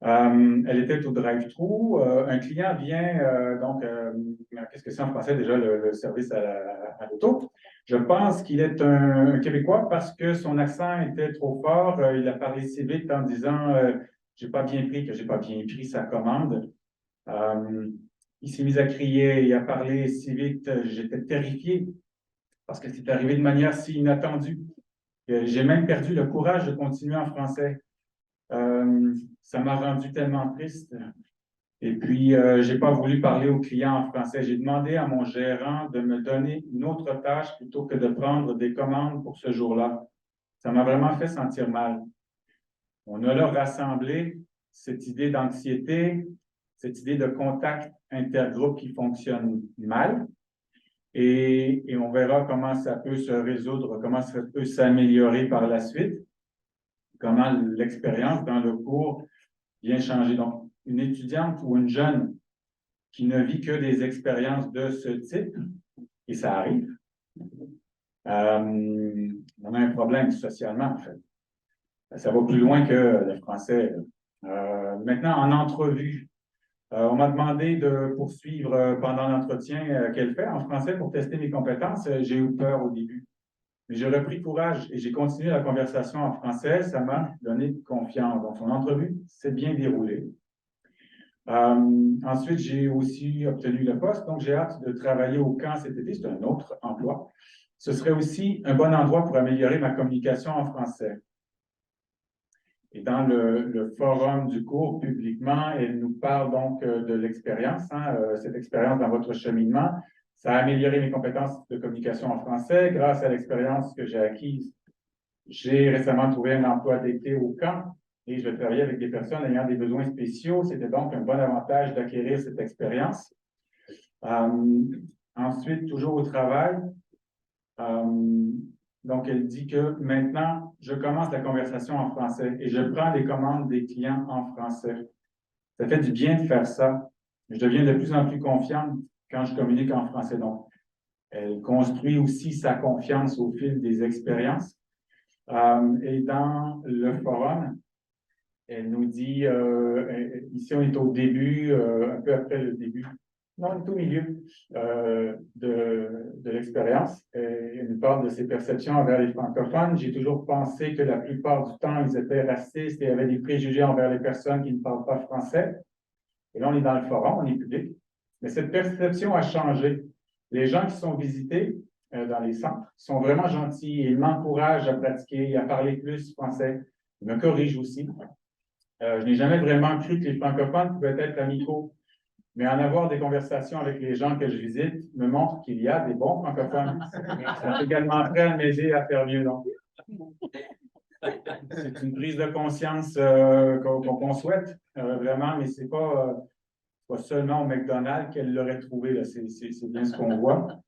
Elle était au drive-thru. Un client vient, qu'est-ce que c'est en français déjà, le service à l'auto? Je pense qu'il est un Québécois parce que son accent était trop fort. Il a parlé si vite en disant j'ai pas bien pris sa commande. Il s'est mis à crier, il a parlé si vite, j'étais terrifié parce que c'est arrivé de manière si inattendue. J'ai même perdu le courage de continuer en français. Ça m'a rendu tellement triste. Et puis, je n'ai pas voulu parler aux clients en français. J'ai demandé à mon gérant de me donner une autre tâche plutôt que de prendre des commandes pour ce jour-là. Ça m'a vraiment fait sentir mal. On a là rassemblé cette idée d'anxiété, cette idée de contact intergroupe qui fonctionne mal. Et on verra comment ça peut se résoudre, comment ça peut s'améliorer par la suite, comment l'expérience dans le cours vient changer. Donc, une étudiante ou une jeune qui ne vit que des expériences de ce type, et ça arrive, on a un problème socialement, en fait. Ça va plus loin que le français. Maintenant, en entrevue, on m'a demandé de poursuivre pendant l'entretien qu'elle fait en français pour tester mes compétences. J'ai eu peur au début. Mais j'ai repris courage et j'ai continué la conversation en français. Ça m'a donné confiance. Donc, son entrevue s'est bien déroulée. Ensuite, j'ai aussi obtenu le poste, donc j'ai hâte de travailler au camp cet été, c'est un autre emploi. Ce serait aussi un bon endroit pour améliorer ma communication en français. Et dans le forum du cours, publiquement, elle nous parle donc de l'expérience, cette expérience dans votre cheminement. Ça a amélioré mes compétences de communication en français. Grâce à l'expérience que j'ai acquise, j'ai récemment trouvé un emploi d'été au camp et je vais travailler avec des personnes ayant des besoins spéciaux. C'était donc un bon avantage d'acquérir cette expérience. Ensuite, toujours au travail, donc elle dit que maintenant, je commence la conversation en français et je prends les commandes des clients en français. Ça fait du bien de faire ça. Je deviens de plus en plus confiante quand je communique en français. Donc, elle construit aussi sa confiance au fil des expériences. Et dans le forum, elle nous dit, ici on est au début, un peu après le début, non, on est au milieu de l'expérience. Elle nous parle de ses perceptions envers les francophones. J'ai toujours pensé que la plupart du temps, ils étaient racistes et avaient des préjugés envers les personnes qui ne parlent pas français. Et là, on est dans le forum, on est public. Mais cette perception a changé. Les gens qui sont visités dans les centres sont vraiment gentils et ils m'encouragent à pratiquer et à parler plus français. Ils me corrigent aussi. Je n'ai jamais vraiment cru que les francophones pouvaient être amicaux. Mais en avoir des conversations avec les gens que je visite me montre qu'il y a des bons francophones. Ils sont également prêts à m'aider à faire mieux. Donc, c'est une prise de conscience qu'on souhaite vraiment, mais ce n'est pas seulement au McDonald's qu'elle l'aurait trouvé. C'est bien ce qu'on voit.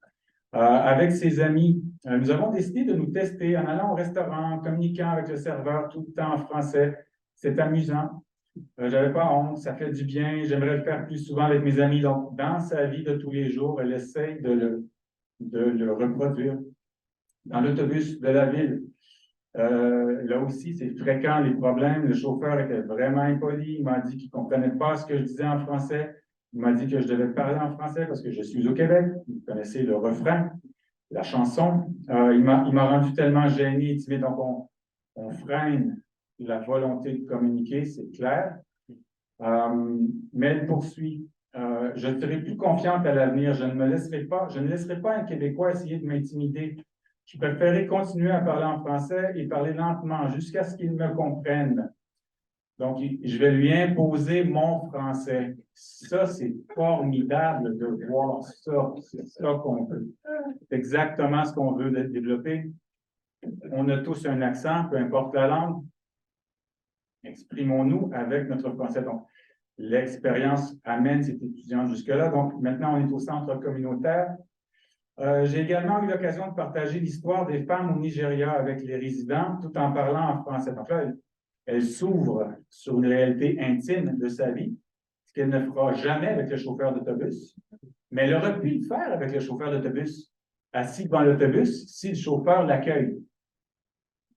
Avec ses amis, nous avons décidé de nous tester en allant au restaurant, en communiquant avec le serveur tout le temps en français. C'est amusant. J'avais pas honte, ça fait du bien. J'aimerais le faire plus souvent avec mes amis. Donc, dans sa vie de tous les jours, elle essaye de le reproduire. Dans l'autobus de la ville, là aussi, c'est fréquent les problèmes. Le chauffeur était vraiment impoli. Il m'a dit qu'il ne comprenait pas ce que je disais en français. Il m'a dit que je devais parler en français parce que je suis au Québec. Vous connaissez le refrain, la chanson. Il m'a rendu tellement gêné et timide. Donc, on freine la volonté de communiquer, c'est clair. Mais elle poursuit. Je serai plus confiante à l'avenir. Je ne laisserai pas un Québécois essayer de m'intimider. Je préférerais continuer à parler en français et parler lentement jusqu'à ce qu'il me comprenne. Donc, je vais lui imposer mon français. Ça, c'est formidable de voir ça. C'est ça qu'on veut. C'est exactement ce qu'on veut développer. On a tous un accent, peu importe la langue. Exprimons-nous avec notre français. Donc, l'expérience amène cet étudiant jusque-là. Donc, maintenant, on est au centre communautaire. J'ai également eu l'occasion de partager l'histoire des femmes au Nigeria avec les résidents, tout en parlant en français. Donc là, elle s'ouvre sur une réalité intime de sa vie, ce qu'elle ne fera jamais avec le chauffeur d'autobus. Mais elle aurait pu le faire avec le chauffeur d'autobus, assis devant l'autobus, si le chauffeur l'accueille.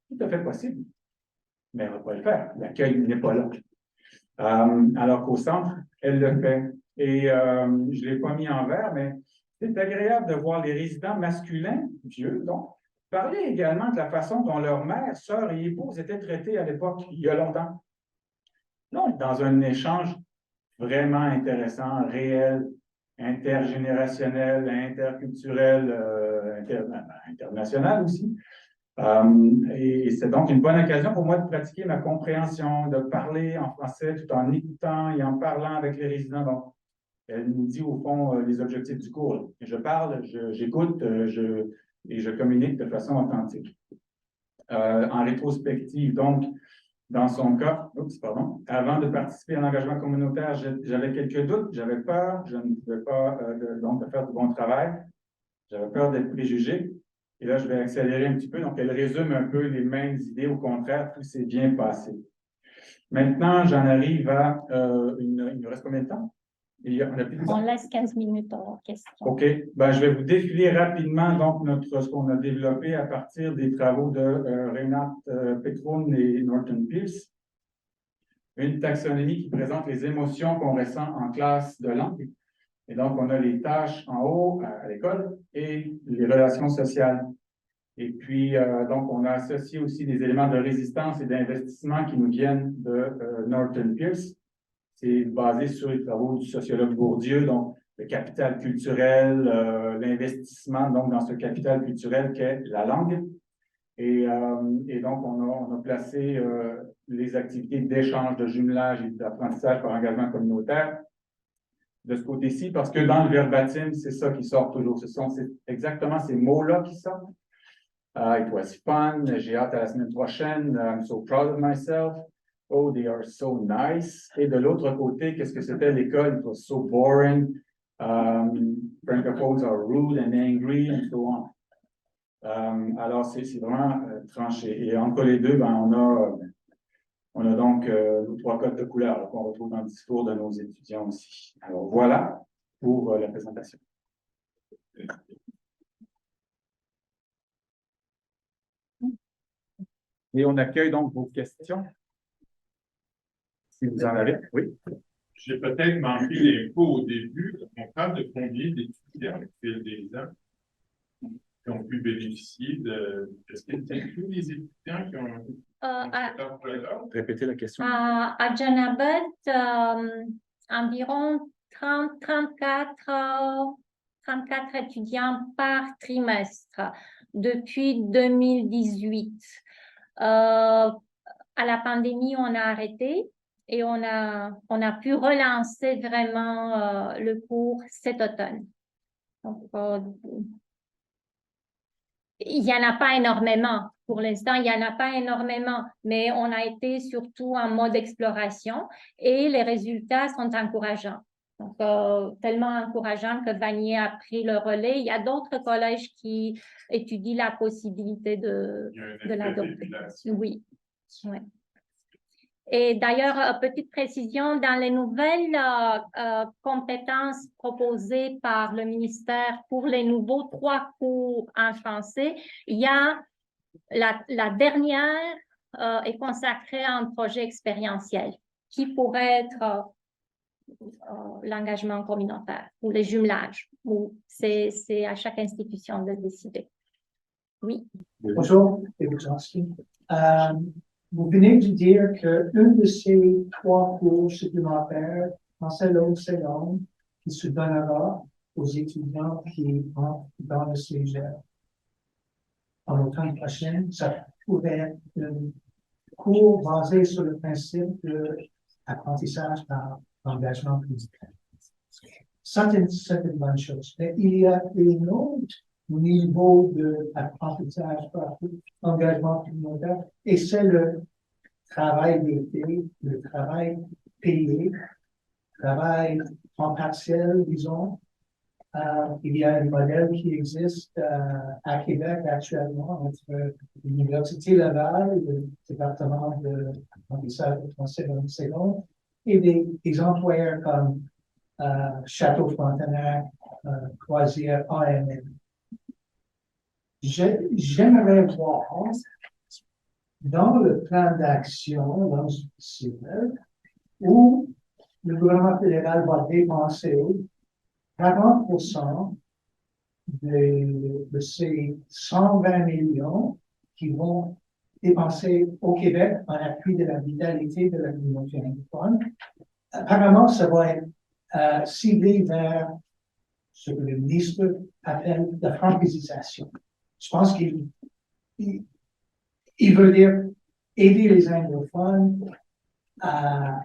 Tout à fait possible. Mais elle ne va pas le faire. L'accueil n'est pas là. Alors qu'au centre, elle le fait. Et je ne l'ai pas mis en vert, mais c'est agréable de voir les résidents masculins, vieux donc, parler également de la façon dont leur mère, sœur et épouse étaient traités à l'époque, il y a longtemps. Là, on est dans un échange vraiment intéressant, réel, intergénérationnel, interculturel, international aussi. Et c'est donc une bonne occasion pour moi de pratiquer ma compréhension, de parler en français tout en écoutant et en parlant avec les résidents. Donc, elle nous dit au fond les objectifs du cours. Je parle, j'écoute et je communique de façon authentique. En rétrospective, donc, dans son cas, avant de participer à l'engagement communautaire, j'avais quelques doutes, j'avais peur, je ne pouvais pas donc faire du bon travail, j'avais peur d'être préjugé. Et là, je vais accélérer un petit peu. Donc, elle résume un peu les mêmes idées. Au contraire, tout s'est bien passé. Maintenant, j'en arrive à... il nous reste combien de temps? On laisse 15 minutes en question. OK. Ben, je vais vous défiler rapidement donc ce qu'on a développé à partir des travaux de Renate Pettem et Norton Pierce. Une taxonomie qui présente les émotions qu'on ressent en classe de langue. Et donc, on a les tâches en haut à l'école et les relations sociales. Et puis, donc, on a associé aussi des éléments de résistance et d'investissement qui nous viennent de Norton Pierce. c'est basé sur les travaux du sociologue Bourdieu, donc le capital culturel, l'investissement donc dans ce capital culturel qu'est la langue. Et donc, on a placé les activités d'échange, de jumelage et d'apprentissage par engagement communautaire de ce côté-ci, parce que dans le verbatim, c'est ça qui sort toujours. C'est exactement ces mots-là qui sortent. It was fun, j'ai hâte à la semaine prochaine, I'm so proud of myself, oh, they are so nice. Et de l'autre côté, qu'est-ce que c'était l'école? It was so boring, francophones are rude and angry, and so on. Alors, c'est vraiment tranché. Et entre les deux, ben, on a donc nos 3 codes de couleur qu'on retrouve dans le discours de nos étudiants aussi. Alors, voilà pour la présentation. Et on accueille donc vos questions. Si vous en avez, oui. J'ai peut-être manqué l'info au début. On parle de combien d'étudiants au fil des ans qui ont pu bénéficier de... Est-ce que c'est tous les étudiants qui ont... Répétez la question. À Janabet, environ 34 étudiants par trimestre depuis 2018. À la pandémie, on a arrêté et on a pu relancer vraiment le cours cet automne. Donc, il n'y en a pas énormément. Pour l'instant, il n'y en a pas énormément, mais on a été surtout en mode exploration et les résultats sont encourageants. Donc, tellement encourageants que Vanier a pris le relais. Il y a d'autres collèges qui étudient la possibilité de l'adopter. Oui. Ouais. Et d'ailleurs, petite précision, dans les nouvelles compétences proposées par le ministère pour les nouveaux 3 cours en français, il y a la dernière est consacrée à un projet expérientiel qui pourrait être l'engagement communautaire ou les jumelages. C'est à chaque institution de décider. Oui. Bonjour, vous venez de dire qu'une de ces 3 cours supplémentaires, français langue seconde, qui se donnera aux étudiants qui entrent dans le cégep en l'automne prochain, ça pourrait être un cours basé sur le principe de l'apprentissage par engagement communautaire. C'est une bonne chose. Mais il y a un autre niveau d'apprentissage par engagement communautaire et c'est le travail d'été, le travail payé, travail en partiel, disons. Il y a un modèle qui existe à Québec actuellement entre l'Université Laval, le département de l'apprentissage de français dans le second, et des employeurs comme Château-Frontenac, Croisière, AMM. J'aimerais voir dans le plan d'action, dans ce site, où le gouvernement fédéral va dépenser 40% de ces 120 millions qui vont dépenser au Québec en appui de la vitalité de la communauté anglophone. Apparemment, ça va être ciblé vers ce que le ministre appelle la francisation. Je pense qu'il veut dire aider les anglophones à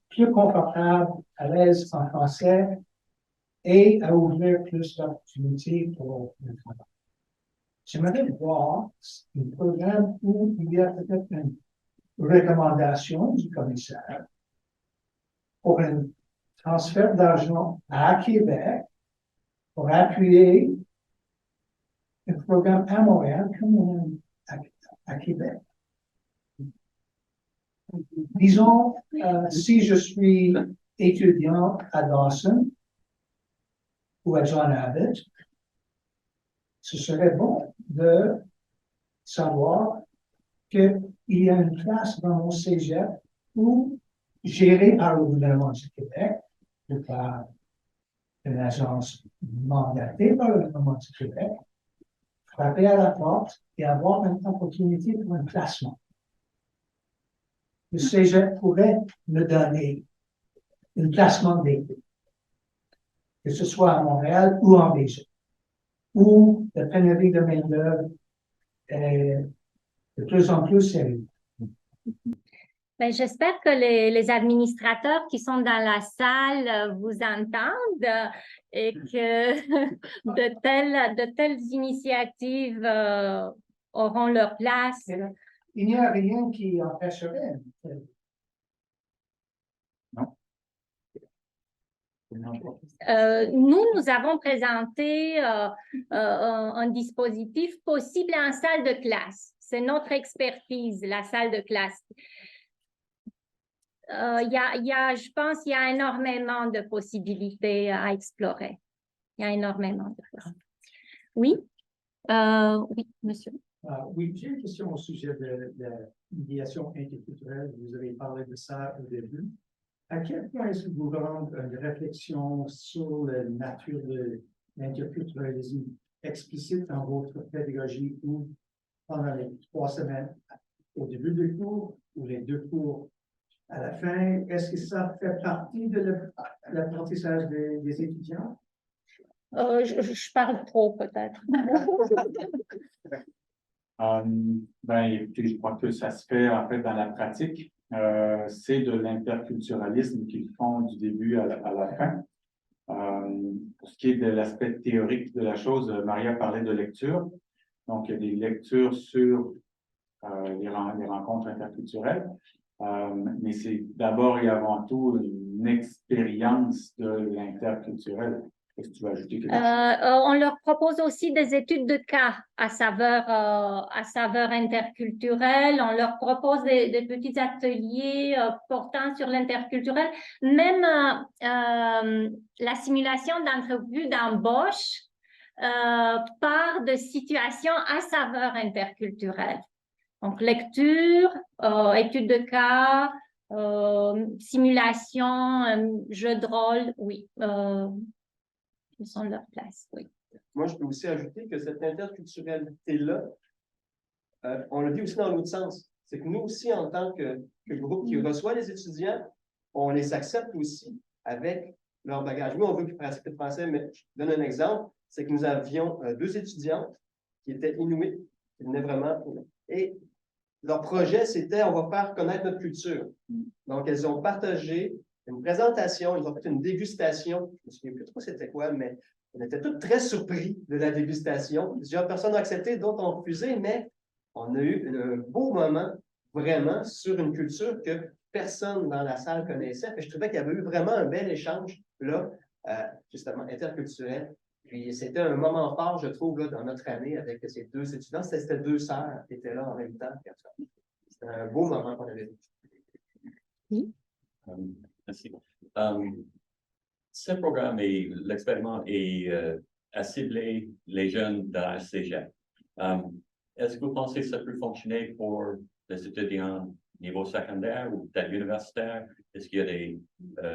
plus confortable, à l'aise en français et à ouvrir plus d'opportunités pour le travail. J'aimerais voir un programme où il y a peut-être une recommandation du commissaire pour un transfert d'argent à Québec pour appuyer un programme à Montréal comme à Québec. Disons, si je suis étudiant à Dawson ou à John Abbott, ce serait bon de savoir qu'il y a une place dans mon cégep où, géré par le gouvernement du Québec, ou par une agence mandatée par le gouvernement du Québec, frapper à la porte et avoir une opportunité pour un placement. le cégep pourrait me donner un placement d'été, que ce soit à Montréal ou en Belgique, où la pénurie de main-d'œuvre est de plus en plus sérieuse. Ben, j'espère que les administrateurs qui sont dans la salle vous entendent et que de telles initiatives auront leur place. Il n'y a rien qui empêcherait. Nous avons présenté un dispositif possible en salle de classe. C'est notre expertise, la salle de classe. Je pense qu'il y a énormément de possibilités à explorer. Il y a énormément de possibilités. Oui? Oui, monsieur. Oui, j'ai une question au sujet de la médiation interculturelle. Vous avez parlé de ça au début. À quel point est-ce que vous rendez une réflexion sur la nature de l'interculturalisme explicite dans votre pédagogie ou pendant les 3 semaines au début du cours ou les 2 cours à la fin? Est-ce que ça fait partie de l'apprentissage des étudiants? Je parle trop, peut-être. Écoutez, je crois que ça se fait en fait dans la pratique. C'est de l'interculturalisme qu'ils font du début à la fin. Pour ce qui est de l'aspect théorique de la chose, Maria parlait de lecture. Donc, il y a des lectures sur les rencontres interculturelles. Mais c'est d'abord et avant tout une expérience de l'interculturel. Est-ce que tu veux ajouter quelque chose? On leur propose aussi des études de cas à saveur interculturelle. On leur propose des petits ateliers portant sur l'interculturel. Même la simulation d'entrevue d'embauche part de situations à saveur interculturelle. Donc, lecture, études de cas, simulation, jeu de rôle, oui. Ils sont de leur place, oui. Moi, je peux aussi ajouter que cette interculturalité-là, on le dit aussi dans l'autre sens. C'est que nous aussi, en tant que groupe qui reçoit les étudiants, on les accepte aussi avec leur bagage. Nous, on veut qu'ils pratiquent le français, mais je donne un exemple, c'est que nous avions 2 étudiantes qui étaient inuites, qui venaient vraiment, et leur projet, c'était on va faire connaître notre culture. Donc, elles ont partagé une présentation, ils ont fait une dégustation. Je ne me souviens plus trop c'était quoi, mais on était tous très surpris de la dégustation. Plusieurs personnes ont accepté, d'autres ont refusé, mais on a eu un beau moment vraiment sur une culture que personne dans la salle connaissait. Et je trouvais qu'il y avait eu vraiment un bel échange là, justement interculturel. Puis c'était un moment fort, je trouve, là, dans notre année avec ces 2 étudiants. C'était 2 sœurs qui étaient là en même temps. C'était un beau moment qu'on avait vécu. Oui. Merci. Ce programme et l'expériment a ciblé les jeunes de la cégep. Est-ce que vous pensez que ça peut fonctionner pour les étudiants niveau secondaire ou peut-être universitaire? Est-ce qu'il y a des...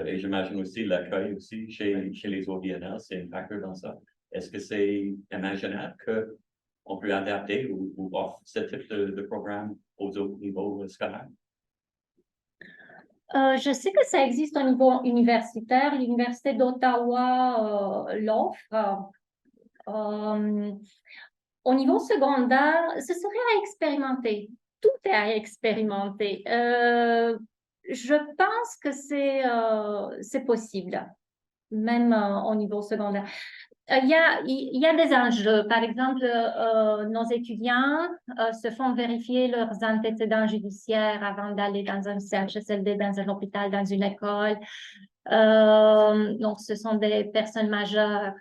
et j'imagine aussi l'accueil aussi chez les ODNL, c'est un facteur dans ça. Est-ce que c'est imaginable qu'on peut adapter ou offrir ce type de programme aux autres niveaux scolaires? Je sais que ça existe au niveau universitaire. L'Université d'Ottawa l'offre. Au niveau secondaire, ce serait à expérimenter. Tout est à expérimenter. Je pense que c'est possible, même au niveau secondaire. Il y a des enjeux. Par exemple, nos étudiants se font vérifier leurs antécédents judiciaires avant d'aller dans un CHSLD, dans un hôpital, dans une école. Donc, ce sont des personnes majeures.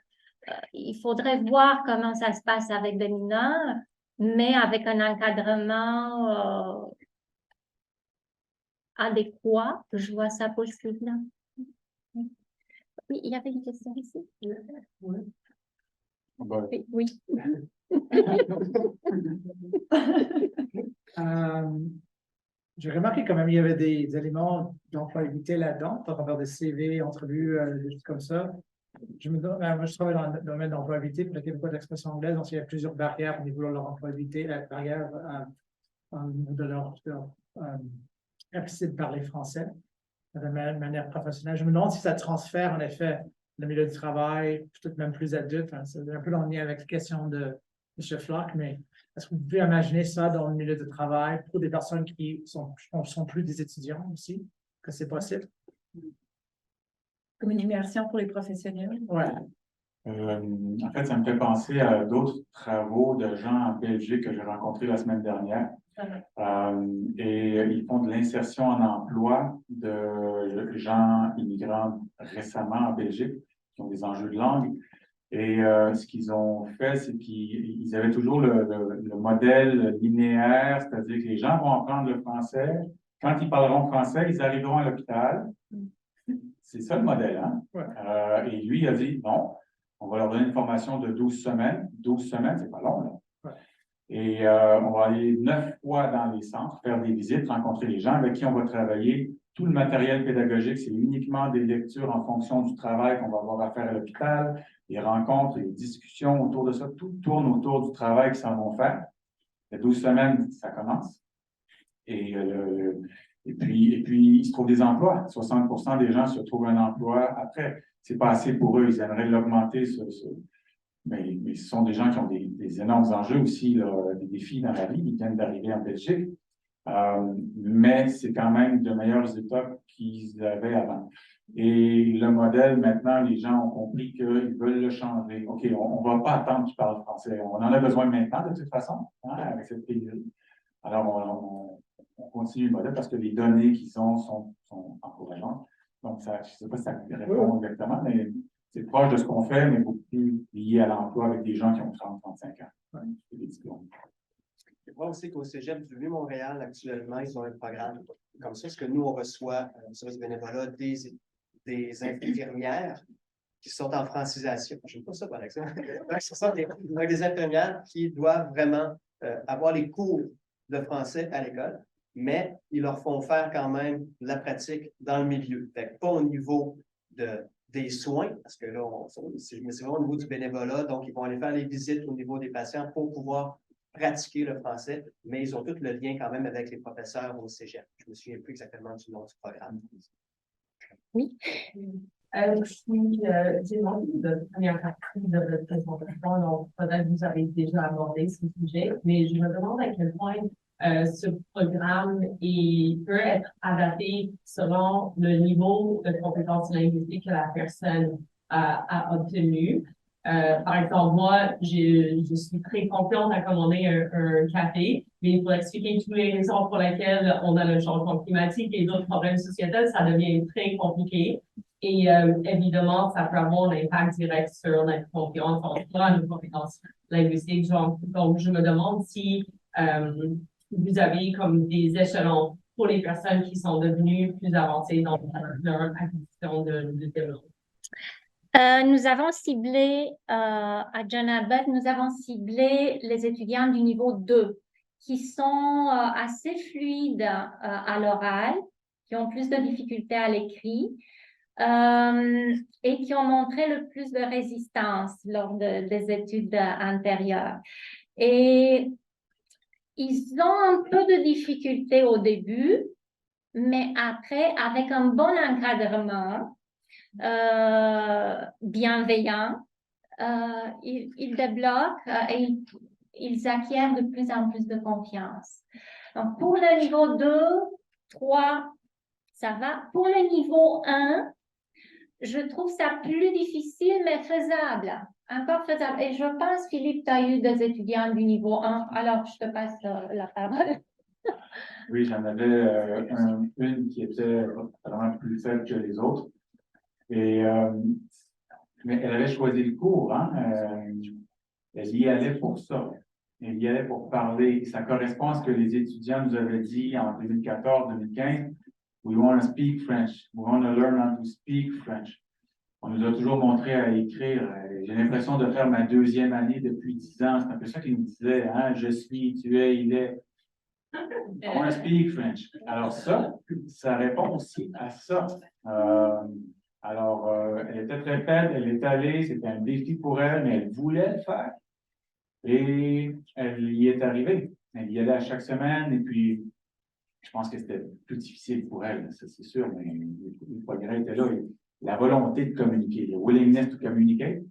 Il faudrait voir comment ça se passe avec des mineurs, mais avec un encadrement adéquat. Je vois ça possible. Oui, il y avait une question ici. Oui. Oui. J'ai remarqué quand même il y avait des éléments d'employabilité là-dedans, par rapport des CV, entrevues, des choses comme ça. Moi, je travaille dans le domaine d'employabilité pour le Québécois d'expression anglaise, donc il y a plusieurs barrières au niveau de leur employabilité, la barrière au niveau de leur capacité de parler français de manière professionnelle. Je me demande si ça transfère, en effet, le milieu du travail, peut-être même plus adulte. Hein, c'est un peu en lien avec la question de M. Flock, mais est-ce que vous pouvez imaginer ça dans le milieu du travail pour des personnes qui sont plus des étudiants aussi, que c'est possible? Comme une immersion pour les professionnels. Ouais. En fait, ça me fait penser à d'autres travaux de gens en Belgique que j'ai rencontrés la semaine dernière. Et ils font de l'insertion en emploi de gens immigrants récemment en Belgique qui ont des enjeux de langue. Et ce qu'ils ont fait, c'est qu'ils avaient toujours le modèle linéaire, c'est-à-dire que les gens vont apprendre le français. Quand ils parleront français, ils arriveront à l'hôpital. C'est ça le modèle, hein? Ouais. Et lui, il a dit, non, on va leur donner une formation de 12 semaines. 12 semaines, c'est pas long, là. Ouais. Et on va aller 9 fois dans les centres, faire des visites, rencontrer les gens avec qui on va travailler. Tout le matériel pédagogique, c'est uniquement des lectures en fonction du travail qu'on va avoir à faire à l'hôpital, les rencontres, les discussions autour de ça. Tout tourne autour du travail qu'ils s'en vont faire. Les 12 semaines, ça commence. Et puis, ils se trouvent des emplois. 60% des gens se trouvent un emploi après. C'est pas assez pour eux. Ils aimeraient l'augmenter. Mais ce sont des gens qui ont des énormes enjeux aussi, là, des défis dans la vie. Ils viennent d'arriver en Belgique. Mais c'est quand même de meilleurs états qu'ils avaient avant. Et le modèle, maintenant, les gens ont compris qu'ils veulent le changer. OK, on ne va pas attendre qu'ils parlent français. On en a besoin maintenant, de toute façon, hein, avec cette pénurie. Alors, on continue le modèle parce que les données qu'ils ont sont encourageantes. Donc, ça, je ne sais pas si ça répond exactement, mais c'est proche de ce qu'on fait, mais beaucoup plus lié à l'emploi avec des gens qui ont 30-35 ans. Ouais, des diplômes. Je vois aussi qu'au Cégep du Vieux-Montréal, actuellement, ils ont un programme comme ça, parce que nous, on reçoit au service du bénévolat des infirmières qui sont en francisation. Je n'aime pas ça, par exemple. Ce sont des infirmières qui doivent vraiment avoir les cours de français à l'école, mais ils leur font faire quand même la pratique dans le milieu. Fait, pas au niveau des soins, parce que là, c'est vraiment au niveau du bénévolat, donc ils vont aller faire les visites au niveau des patients pour pouvoir pratiquer le français, mais ils ont tout le lien quand même avec les professeurs au Cégep. Je ne me souviens plus exactement du nom du programme. Oui. Je suis demandé de première partie de votre présentation, donc peut-être que vous avez déjà abordé ce sujet, mais je me demande à quel point ce programme peut être adapté selon le niveau de compétences linguistiques que la personne a obtenu. Par exemple, moi, je suis très confiante à commander un café, mais pour expliquer toutes les raisons pour lesquelles on a le changement climatique et d'autres problèmes sociétals, ça devient très compliqué. Et évidemment, ça peut avoir un impact direct sur notre confiance en soi, nos compétences linguistiques. Donc, je me demande si vous avez comme des échelons pour les personnes qui sont devenues plus avancées dans leur acquisition de développement. Nous avons ciblé, à John Abbott, nous avons ciblé les étudiants du niveau 2 qui sont assez fluides à l'oral, qui ont plus de difficultés à l'écrit et qui ont montré le plus de résistance lors des études antérieures. Et ils ont un peu de difficultés au début, mais après, avec un bon encadrement, bienveillant, ils débloquent et ils acquièrent de plus en plus de confiance. Donc, pour le niveau 2, 3, ça va. Pour le niveau 1, je trouve ça plus difficile, mais faisable. Encore faisable. Et je pense, Philippe, tu as eu des étudiants du niveau 1. Alors, je te passe la parole. Oui, j'en avais une qui était vraiment plus faible que les autres. Et, mais elle avait choisi le cours, hein? Elle y allait pour ça. Elle y allait pour parler. Ça correspond à ce que les étudiants nous avaient dit en 2014-2015. We want to speak French. We want to learn how to speak French. On nous a toujours montré à écrire. J'ai l'impression de faire ma deuxième année depuis 10 ans. C'est un peu ça qu'ils nous disaient, hein? Je suis, tu es, il est. I want to speak French. Alors ça répond aussi à ça. Elle était très faible, elle est allée, c'était un défi pour elle, mais elle voulait le faire. Et elle y est arrivée. Elle y allait à chaque semaine, et puis je pense que c'était plus difficile pour elle, ça c'est sûr, mais le progrès était là. Et la volonté de communiquer, le willingness to communicate,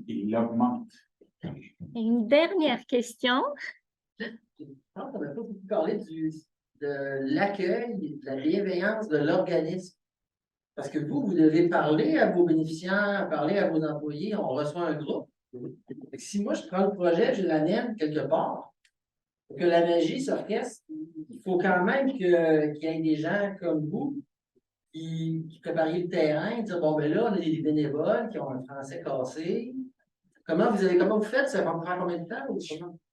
il augmente. Une dernière question. Je pense qu'on n'a pas beaucoup parlé de l'accueil, de la bienveillance de l'organisme. Parce que vous devez parler à vos bénéficiaires, parler à vos employés, on reçoit un groupe. Fait que si moi je prends le projet, je l'amène quelque part, pour que la magie s'orchestre, il faut quand même qu'il y ait des gens comme vous qui préparent le terrain, dire bon ben là, on a des bénévoles qui ont un français cassé. Comment vous faites? Ça va me prendre combien de temps? Ou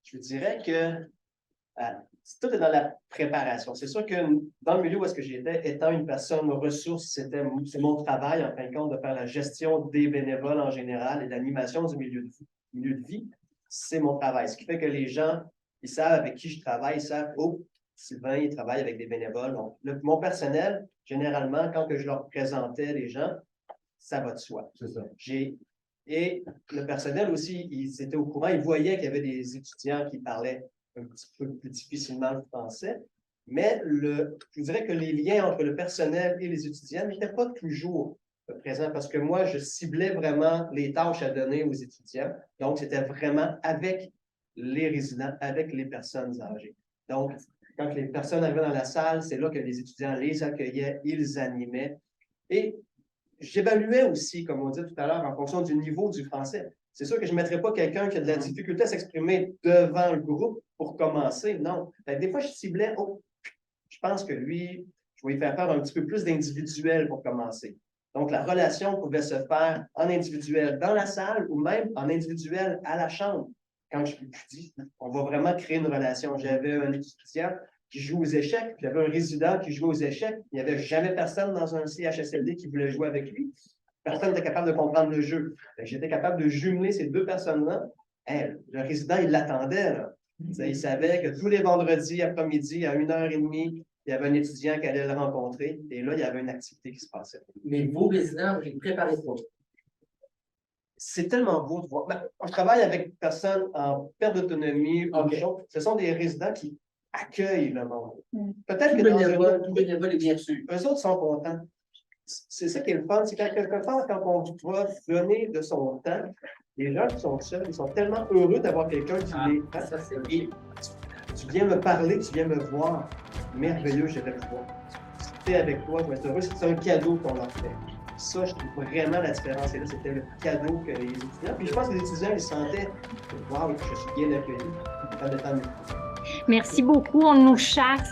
Je dirais que tout est dans la préparation. C'est sûr que dans le milieu où est-ce que j'étais, étant une personne ressource, c'est mon travail, en fin de compte, de faire la gestion des bénévoles en général et l'animation du milieu de vie. C'est mon travail. Ce qui fait que les gens, ils savent avec qui je travaille, ils savent, oh, Sylvain, il travaille avec des bénévoles. Donc, mon personnel, généralement, quand que je leur présentais les gens, ça va de soi. C'est ça. Et le personnel aussi, ils étaient au courant, ils voyaient qu'il y avait des étudiants qui parlaient un petit peu plus difficilement le français, mais je dirais que les liens entre le personnel et les étudiants n'étaient pas toujours présents parce que moi, je ciblais vraiment les tâches à donner aux étudiants. Donc, c'était vraiment avec les résidents, avec les personnes âgées. Donc, quand les personnes arrivaient dans la salle, c'est là que les étudiants les accueillaient, ils animaient. Et j'évaluais aussi, comme on dit tout à l'heure, en fonction du niveau du français. C'est sûr que je ne mettrais pas quelqu'un qui a de la difficulté à s'exprimer devant le groupe pour commencer. Non. Des fois, je ciblais, oh, je pense que lui, je vais lui faire un petit peu plus d'individuel pour commencer. Donc, la relation pouvait se faire en individuel dans la salle ou même en individuel à la chambre. Quand je dis, on va vraiment créer une relation. J'avais un étudiant qui joue aux échecs, puis j'avais un résident qui jouait aux échecs. Il n'y avait jamais personne dans un CHSLD qui voulait jouer avec lui. Personne n'était capable de comprendre le jeu. J'étais capable de jumeler ces deux personnes-là. Le résident, il l'attendait. Il savait que tous les vendredis après-midi, à 1h30, il y avait un étudiant qui allait le rencontrer. Et là, il y avait une activité qui se passait. Mais vos résidents, vous ne préparez pas. C'est tellement beau de voir. Je travaille avec des personnes en perte d'autonomie. Okay. Ce sont des résidents qui accueillent le monde. Peut-être que tout bénévole est bien reçu. Eux autres sont contents. C'est ça qui est le fun. C'est quelque part, quand on va donner de son temps, les gens qui sont seuls, ils sont tellement heureux d'avoir quelqu'un qui les prend. Et tu viens me parler, tu viens me voir. Merveilleux, je vais te voir. Discuter avec toi, je vais être heureux. C'est un cadeau qu'on leur fait. Ça, je trouve vraiment la différence. Et là, c'était le cadeau que les étudiants. Puis je pense que les étudiants, ils sentaient, waouh, je suis bien accueilli. Merci beaucoup. On nous chasse.